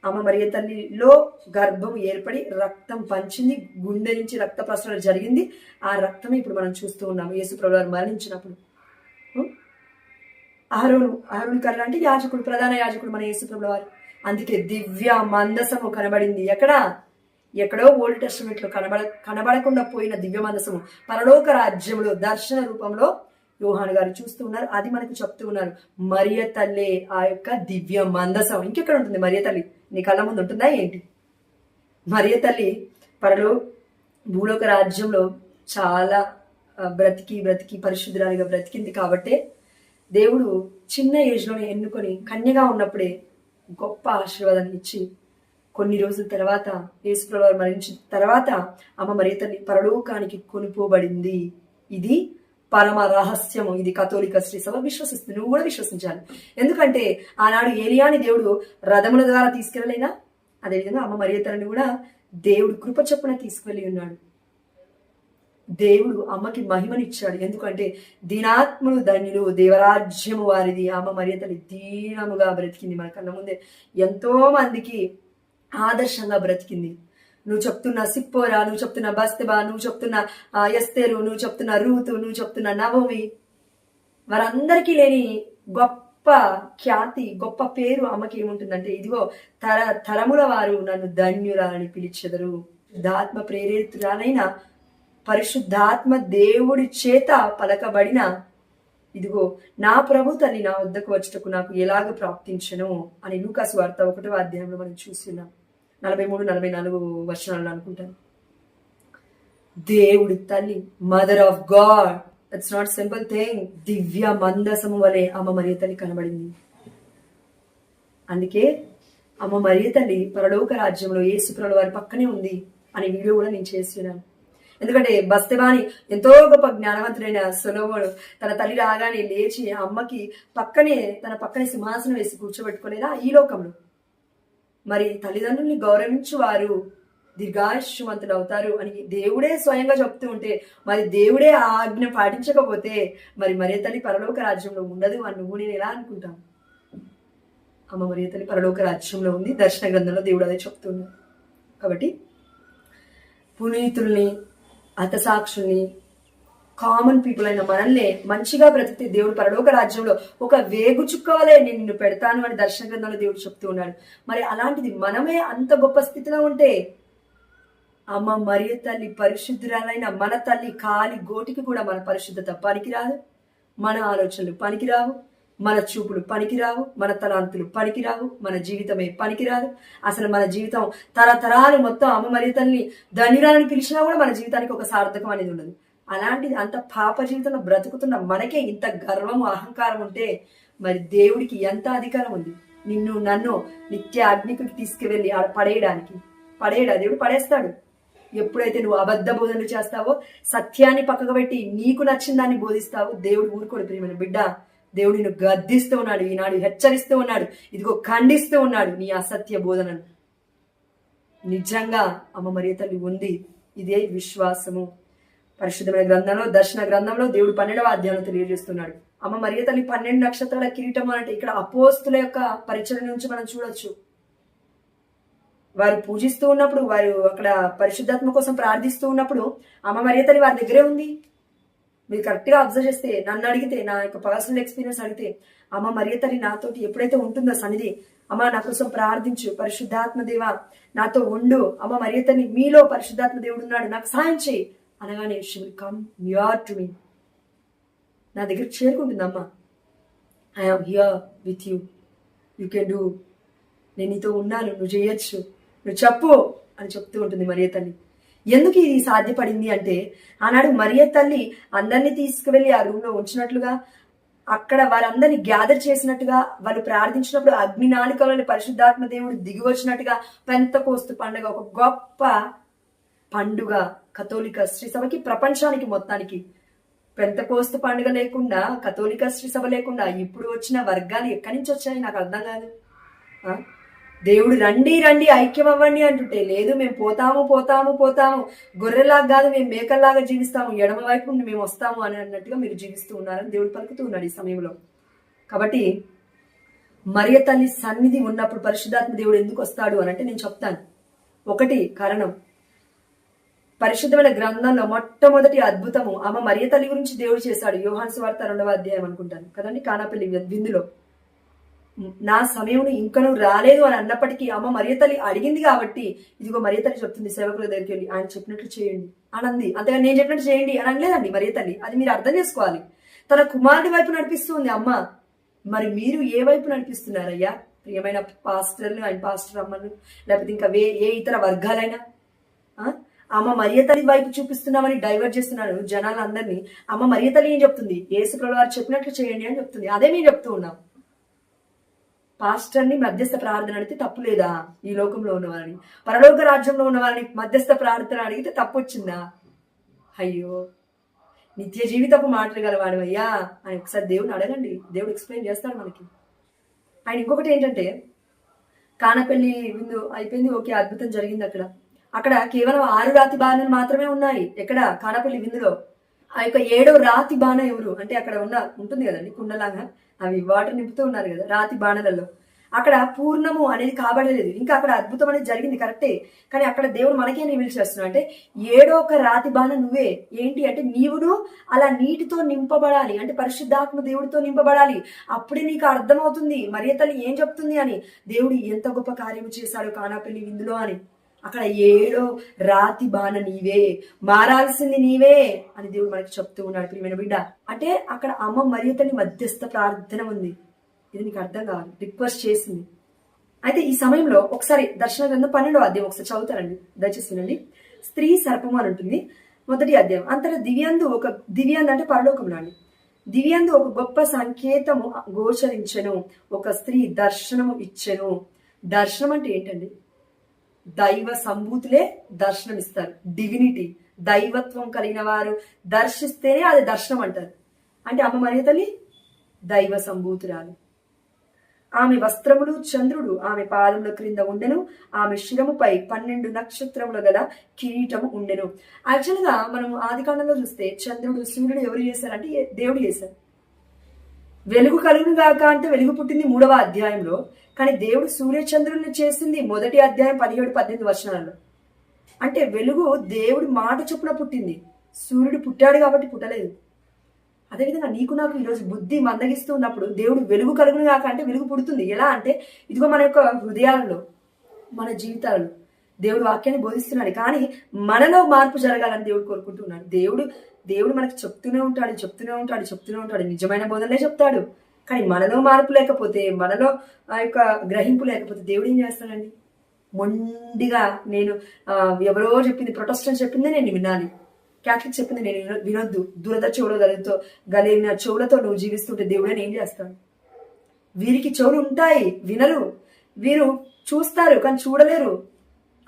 అమ్మ మరియ తల్లిలో గర్భం ఏర్పడి రక్తం పంచింది, గుండె నుంచి రక్త ప్రసరణ జరిగింది. ఆ రక్తం ఇప్పుడు మనం చూస్తూ ఉన్నాము యేసుప్రభువు వారు మరణించినప్పుడు. అహరోను కర్ర అంటే యాజకుడు, ప్రధాన యాజకుడు మన యేసుప్రభువు వారు. అందుకే దివ్య మందసము కనబడింది. ఎక్కడో ఓల్డ్ టెస్టమెంట్ లో కనబడకుండా పోయిన దివ్య మందసము పరలోక రాజ్యంలో దర్శన రూపంలో యోహాను గారు చూస్తూ ఉన్నారు. అది మనకు చెప్తూ ఉన్నారు. మరియ తల్లి ఆ యొక్క దివ్య మందసం. ఇంకెక్కడ ఉంటుంది మరియ తల్లి? నీ కళ్ళ ముందు ఉంటుందా ఏంటి? మరియ తల్లి భూలోక రాజ్యంలో చాలా బ్రతికి పరిశుద్ధురాలిగా బ్రతికింది. కాబట్టే దేవుడు చిన్న ఏజ్లోనే ఎన్నుకొని కన్యగా ఉన్నప్పుడే గొప్ప ఆశీర్వాదాన్ని ఇచ్చి, కొన్ని రోజుల తర్వాత యేసుప్రభువు మరణించిన తర్వాత అమ్మ మరియ తల్లి పరలోకానికి కొనుపోబడింది. ఇది పరమ రహస్యము. ఇది కథోలిక శ్రీసభ విశ్వసిస్తుంది. నువ్వు కూడా విశ్వసించాలి. ఎందుకంటే ఆనాడు ఏలియాని దేవుడు రథముల ద్వారా తీసుకెళ్ళలేదా? అదేవిధంగా అమ్మ మరియ తల్లిని కూడా దేవుడు కృప చొప్పున తీసుకువెళ్ళి ఉన్నాడు. దేవుడు అమ్మకి మహిమనిచ్చాడు. ఎందుకంటే దీనాత్ములు ధన్యులు, దేవరాజ్యము వారిది. అమ్మ మరియ తల్లి దీనముగా బ్రతికింది. మన కళ్ళ ముందే ఎంతో మందికి ఆదర్శంగా బ్రతికింది. నువ్వు చెప్తున్న సిప్పోరా, నువ్వు చెప్తున్న బస్తెబా, నువ్వు చెప్తున్న ఎస్తేరు, నువ్వు చెప్తున్న రూతు, నువ్వు చెప్తున్న నవమి, వారందరికీ లేని గొప్ప ఖ్యాతి, గొప్ప పేరు అమ్మకి ఏముంటుందంటే, ఇదిగో తరముల వారు నన్ను ధన్యురాలని పిలిచెదరు. ఆత్మ ప్రేరేతురాలైన పరిశుద్ధాత్మ దేవుడి చేత పలకబడిన ఇదిగో నా ప్రభు తల్లి నా వద్దకు వచ్చటకు నాకు ఎలాగ ప్రాప్తించను అని లూకా సువార్త 1వ అధ్యాయంలో మనం చూస్తున్నాం. 43-44 వచనాలను అనుకుంటాను. దేవుడి తల్లి, mother of God, it's not simple thing. దివ్య మందసము వలె అమ్మ మరియ తల్లి కనబడింది. అందుకే అమ్మ మరియ తల్లి పరలోక రాజ్యంలో యేసుప్రభువు వారి పక్కనే ఉంది అనే వీడియో కూడా నేను చేస్తున్నాను. ఎందుకంటే బస్తెబాని ఎంతో గొప్ప జ్ఞానవంతుడైన సొలొమోను తన తల్లి రాగానే లేచి అమ్మకి తన పక్కనే సింహాసనం వేసి కూర్చోబెట్టుకునేదా ఈ లోకంలో. మరి తల్లిదండ్రుల్ని గౌరవించు వారు దీర్ఘాయుష్మంతులు అవుతారు అని దేవుడే స్వయంగా చెప్తూ ఉంటే, మరి దేవుడే ఆ ఆజ్ఞ పాటించకపోతే మరి మరియ తల్లి పరలోక రాజ్యంలో ఉండదు అని నువ్వు నేను ఎలా అనుకుంటాం? అమ్మ మరియ తల్లి పరలోక రాజ్యంలో ఉంది. దర్శన గ్రంథంలో దేవుడు అదే చెప్తున్నాడు. కాబట్టి పునీతుల్ని హతసాక్షుల్ని, కామన్ పీపుల్ అయిన మనల్ని మంచిగా బ్రతికితే దేవుడు పరలోక రాజ్యంలో ఒక వేగు చుక్కవలే నేను నిన్ను పెడతాను అని దర్శన గ్రంథంలో దేవుడు చెప్తూ ఉన్నాడు. మరి అలాంటిది మనమే అంత గొప్ప స్థితిలో ఉంటే అమ్మ మరియ తల్లి పరిశుద్ధురాలైన మన తల్లి కాలి గోటికి కూడా మన పరిశుద్ధత పనికిరాదు, మన ఆలోచనలు పనికిరావు, మన చూపులు పనికిరావు, మన తలాంతులు పనికిరావు, మన జీవితమే పనికిరాదు. అసలు మన జీవితం తరతరాలు మొత్తం అమ్మ మరియ తల్లిని ధన్యురాలని పిలిచినా కూడా మన జీవితానికి ఒక సార్థకం అనేది ఉండదు. అలాంటిది అంత పాప జీవితంలో బ్రతుకుతున్న మనకే ఇంత గర్వము అహంకారం ఉంటే మరి దేవుడికి ఎంత అధికారం ఉంది నిన్ను నన్ను నిత్య అగ్నికి తీసుకువెళ్ళి ఆడ పడేయడా దేవుడు? పడేస్తాడు. ఎప్పుడైతే నువ్వు అబద్ధ బోధనలు చేస్తావో, సత్యాన్ని పక్కకు పెట్టి నీకు నచ్చిన దాన్ని బోధిస్తావో దేవుడు ఊరుకోడు. ప్రియమైన బిడ్డ, దేవుడు నిన్ను గద్దిస్తూ ఉన్నాడు, ఈనాడు హెచ్చరిస్తూ ఉన్నాడు, ఇదిగో ఖండిస్తూ ఉన్నాడు నీ అసత్య బోధనను. నిజంగా అమ్మ మరియ తల్లి ఉంది. ఇదే విశ్వాసము. పరిశుద్ధమైన గ్రంథంలో, దర్శన గ్రంథంలో దేవుడు 12వ అధ్యాయంలో తెలియజేస్తున్నాడు. అమ్మ మరియ తల్లి 12 నక్షత్రాల కిరీటం అంటే ఇక్కడ అపోస్తుల యొక్క పరిచయం నుంచి మనం చూడొచ్చు. వారు పూజిస్తూ ఉన్నప్పుడు, వారు అక్కడ పరిశుద్ధాత్మ కోసం ప్రార్థిస్తూ ఉన్నప్పుడు అమ్మ మరియ తల్లి వారి దగ్గరే ఉంది. మీరు కరెక్ట్ గా అబ్జర్వ్ చేస్తే, నన్ను అడిగితే, నా యొక్క పర్సనల్ ఎక్స్పీరియన్స్ అడిగితే, అమ్మ మరియ తల్లి నాతోటి ఎప్పుడైతే ఉంటుందో సన్నిధి, అమ్మ నా కోసం ప్రార్థించు, పరిశుద్ధాత్మ దేవ నాతో ఉండు, అమ్మ మరియ తల్లి మీలో పరిశుద్ధాత్మ దేవుడు ఉన్నాడు, నాకు సాయం చేయి అనగానే she will come near to me. నా దగ్గర చేరుకుంటుంది. అమ్మ I'm here with you, you can do, నేను నీతో ఉన్నాను, నువ్వు చేయొచ్చు, నువ్వు చెప్పు అని చెప్తూ ఉంటుంది మరియ తల్లి. ఎందుకు ఇది సాధ్యపడింది అంటే, ఆనాడు మరియ తల్లి అందరినీ తీసుకువెళ్ళి ఆ రూమ్ లో ఉంచినట్లుగా, అక్కడ వారందరినీ గ్యాదర్ చేసినట్టుగా, వాళ్ళు ప్రార్థించినప్పుడు అగ్ని నాలికలోని పరిశుద్ధాత్మ దేవుడు దిగి వచ్చినట్టుగా పెంతెకోస్తు పండుగ ఒక గొప్ప పండుగ కథోలిక శ్రీ సభకి, ప్రపంచానికి మొత్తానికి. పెంతెకోస్తు పండుగ లేకుండా, కథోలిక శ్రీ సభ లేకుండా ఇప్పుడు వచ్చిన వర్గాలు ఎక్కడి నుంచి వచ్చాయి నాకు అర్థం కాదు. దేవుడు రండి రండి ఐక్యం అవ్వండి అంటుంటే, లేదు మేము పోతాము, గొర్రెలాగా కాదు మేము మేకల్లాగా జీవిస్తాము, ఎడమ వైపు నుండి మేము వస్తాము అని అన్నట్టుగా మీరు జీవిస్తూ ఉన్నారని దేవుడు పలుకుతూ ఉన్నాడు ఈ సమయంలో. కాబట్టి మరియ తల్లి సన్నిధి ఉన్నప్పుడు పరిశుద్ధాత్మ దేవుడు ఎందుకు వస్తాడు అని అంటే నేను చెప్తాను. ఒకటి కారణం, పరిశుద్ధమైన గ్రంథంలో మొట్టమొదటి అద్భుతము అమ్మ మరియ తల్లి గురించి దేవుడు చేశాడు. యోహాను సువార్త 2వ అధ్యాయం అనుకుంటాను కదండి, కానాపల్లి విందులో. నా సమయం ఇంకనూ రాలేదు అని అన్నప్పటికీ అమ్మ మరియ తల్లి అడిగింది కాబట్టి, ఇదిగో మరియ తల్లి చెప్తుంది సేవకుల దగ్గరికి వెళ్ళి ఆయన చెప్పినట్లు చేయండి అని అంది. అంతగా నేను చెప్పినట్టు చేయండి అని అనలేదండి మరియ తల్లి. అది మీరు అర్థం చేసుకోవాలి. తన కుమారుడి వైపు నడిపిస్తుంది అమ్మ. మరి మీరు ఏ వైపు నడిపిస్తున్నారయ్యా ప్రియమైన పాస్టర్లు, ఆయన పాస్టర్ అమ్మలు, లేకపోతే ఇంకా ఏ ఇతర వర్గాలైనా? అమ్మ మరియ తల్లి వైపు చూపిస్తున్నామని డైవర్ట్ చేస్తున్నాడు జనాలందరినీ. అమ్మ మరియ తల్లి ఏం చెప్తుంది? యేసు ప్రభువు వారు చెప్పినట్లు చేయండి అని చెప్తుంది. అదే మేము చెప్తూ ఉన్నాం. పాస్టర్ని మధ్యస్థ ప్రార్థన అడిగితే తప్పు లేదా? ఈ లోకంలో ఉన్నవారిని, పరలోక రాజ్యంలో ఉన్నవారిని మధ్యస్థ ప్రార్థన అడిగితే తప్పు వచ్చిందా? అయ్యో, నిత్య జీవితపు మాటలు గలవాడు అయ్యా అని ఒకసారి దేవుని అడగండి, దేవుడు ఎక్స్ప్లెయిన్ చేస్తాడు మనకి. ఆయన ఇంకొకటి ఏంటంటే, కానపల్లి విందు అయిపోయింది, ఓకే, అద్భుతం జరిగింది. అక్కడ కేవలం 6 రాతి బాణలు మాత్రమే ఉన్నాయి. ఎక్కడ? కానపల్లి విందులో. ఆ యొక్క 7వ రాతి బాణ ఎవరు అంటే, అక్కడ ఉంటుంది కదండి కుండలాగా, అవి వాటర్ నింపుతూ ఉన్నారు కదా రాతి బాణలలో. అక్కడ పూర్ణము అనేది కాబడలేదు. ఇంకా అక్కడ అద్భుతం అనేది జరిగింది కరెక్టే, కానీ అక్కడ దేవుడు మనకే రివీల్ చేస్తున్నాడు. అంటే 7వ రాతి బాణ నువ్వే. ఏంటి అంటే, నీవును అలా నీటితో నింపబడాలి, అంటే పరిశుద్ధాత్మ దేవుడితో నింపబడాలి. అప్పుడే నీకు అర్థమవుతుంది మరియ తల్లి ఏం చెప్తుంది అని, దేవుడు ఎంత గొప్ప కార్యము చేశాడు కానాపల్లి విందులో అని. అక్కడ 7వ రాతి బాణ నీవే, మారాల్సింది నీవే అని దేవుడు మనకి చెప్తూ ఉన్నాడు ప్రియమైన బిడ్డ. అంటే అక్కడ అమ్మ మరియ తల్లి మధ్యస్థ ప్రార్థన ఉంది. ఇది నీకు అర్థం కావాలి, రిక్వెస్ట్ చేసింది. అయితే ఈ సమయంలో ఒకసారి దర్శన గ్రంథం 12వ అధ్యాయం ఒకసారి చదువుతారండి, దయచేసి వినండి. స్త్రీ సర్పము అని ఉంటుంది 1వ అధ్యాయం. అంతటా దివ్యాందు అంటే పరలోకంలో అండి, దివ్యాందు ఒక గొప్ప సంకేతము గోచరించెను, ఒక స్త్రీ దర్శనము ఇచ్చెను. దర్శనం అంటే ఏంటండి? దైవ సంభూతులే దర్శనం ఇస్తారు. డివినిటీ, దైవత్వం కలిగిన వారు దర్శిస్తేనే అది దర్శనం అంటారు. అంటే అమ్మ మరియ తల్లి దైవ సంభూతురాలు. ఆమె వస్త్రములు చంద్రుడు ఆమె పాదముల క్రింద ఉండెను, ఆమె శిరముపై 12 నక్షత్రముల గల కిరీటము ఉండెను. యాక్చువల్ గా మనం ఆదికాండంలో చూస్తే చంద్రుడు సూర్యుడు ఎవరు చేశారంటే దేవుడు చేశారు. వెలుగు కలుగును గాక అంటే వెలుగు పుట్టింది 3వ అధ్యాయంలో, కానీ దేవుడు సూర్య చంద్రుల్ని చేసింది 1వ అధ్యాయం 17-18 వచనాలలో. అంటే వెలుగు దేవుడి మాట చొప్పున పుట్టింది. సూర్యుడు పుట్టాడు కాబట్టి పుట్టలేదు. అదేవిధంగా నీకు నాకు ఈరోజు బుద్ధి మందగిస్తూ ఉన్నప్పుడు దేవుడు వెలుగు కలుగును కాక అంటే వెలుగు పుడుతుంది. ఎలా అంటే ఇదిగో మన యొక్క హృదయాలలో, మన జీవితాలలో దేవుడు వాక్యాన్ని బోధిస్తున్నాడు. కానీ మనలో మార్పు జరగాలని దేవుడు కోరుకుంటున్నాడు. దేవుడు మనకి చెప్తూనే ఉంటాడు. నిజమైన బోధనలే చెప్తాడు. కానీ మనలో మార్పు లేకపోతే, మనలో ఆ యొక్క గ్రహింపు లేకపోతే దేవుడు ఏం చేస్తాడండి? మొండిగా నేను ఎవరో చెప్పింది, ప్రొటెస్టెంట్ చెప్పిందే నేను వినాలి, క్యాథలిక్ చెప్పింది నేను వినొద్దు, దురద చెవులతో గలిగిన చెవులతో నువ్వు జీవిస్తుంటే దేవుడని ఏం చేస్తాడు? వీరికి చెవులు ఉంటాయి, వినరు. వీరు చూస్తారు కానీ చూడలేరు.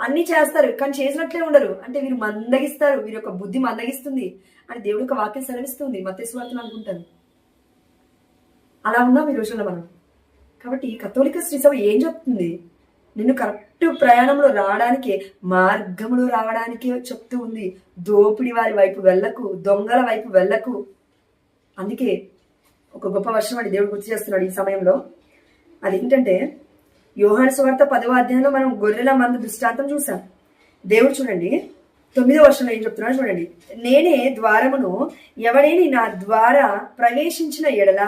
అన్ని చేస్తారు కానీ చేసినట్లే ఉండరు. అంటే వీరు మందగిస్తారు, వీరి యొక్క బుద్ధి మందగిస్తుంది అని దేవుడి యొక్క వాక్యం సెలవిస్తుంది. మత్తయి సువార్తను అనుకుంటాను. అలా ఉన్నాం ఈ రోజుల్లో మనం. కాబట్టి కథోలిక శ్రీ సభ ఏం చెప్తుంది? నిన్ను కరెక్ట్ ప్రయాణంలో రావడానికే, మార్గంలో రావడానికే చెప్తూ ఉంది. దోపిడి వారి వైపు వెళ్ళకు, దొంగల వైపు వెళ్ళకు. అందుకే ఒక గొప్ప వర్షం అని దేవుడు గుర్తు చేస్తున్నాడు ఈ సమయంలో. అదేంటంటే యోహాను సువార్త 10వ అధ్యాయంలో మనం గొర్రెల మంద దృష్టాంతం చూసాం. దేవుడు చూడండి 9వ వర్షంలో ఏం చెప్తున్నాడు చూడండి. నేనే ద్వారమును, ఎవడేని నా ద్వారా ప్రవేశించిన ఎడల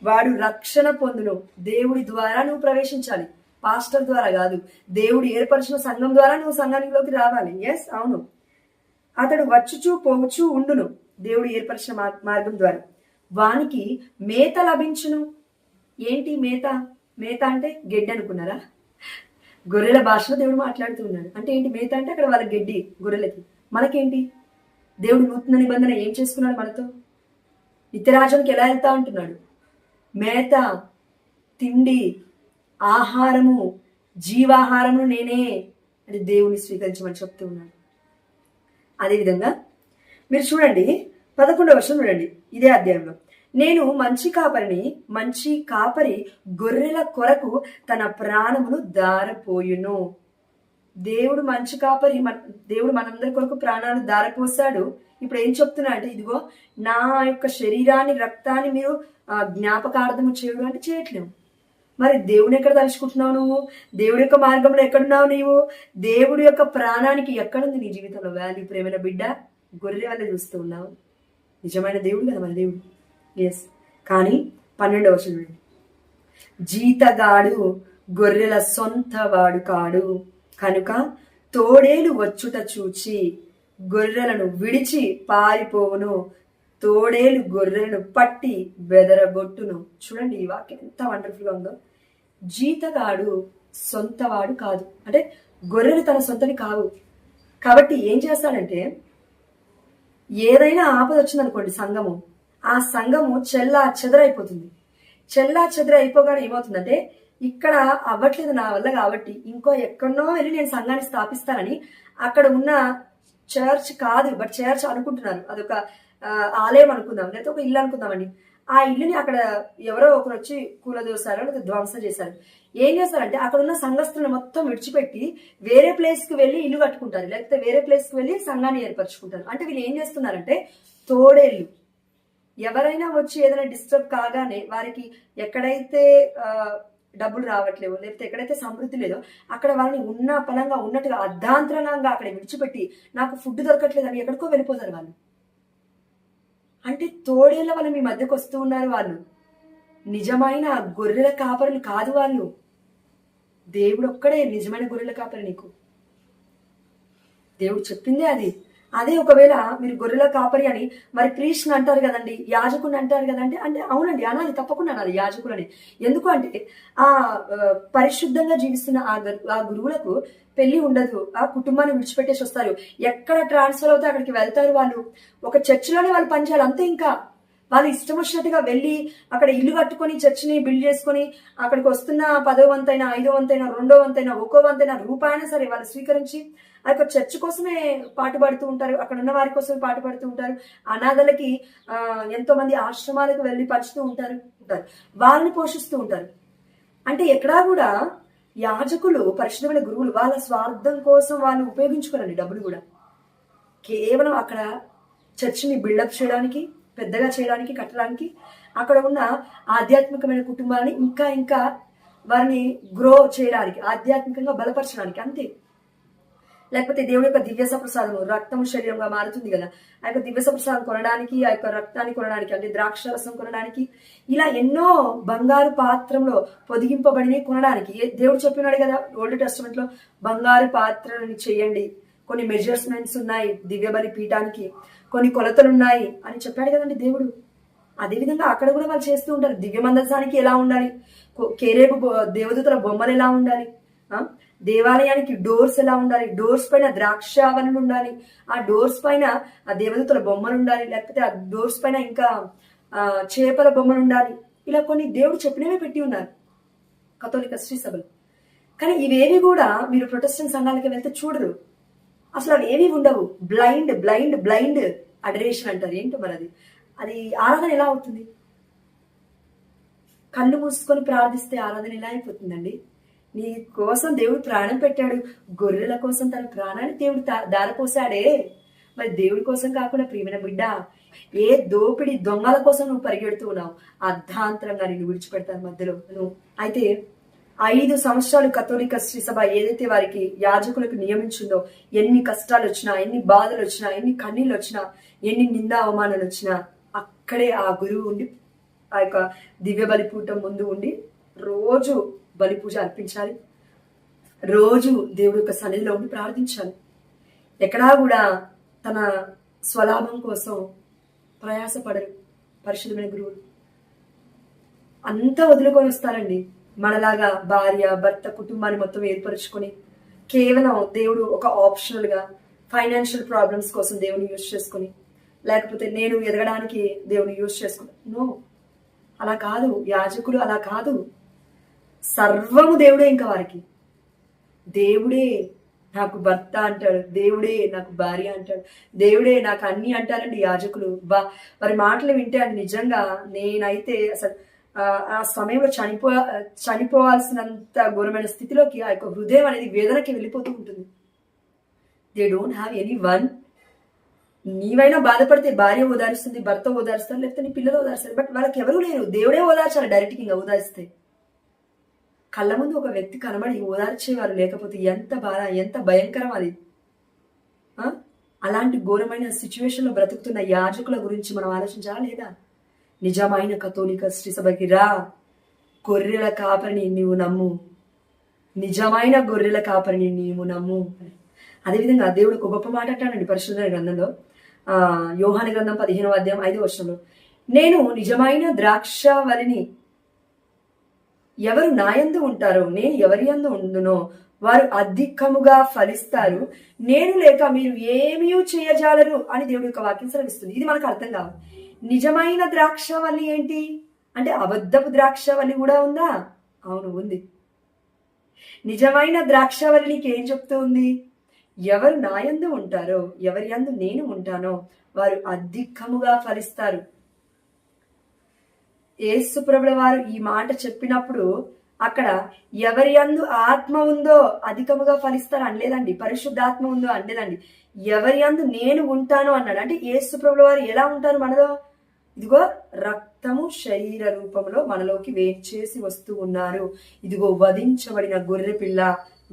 వాడు రక్షణ పొందును. దేవుడి ద్వారా నువ్వు ప్రవేశించాలి, పాస్టర్ ద్వారా కాదు. దేవుడు ఏర్పరిచిన సంఘం ద్వారా నువ్వు సంఘానిలోకి రావాలి. ఎస్, అవును. అతడు వచ్చుచూ పోవచ్చు ఉండును దేవుడు ఏర్పరిచిన మార్గం ద్వారా. వానికి మేత లభించును. ఏంటి మేత? మేత అంటే గడ్డి అనుకున్నారా? గొర్రెల భాషలో దేవుడు మాట్లాడుతూ ఉన్నాడు. అంటే ఏంటి మేత అంటే? అక్కడ వాళ్ళ గడ్డి, గొర్రెలకి. మనకేంటి? దేవుడు నూతన నిబంధన ఏం చేసుకున్నాడు మనతో? నిత్యరాజ్యానికి ఎలా వెళ్తా అంటున్నాడు? మేత, తిండి, ఆహారము, జీవాహారము నేనే అని దేవుని స్వీకరించమని చెప్తూ ఉన్నాడు. అదేవిధంగా మీరు చూడండి 11వ వర్షం చూడండి ఇదే అధ్యాయంలో. నేను మంచి కాపరి గొర్రెల కొరకు తన ప్రాణమును దారపోయును. దేవుడు మంచి కాపరి, దేవుడు మనందరి కొరకు ప్రాణాలు దారపోసాడు. ఇప్పుడు ఏం చెప్తున్నా అంటే, ఇదిగో నా యొక్క శరీరాన్ని, రక్తాన్ని మీరు జ్ఞాపకార్థము చేయడం అంటే చేయట్లేము. మరి దేవుని ఎక్కడ తలుచుకుంటున్నావు నువ్వు? దేవుడి యొక్క మార్గంలో ఎక్కడున్నావు నీవు? దేవుడి యొక్క ప్రాణానికి ఎక్కడుంది నీ జీవితంలో వాల్యూ? ప్రేమైన బిడ్డ, గొర్రె వల్ల చూస్తూ ఉన్నావు. నిజమైన దేవుడు కదా మన దేవుడు. ఎస్. కానీ 12వ వర్షం చూడండి. జీతగాడు గొర్రెల సొంత వాడు కాడు కనుక తోడేలు వచ్చుట చూచి గొర్రెలను విడిచి పారిపోవును. తోడేలు గొర్రెలను పట్టి బెదరగొట్టును. చూడండి ఈ వాక్యం ఎంత వండర్ఫుల్ గా ఉందో. జీతగాడు సొంతవాడు కాదు అంటే గొర్రెలు తన సొంతని కావు. కాబట్టి ఏం చేస్తాడంటే, ఏదైనా ఆపద వచ్చిందనుకోండి సంఘము, ఆ సంఘము చెల్లా చెదరైపోతుంది. చెల్లా చెదరైపోగానే ఏమవుతుందంటే, ఇక్కడ అవ్వట్లేదు నా వల్ల కాబట్టి ఇంకో ఎక్కడనో వెళ్ళి నేను సంఘాన్ని స్థాపిస్తానని, అక్కడ ఉన్న చర్చ్ కాదు బట్ చర్చ్ అనుకుంటున్నారు, అదొక ఆలయం అనుకుందాం, లేకపోతే ఒక ఇల్లు అనుకుందామండి. ఆ ఇల్లుని అక్కడ ఎవరో ఒకరు వచ్చి కూలదోసారు, లేదా ధ్వంసం చేశారు. ఏం చేస్తారంటే, అక్కడ ఉన్న సంఘస్థులను మొత్తం విడిచిపెట్టి వేరే ప్లేస్ కి వెళ్ళి ఇల్లు కట్టుకుంటారు, లేకపోతే వేరే ప్లేస్ కి వెళ్ళి సంఘాన్ని ఏర్పరచుకుంటారు. అంటే వీళ్ళు ఏం చేస్తున్నారంటే, తోడేళ్ళు ఎవరైనా వచ్చి ఏదైనా డిస్టర్బ్ కాగానే వారికి ఎక్కడైతే డబ్బులు రావట్లేవు, లేకపోతే ఎక్కడైతే సమృద్ధి లేదో అక్కడ వాళ్ళని ఉన్న పలంగా ఉన్నట్టుగా అర్ధాంతరంగా అక్కడ విడిచిపెట్టి, నాకు ఫుడ్ దొరకట్లేదు అని ఎక్కడికో వెళ్ళిపోతారు వాళ్ళు. అంటే తోడేళ్ల వాళ్ళు మీ మధ్యకు వస్తూ ఉన్నారు. వాళ్ళు నిజమైన గొర్రెల కాపరులు కాదు. వాళ్ళు దేవుడు ఒక్కడే నిజమైన గొర్రెల కాపరి. నీకు దేవుడు చెప్పిందే అది. అదే ఒకవేళ మీరు గొర్రెల కాపరి అని మరి ప్రీష్ని అంటారు కదండి, యాజకుని అంటారు కదండి, అంటే అవునండి అనాలి, తప్పకుండా అనాలి యాజకులని. ఎందుకు అంటే ఆ పరిశుద్ధంగా జీవిస్తున్న ఆ గురువులకు పెళ్లి ఉండదు, ఆ కుటుంబాన్ని విడిచిపెట్టేసి వస్తారు. ఎక్కడ ట్రాన్స్ఫర్ అవుతే అక్కడికి వెళ్తారు. వాళ్ళు ఒక చర్చిలోనే వాళ్ళు పనిచేయాలి అంతే. ఇంకా వాళ్ళు ఇష్టం వచ్చినట్టుగా వెళ్ళి అక్కడ ఇల్లు కట్టుకొని చర్చిని బిల్డ్ చేసుకొని అక్కడికి వస్తున్న 10వ వంతైనా 5వ వంతైనా 2వ వంతైనా 1వ వంతైనా రూపాయైనా సరే వాళ్ళు స్వీకరించి ఆ యొక్క చర్చ్ కోసమే పాటుపడుతూ ఉంటారు, అక్కడ ఉన్న వారి కోసమే పాటుపడుతూ ఉంటారు. అనాథలకి ఎంతో మంది ఆశ్రమాలకు వెళ్ళి పంచుతూ ఉంటారు, వాళ్ళని పోషిస్తూ ఉంటారు. అంటే ఎక్కడా కూడా యాజకులు, పరిశుద్ధమైన గురువులు వాళ్ళ స్వార్థం కోసం వాళ్ళు ఉపయోగించుకోరండి డబ్బులు కూడా. కేవలం అక్కడ చర్చిని బిల్డప్ చేయడానికి, పెద్దగా చేయడానికి, కట్టడానికి, అక్కడ ఉన్న ఆధ్యాత్మికమైన కుటుంబాలని ఇంకా ఇంకా వారిని గ్రో చేయడానికి, ఆధ్యాత్మికంగా బలపరచడానికి అంతే. లేకపోతే దేవుడి యొక్క దివ్య సప్రసాదము రక్తము శరీరంగా మారుతుంది కదా, ఆ యొక్క దివ్య సప్రసాదం కొనడానికి, ఆ యొక్క రక్తాన్ని కొనడానికి, అంటే ద్రాక్ష రసం కొనడానికి, ఇలా ఎన్నో బంగారు పాత్రంలో పొదిగింపబడినవి కొనడానికి దేవుడు చెప్పినాడు కదా ఓల్డ్ టెస్టమెంట్ లో, బంగారు పాత్రలను చేయండి, కొన్ని మెజర్స్మెంట్స్ ఉన్నాయి దివ్య బలి పీఠానికి, కొన్ని కొలతలు ఉన్నాయి అని చెప్పాడు కదండి దేవుడు. అదేవిధంగా అక్కడ కూడా వాళ్ళు చేస్తూ ఉంటారు. దివ్య మందసానికి ఎలా ఉండాలి, కేరేపు దేవదూతల బొమ్మలు ఎలా ఉండాలి, దేవాలయానికి డోర్స్ ఎలా ఉండాలి, డోర్స్ పైన ద్రాక్షావళులు ఉండాలి, ఆ డోర్స్ పైన ఆ దేవదూతల బొమ్మలు ఉండాలి, లేకపోతే ఆ డోర్స్ పైన ఇంకా చేపల బొమ్మలు ఉండాలి. ఇలా కొన్ని దేవుడు చెప్పినవే పెట్టి ఉన్నారు కథోలిక శ్రీ సభలు. కానీ ఇవేవి కూడా మీరు ప్రొటెస్టెంట్ సంఘాలకి వెళ్తే చూడరు, అసలు అవి ఏవి ఉండవు. బ్లైండ్ బ్లైండ్ బ్లైండ్ అడరేషన్ అంటారు. ఏంటో మరి అది ఆరాధన ఎలా అవుతుంది? కళ్ళు మూసుకొని ప్రార్థిస్తే ఆరాధన ఎలా అయిపోతుందండి? నీ కోసం దేవుడు ప్రాణం పెట్టాడు, గొర్రెల కోసం తన ప్రాణాన్ని దేవుడు దారపోసాడే, మరి దేవుడి కోసం కాకుండా ప్రియమైన బిడ్డ ఏ దోపిడి దొంగల కోసం నువ్వు పరిగెడుతూ ఉన్నావు, అర్ధాంతరంగా నిన్ను విడిచిపెడతాను మధ్యలో. అయితే 5 సంవత్సరాలు కథోలిక శ్రీ సభ ఏదైతే వారికి యాజకులకు నియమించిందో, ఎన్ని కష్టాలు వచ్చినా, ఎన్ని బాధలు వచ్చినా, ఎన్ని కన్నీళ్ళు వచ్చినా, ఎన్ని నిందా అవమానాలు వచ్చినా, అక్కడే ఆ గురువు ఉండి ఆ యొక్క దివ్య బలిపూటం ముందు ఉండి రోజు బలి పూజ అర్పించాలి, రోజు దేవుడి యొక్క సన్నిధిలో ఉండి ప్రార్థించాలి. ఎక్కడా కూడా తన స్వలాభం కోసం ప్రయాసపడరు పరిశుద్ధమైన గురువులు. అంతా వదులుకొని వస్తారండి. మనలాగా భార్య భర్త కుటుంబాన్ని మొత్తం ఏర్పరచుకొని కేవలం దేవుడు ఒక ఆప్షనల్ గా ఫైనాన్షియల్ ప్రాబ్లమ్స్ కోసం దేవుని యూజ్ చేసుకుని, లేకపోతే నేను ఎదగడానికి దేవుని యూజ్ చేసుకుని, నో, అలా కాదు. యాజకులు అలా కాదు. సర్వము దేవుడే. ఇంకా వారికి దేవుడే నాకు భర్త అంటాడు, దేవుడే నాకు భార్య అంటాడు, దేవుడే నాకు అన్ని అంటారండి యాజకులు. వారి మాటలు వింటే అండి నిజంగా నేనైతే అసలు ఆ సమయంలో చనిపోవాల్సినంత ఘోరమైన స్థితిలోకి ఆ యొక్క హృదయం అనేది వేదనకి వెళ్ళిపోతూ ఉంటుంది. They don't have anyone. నీవైనా బాధపడితే భార్య ఓదారుస్తుంది, భర్త ఓదారుస్తారు, లేకపోతే నీ పిల్లలు ఓదారుస్తారు. బట్ వాళ్ళకి ఎవరూ లేరు, దేవుడే ఓదార్చాలి డైరెక్ట్గా. ఇంకా ఓదారిస్తే కళ్ళ ముందు ఒక వ్యక్తి కనబడి ఓదార్చేవారు లేకపోతే ఎంత బాధ, ఎంత భయంకరం అది. అలాంటి ఘోరమైన సిచ్యువేషన్ లో బ్రతుకుతున్న యాజకుల గురించి మనం ఆలోచించాలా లేదా? నిజమైన కథోలిక శ్రీ సభకి రా, గొర్రెల కాపరిని నీవు నమ్ము, నిజమైన గొర్రెల కాపరిని నీవు నమ్ము. అదేవిధంగా దేవుడు ఒక గొప్ప మాట అంటాడండి పరిశుద్ధ గ్రంథంలో, యోహాను గ్రంథం 15వ అధ్యాయం 5వ వచనంలో, నేను నిజమైన ద్రాక్షావళిని, ఎవరు నాయందు ఉంటారో నేను ఎవరి యందు ఉండునో వారు అధికముగా ఫలిస్తారు, నేను లేక మీరు ఏమీ చేయజాలరు అని దేవుడి యొక్క వాక్యం సెలవిస్తుంది. ఇది మనకు అర్థం కావాలి. నిజమైన ద్రాక్షావళి ఏంటి అంటే అబద్ధపు ద్రాక్షావళి కూడా ఉందా? అవును, ఉంది. నిజమైన ద్రాక్షావళి నీకేం చెప్తూ ఉంది? ఎవరు నాయందు ఉంటారో, ఎవరి యందు నేను ఉంటానో వారు అధికముగా ఫలిస్తారు. యేసు ప్రభుల వారు ఈ మాట చెప్పినప్పుడు అక్కడ ఎవరి యందు ఆత్మ ఉందో అధికముగా ఫలిస్తారు అనలేదండి, పరిశుద్ధాత్మ ఉందో అనలేదండి, ఎవరి యందు నేను ఉంటాను అన్నాడు. అంటే యేసు ప్రభుల వారు ఎలా ఉంటారు మనలో? ఇదిగో రక్తము శరీర రూపంలో మనలోకి వేచేసి వస్తూ ఉన్నారు. ఇదిగో వధించబడిన గొర్రెపిల్ల,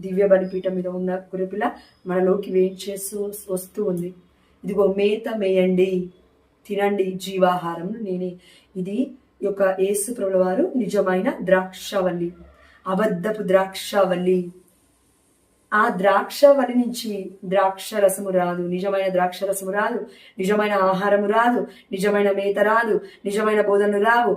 దివ్య బలిపీఠం మీద ఉన్న గొర్రెపిల్ల మనలోకి వేచేసి వస్తూ ఉంది. ఇదిగో మేత మేయండి, తినండి, జీవాహారం నేనే. ఇది యొక్క యేసు ప్రభుల వారు నిజమైన ద్రాక్షవల్లి, అబద్ధపు ద్రాక్షవల్లి. ఆ ద్రాక్షవల్లి నుంచి ద్రాక్ష రసము రాదు, నిజమైన ద్రాక్ష రసము రాదు, నిజమైన ఆహారము రాదు, నిజమైన మేత రాదు, నిజమైన బోధనలు రావు,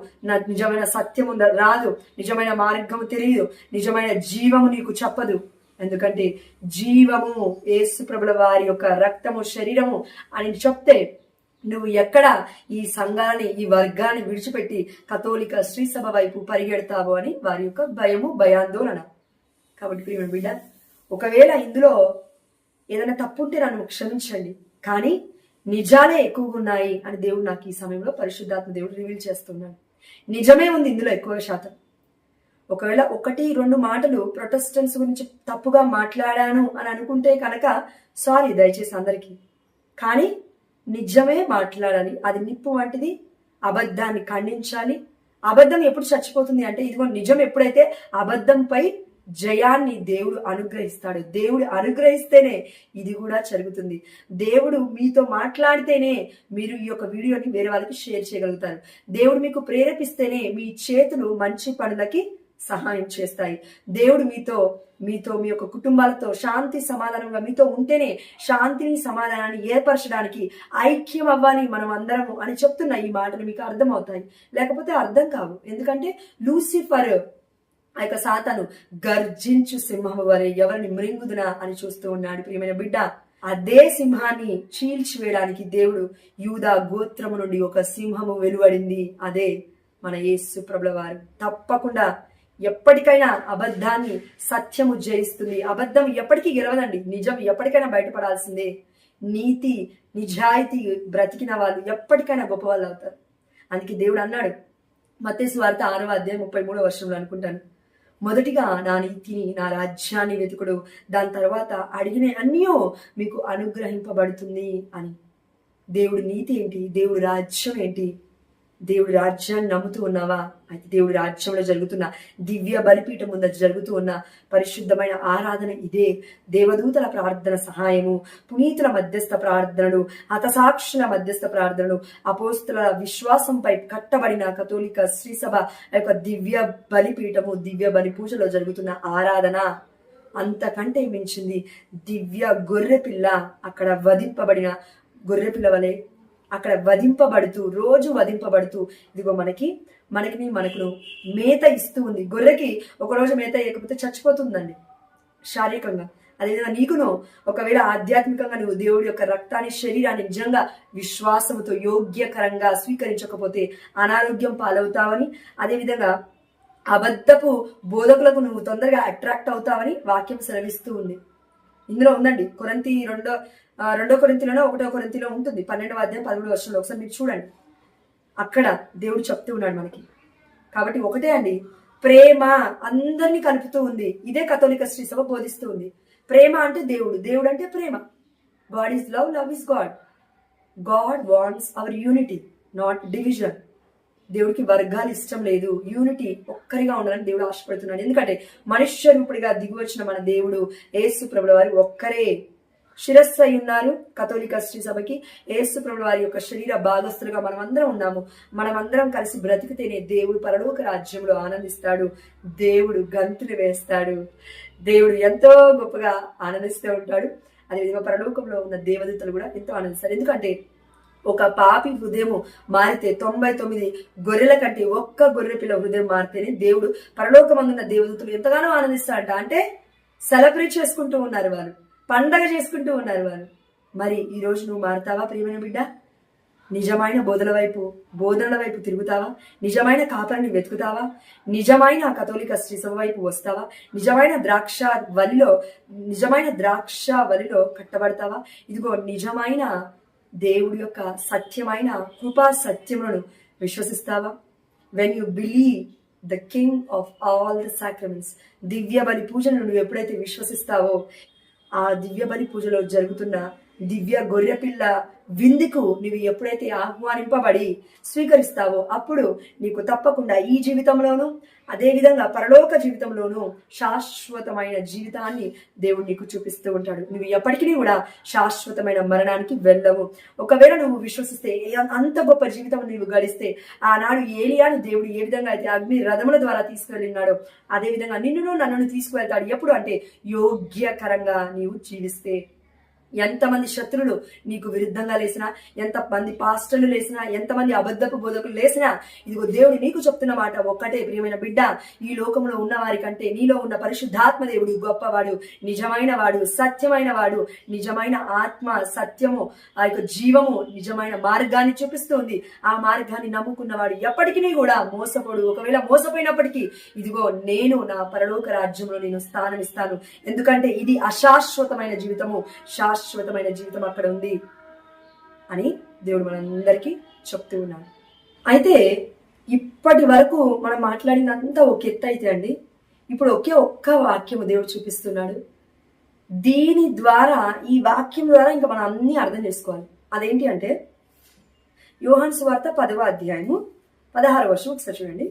నిజమైన సత్యము రాదు, నిజమైన మార్గము తెలియదు, నిజమైన జీవము నీకు చెప్పదు. ఎందుకంటే జీవము యేసు ప్రభుల వారి యొక్క రక్తము శరీరము అని చెప్తే నువ్వు ఎక్కడ ఈ సంఘాన్ని, ఈ వర్గాన్ని విడిచిపెట్టి కథోలిక శ్రీ సభ వైపు పరిగెడతావు అని వారి యొక్క భయము, భయాందోళన. కాబట్టి ప్రియమైన బిడ్డ, ఒకవేళ ఇందులో ఏదైనా తప్పుంటే నన్ను క్షమించండి, కానీ నిజాలే ఎక్కువగా ఉన్నాయి అని దేవుడు నాకు ఈ సమయంలో పరిశుద్ధాత్మ దేవుడు రివీల్ చేస్తున్నాడు. నిజమే ఉంది ఇందులో ఎక్కువ శాతం. ఒకవేళ 1-2 మాటలు ప్రొటెస్టెంట్స్ గురించి తప్పుగా మాట్లాడాను అని అనుకుంటే కనుక సారీ దయచేసి అందరికీ. కానీ నిజమే మాట్లాడాలి. అది నిప్పు వంటిది. అబద్ధాన్ని ఖండించాలి. అబద్ధం ఎప్పుడు చచ్చిపోతుంది అంటే, ఇదిగో నిజం ఎప్పుడైతే అబద్ధంపై జయాన్ని దేవుడు అనుగ్రహిస్తాడు. దేవుడు అనుగ్రహిస్తేనే ఇది కూడా జరుగుతుంది. దేవుడు మీతో మాట్లాడితేనే మీరు ఈ యొక్క వీడియోని వేరే వాళ్ళకి షేర్ చేయగలుగుతారు. దేవుడు మీకు ప్రేరేపిస్తేనే మీ చేతులు మంచి పనులకి సహాయం చేస్తాయి. దేవుడు మీతో మీ యొక్క కుటుంబాలతో శాంతి సమాధానంగా మీతో ఉంటేనే శాంతిని సమాధానాన్ని ఏర్పరచడానికి ఐక్యం అవ్వాలి మనం అందరము అని చెప్తున్న ఈ మాటలు మీకు అర్థం అవుతాయి, లేకపోతే అర్థం కావు. ఎందుకంటే లూసిఫర్ ఆ యొక్క సాతాను గర్జించు సింహము వలె ఎవరిని మృంగుదునా అని చూస్తూ ఉన్నాడు. ప్రియమైన బిడ్డ, అదే సింహాన్ని చీల్చివేయడానికి దేవుడు యూదా గోత్రము నుండి ఒక సింహము వెలువడింది. అదే మన యేసు ప్రభుల వారు. తప్పకుండా ఎప్పటికైనా అబద్ధాన్ని సత్యము జయిస్తుంది. అబద్ధం ఎప్పటికీ గెలవదండి. నిజం ఎప్పటికైనా బయటపడాల్సిందే. నీతి నిజాయితీ బ్రతికిన వాళ్ళు ఎప్పటికైనా గొప్ప వాళ్ళు అవుతారు. అందుకే దేవుడు అన్నాడు మత్తయి సువార్త 6వ అధ్యాయం 33వ వచనంలో అనుకుంటాను, మొదటిగా నా నీతిని నా రాజ్యాన్ని వెతుకుడు, దాని తర్వాత అడిగిన అన్నీ మీకు అనుగ్రహింపబడుతుంది అని. దేవుడి నీతి ఏంటి? దేవుడి రాజ్యం ఏంటి? దేవుడి రాజ్యాన్ని నమ్ముతూ ఉన్నావా? అయితే దేవుడి రాజ్యంలో జరుగుతున్న దివ్య బలిపీఠం ముందు జరుగుతూ ఉన్న పరిశుద్ధమైన ఆరాధన ఇదే. దేవదూతల ప్రార్థన సహాయము, పునీతుల మధ్యస్థ ప్రార్థనలు, హతసాక్షుల మధ్యస్థ ప్రార్థనలు, అపోస్తుల విశ్వాసంపై కట్టబడిన కథోలిక శ్రీసభ యొక్క దివ్య బలిపీఠము, దివ్య బలి పూజలో జరుగుతున్న ఆరాధన అంతకంటే మించింది. దివ్య గొర్రెపిల్ల అక్కడ వధింపబడిన గొర్రెపిల్ల వలె అక్కడ వధింపబడుతూ, రోజు వధింపబడుతూ, ఇదిగో మనకు మేత ఇస్తూ ఉంది. గొర్రెకి ఒకరోజు మేత ఇవ్వకపోతే చచ్చిపోతుందండి శారీరకంగా. అదేవిధంగా నీకును ఒకవేళ ఆధ్యాత్మికంగా నువ్వు దేవుడి యొక్క రక్తాన్ని, శరీరాన్ని నిజంగా విశ్వాసముతో యోగ్యకరంగా స్వీకరించకపోతే అనారోగ్యం పాలవుతావని, అదేవిధంగా అబద్ధపు బోధకులకు నువ్వు తొందరగా అట్రాక్ట్ అవుతావని వాక్యం సెలవిస్తూ ఉంది. ఇందులో ఉందండి. రెండో కొరింథీలోనో 1వ కొరింథీలో ఉంటుంది 12వ అధ్యాయం 13వ వచనంలో. ఒకసారి మీరు చూడండి. అక్కడ దేవుడు చెప్తూ ఉన్నాడు మనకి. కాబట్టి ఒకటే అండి, ప్రేమ అందరినీ కలుపుతూ ఉంది. ఇదే కథోలిక శ్రీసభ బోధిస్తూ ఉంది. ప్రేమ అంటే దేవుడు, దేవుడు అంటే ప్రేమ. God is love, love is God. God wants our unity, not division. దేవుడికి వర్గాలు ఇష్టం లేదు, యూనిటీ, ఒక్కరిగా ఉండాలని దేవుడు ఆశపడుతున్నాడు. ఎందుకంటే మనుష్య రూపుడిగా దిగి వచ్చిన మన దేవుడు యేసు ప్రభుల వారు ఒక్కరే శిరస్సు అయి ఉన్నారు. కథోలిక శ్రీ సభకి యేసు ప్రభుల వారి యొక్క శరీర భాగస్తులుగా మనమందరం ఉన్నాము. మనమందరం కలిసి బ్రతికితేనే దేవుడు పరలోక రాజ్యంలో ఆనందిస్తాడు. దేవుడు గంతులు వేస్తాడు. దేవుడు ఎంతో గొప్పగా ఆనందిస్తూ ఉంటాడు. అదేవిధంగా పరలోకంలో ఉన్న దేవదూతలు కూడా ఎంతో ఆనందిస్తారు. ఎందుకంటే ఒక పాపి హృదయము మారితే 99 గొర్రెల కంటే ఒక్క గొర్రె పిల్ల హృదయం మారితేనే దేవుడు పరలోకమందున్న దేవదూతలు ఎంతగానో ఆనందిస్తారంట. అంటే సెలబ్రేట్ చేసుకుంటూ ఉన్నారు వారు, పండగ చేసుకుంటూ ఉన్నారు వారు. మరి ఈ రోజు నువ్వు మారుతావా ప్రియమైన బిడ్డ? నిజమైన బోధనల వైపు తిరుగుతావా? నిజమైన కాపరిని వెతుకుతావా? నిజమైన కథోలిక శ్రీసభ వైపు వస్తావా? నిజమైన ద్రాక్ష వలిలో కట్టబడతావా? ఇదిగో నిజమైన దేవుడి యొక్క సత్యమైన కృపా సత్యములను విశ్వసిస్తావా? When you believe the king of all the sacraments, దివ్య బలి పూజను నువ్వు ఎప్పుడైతే విశ్వసిస్తావో, ఆ దివ్య బలి పూజలో జరుగుతున్న దివ్య గొర్రెపిల్ల విందుకు నువ్వు ఎప్పుడైతే ఆహ్వానింపబడి స్వీకరిస్తావో, అప్పుడు నీకు తప్పకుండా ఈ జీవితంలోనూ అదేవిధంగా పరలోక జీవితంలోనూ శాశ్వతమైన జీవితాన్ని దేవుడు నీకు చూపిస్తూ ఉంటాడు. నువ్వు ఎప్పటికీ కూడా శాశ్వతమైన మరణానికి వెళ్ళవు. ఒకవేళ నువ్వు విశ్వసిస్తే, అంత గొప్ప జీవితం నువ్వు గడిస్తే, ఆనాడు ఏలియాను దేవుడు ఏ విధంగా అయితే అగ్ని రథముల ద్వారా తీసుకువెళ్ళినాడో అదేవిధంగా నిన్నును నన్ను తీసుకువెళ్తాడు. ఎప్పుడు అంటే యోగ్యకరంగా నీవు జీవిస్తే. ఎంతమంది శత్రులు నీకు విరుద్ధంగా లేసినా, ఎంతమంది పాస్టర్లు లేసినా, ఎంతమంది అబద్ధపు బోధకులు లేసినా, ఇదిగో దేవుడు నీకు చెప్తున్న మాట ఒక్కటే, ప్రియమైన బిడ్డ, ఈ లోకంలో ఉన్న వారి కంటే నీలో ఉన్న పరిశుద్ధాత్మ దేవుడు గొప్పవాడు, నిజమైన వాడు, సత్యమైన వాడు, నిజమైన ఆత్మ, సత్యము, ఆ యొక్క జీవము, నిజమైన మార్గాన్ని చూపిస్తుంది. ఆ మార్గాన్ని నమ్ముకున్నవాడు ఎప్పటికీ కూడా మోసపోడు. ఒకవేళ మోసపోయినప్పటికీ ఇదిగో నేను నా పరలోక రాజ్యంలో నేను స్థానం ఇస్తాను. ఎందుకంటే ఇది అశాశ్వతమైన జీవితము, శాశ్వతమైన జీవితం అక్కడ ఉంది అని దేవుడు మనందరికీ చెప్తూ ఉన్నాడు. అయితే ఇప్పటి వరకు మనం మాట్లాడినంత ఒక ఎత్తు అయితే అండి, ఇప్పుడు ఒక్క వాక్యము దేవుడు చూపిస్తున్నాడు. దీని ద్వారా, ఈ వాక్యం ద్వారా ఇంకా మనం అన్ని అర్థం చేసుకోవాలి. అదేంటి అంటే యోహాను సువార్త 10వ అధ్యాయము 16వ వచనం ఒకసారి చూడండి.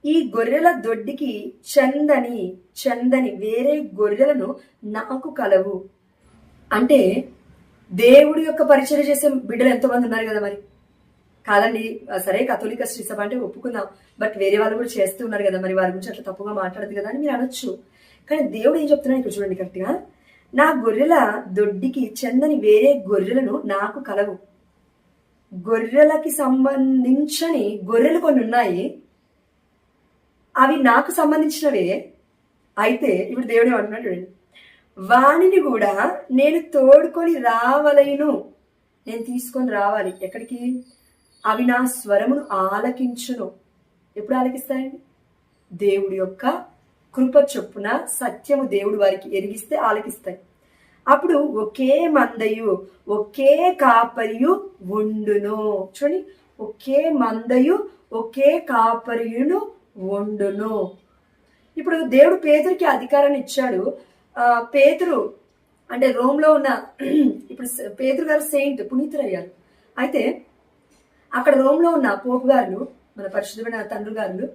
ఈ గొర్రెల దొడ్డికి చందని వేరే గొర్రెలను నాకు కలవు. అంటే దేవుడి యొక్క పరిచయం చేసే బిడ్డలు ఎంతో మంది ఉన్నారు కదా. మరి కాదండి, సరే కథోలిక శ్రీ సభ అంటే ఒప్పుకుందాం, బట్ వేరే వాళ్ళు కూడా చేస్తూ ఉన్నారు కదా, మరి వారి గురించి అట్లా తప్పుగా మాట్లాడదు కదా అని మీరు అనొచ్చు. కానీ దేవుడు ఏం చెప్తున్నాడు ఇక్కడ చూడండి కరెక్ట్గా, నా గొర్రెల దొడ్డికి చెందని వేరే గొర్రెలను నాకు కలవు. గొర్రెలకి సంబంధించని గొర్రెలు కొన్ని ఉన్నాయి, అవి నాకు సంబంధించినవే. అయితే ఇప్పుడు దేవుడు ఏమంటున్నాడు చూడండి, వాణిని కూడా నేను తోడుకొని రావలేను, నేను తీసుకొని రావాలి. ఎక్కడికి? అవి నా స్వరమును ఆలకించును. ఎప్పుడు ఆలకిస్తాయండి? దేవుడి యొక్క కృప చొప్పున సత్యము దేవుడు వారికి ఎరిగిస్తే ఆలకిస్తాయి. అప్పుడు ఒకే మందయు ఒకే కాపరియు ఉండును. చూడండి, ఒకే మందయు ఒకే కాపరియును ఉండును. ఇప్పుడు దేవుడు పేతురికి అధికారాన్ని ఇచ్చాడు. పేతురు అంటే రోమ్లో ఉన్న, ఇప్పుడు పేతురు గారు సెయింట్, పునీతులయ్యారు. అయితే అక్కడ రోమ్లో ఉన్న పోపు గారులు, మన పరిశుద్ధమైన తండ్రి గారులు,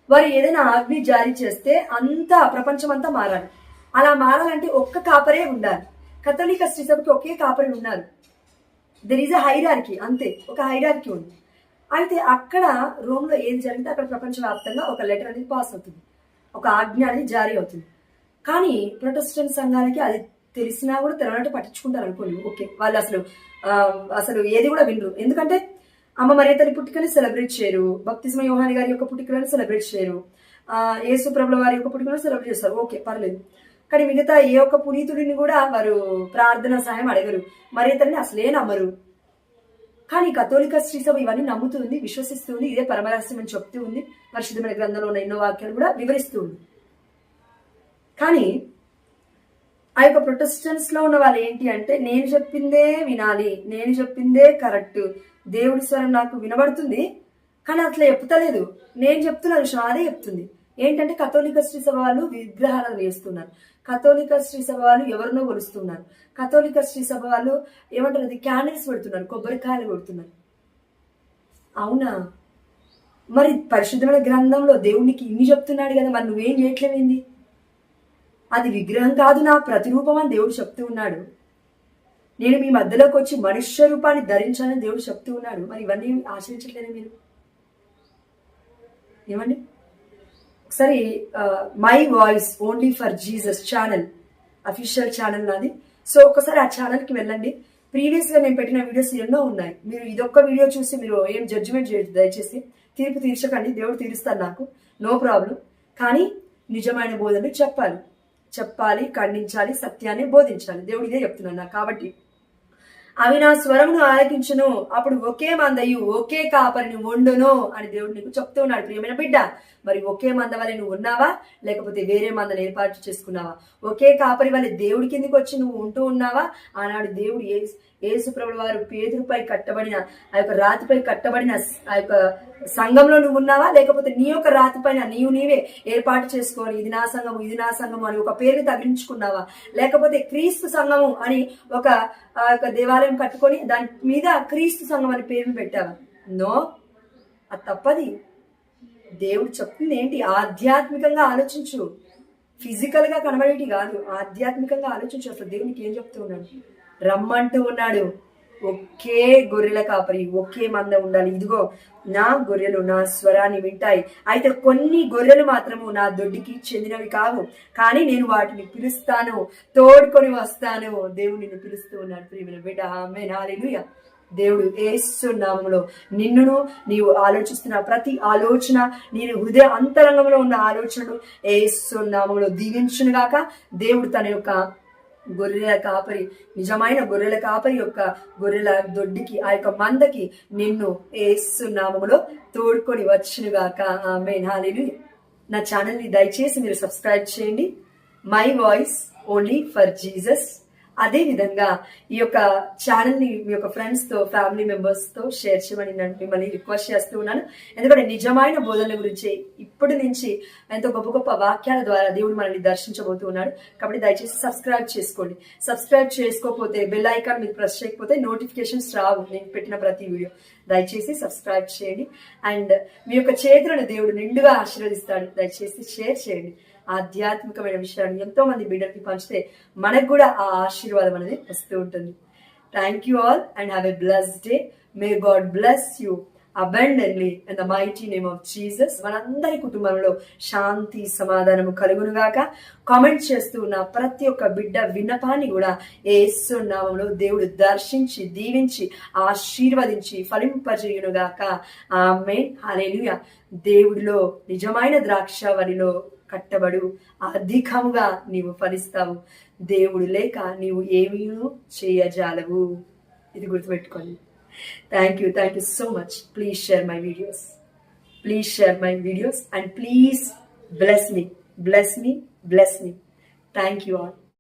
వారు ఏదైనా ఆజ్ఞ జారీ చేస్తే అంతా ప్రపంచం అంతా మారాలి. అలా మారాలంటే ఒక్క కాపరే ఉండాలి. కథోలిక శ్రీ సభకి ఒకే కాపరి ఉన్నారు. దెర్ ఈజ్ అ హైరార్కీ, అంతే, ఒక హైరార్కీ ఉంది. అయితే అక్కడ రోమ్లో ఏది జరిగితే అక్కడ ప్రపంచవ్యాప్తంగా ఒక లెటర్ అనేది పాస్ అవుతుంది, ఒక ఆజ్ఞ అనేది జారీ అవుతుంది. కానీ ప్రొటెస్టెంట్ సంఘాలకి అది తెలిసినా కూడా తెలవనట్టు పట్టించుకుంటారు అనుకోండి. ఓకే, వాళ్ళు అసలు ఏది కూడా వినరు. ఎందుకంటే అమ్మ మరియ తల్లి పుట్టుకని సెలబ్రేట్ చేయరు, బప్తిస్మ యోహాని గారి యొక్క పుట్టుకలను సెలబ్రేట్ చేయరు, యేసు ప్రభుల వారి యొక్క పుట్టుకలను సెలబ్రేట్ చేస్తారు. ఓకే, పర్లేదు. కానీ మిగతా ఏ ఒక్క పునీతుడిని కూడా వారు ప్రార్థన సాయం అడగరు, మరియ తల్లిని అసలే నమ్మరు. కానీ కథోలిక శ్రీ సభ ఇవన్నీ నమ్ముతుంది, విశ్వసిస్తుంది, ఇదే పరమరహస్యం అని చెప్తూ ఉంది. పరిశుద్ధమైన గ్రంథంలో ఉన్న ఎన్నో వాక్యాలు కూడా వివరిస్తూ ఉంది. కానీ ఆ యొక్క ప్రొటెస్టెంట్స్ లో ఉన్న వాళ్ళు ఏంటి అంటే, నేను చెప్పిందే వినాలి, నేను చెప్పిందే కరెక్ట్, దేవుడి స్వరం నాకు వినబడుతుంది కానీ అట్లా చెప్తలేదు, నేను చెప్తున్న విషయం అదే చెప్తుంది. ఏంటంటే కథోలిక శ్రీ సభ వాళ్ళు విగ్రహాలను వేస్తున్నారు, కథోలిక శ్రీ సభ వాళ్ళు ఎవరినో కొలుస్తున్నారు, కథోలిక శ్రీ సభ వాళ్ళు ఏమంటారు, అది క్యాండిల్స్ పెడుతున్నారు, కొబ్బరికాయలు కొడుతున్నారు. అవునా? మరి పరిశుద్ధమైన గ్రంథంలో దేవునికి ఇన్ని చెప్తున్నాడు కదా, మరి నువ్వేం చేయట్లేవేంది? అది విగ్రహం కాదు, నా ప్రతిరూపం అని దేవుడు చెప్తూ ఉన్నాడు. నేను మీ మధ్యలోకి వచ్చి మనుష్య రూపాన్ని ధరించాలని దేవుడు చెప్తూ ఉన్నాడు. మరి ఇవన్నీ ఆచరించట్లేదా మీరు? ఏమండి? ఒకసారి my voice only for Jesus channel, official channel నాది. సో ఒకసారి ఆ ఛానల్కి వెళ్ళండి. ప్రీవియస్ గా నేను పెట్టిన వీడియోస్ ఎన్నో ఉన్నాయి. మీరు ఇదొక్క వీడియో చూసి మీరు ఏం జడ్జిమెంట్ చేయదు, దయచేసి తీర్పు తీర్చకండి, దేవుడు తీరుస్తాడు నాకు, నో ప్రాబ్లం. కానీ నిజమైన బోధనలు చెప్పాలి, ఖండించాలి, సత్యాన్ని బోధించాలి. దేవుడు ఇదే చెప్తున్నాను నాకు. కాబట్టి అవి నా స్వరమును ఆలకించును, అప్పుడు ఒకే మందయు ఒకే కాపరిని వండును అని దేవుడు నీకు చెప్తూ ఉన్నాడు. ప్రియమైన బిడ్డ, మరి ఒకే మంద వల్ల నువ్వు ఉన్నావా, లేకపోతే వేరే మందను ఏర్పాటు చేసుకున్నావా? ఒకే కాపరి వల్ల దేవుడి కిందకి వచ్చి నువ్వు ఉంటూ ఉన్నావా? ఆనాడు దేవుడు యేసు ప్రభువు వారు పేతురుపై కట్టబడిన ఆ యొక్క రాతిపై కట్టబడిన ఆ యొక్క సంఘంలో నువ్వు ఉన్నావా, లేకపోతే నీ యొక్క రాతిపైన నీవే ఏర్పాటు చేసుకొని ఇది నా సంఘము, ఇది నా సంఘము అని ఒక పేరు తగిలించుకున్నావా? లేకపోతే క్రీస్తు సంఘము అని ఒక దేవాలయం కట్టుకొని దాని మీద క్రీస్తు సంఘం అని పేరును పెట్టావా? నో, అది తప్పది. దేవుడు చెప్తుంది ఏంటి? ఆధ్యాత్మికంగా ఆలోచించు, ఫిజికల్ గా కనబడేటి కాదు, ఆధ్యాత్మికంగా ఆలోచించు. అసలు దేవునికి ఏం చెప్తూ ఉన్నాడు? రమ్మంటూ ఉన్నాడు. ఒకే గొర్రెల కాపరి, ఒకే మంద ఉండాలి. ఇదిగో నా గొర్రెలు నా స్వరాన్ని వింటాయి. అయితే కొన్ని గొర్రెలు మాత్రము నా దొడ్డికి చెందినవి కావు, కానీ నేను వాటిని పిలుస్తాను, తోడుకొని వస్తాను. దేవుడు నిన్ను పిలుస్తూ ఉన్నాడు. ప్రియమైన బిడ్డ, ఆమేన్, హల్లెలూయా. దేవుడు యేసు నామములో నిన్నును, నీవు ఆలోచిస్తున్న ప్రతి ఆలోచన, నేను హృదయ అంతరంగంలో ఉన్న ఆలోచనలు యేసు నామములో దీవించును గాక. దేవుడు తన యొక్క గొర్రెల కాపరి, నిజమైన గొర్రెల కాపరి యొక్క గొర్రెల దొడ్డికి, ఆ యొక్క మందకి నిన్ను యేసు నామములో తోడుకొని వచ్చునుగాక. ఆమేన్, హల్లెలూయా. నా ఛానల్ని దయచేసి మీరు సబ్స్క్రైబ్ చేయండి, my voice only for Jesus. అదే విధంగా ఈ యొక్క ఛానల్ని మీ యొక్క ఫ్రెండ్స్ తో, ఫ్యామిలీ మెంబర్స్ తో షేర్ చేయమని మిమ్మల్ని రిక్వెస్ట్ చేస్తూ ఉన్నాను. ఎందుకంటే నిజమైన బోధనల గురించి ఇప్పటి నుంచి ఎంతో గొప్ప గొప్ప వాక్యాల ద్వారా దేవుడు మనల్ని దర్శించబోతూ ఉన్నాడు. కాబట్టి దయచేసి సబ్స్క్రైబ్ చేసుకోండి. సబ్స్క్రైబ్ చేసుకోకపోతే, బెల్ ఐకాన్ మీరు ప్రెస్ చేయకపోతే నోటిఫికేషన్స్ రావు నేను పెట్టిన ప్రతి వీడియో. దయచేసి సబ్స్క్రైబ్ చేయండి. అండ్ మీ యొక్క చేతులను దేవుడు నిండుగా ఆశీర్వదిస్తాడు. దయచేసి షేర్ చేయండి. ఆధ్యాత్మికమైన విషయాన్ని ఎంతో మంది బిడ్డలకి పంచితే మనకు కూడా ఆ ఆశీర్వాదం అనేది వస్తూ ఉంటుంది. Thank you all and have a blessed day. May God bless you abundantly in the mighty name of Jesus. మనందరి కుటుంబంలో శాంతి సమాధానము కలుగునుగాక. కామెంట్ చేస్తూ ఉన్న ప్రతి ఒక్క బిడ్డ విన్నపాన్ని కూడా యేసు నామములో దేవుడు దర్శించి దీవించి ఆశీర్వదించి ఫలింపజేయునుగాక. ఆమేన్. హల్లెలూయా. దేవుడిలో నిజమైన ద్రాక్షవల్లిలో కట్టబడు, అధికముగా నీవు ఫలిస్తావు. దేవుడు లేక నీవు ఏమీ చేయజాలవు. ఇది గుర్తుపెట్టుకోండి. Thank you so much. Please share my videos. And please bless me. Thank you all.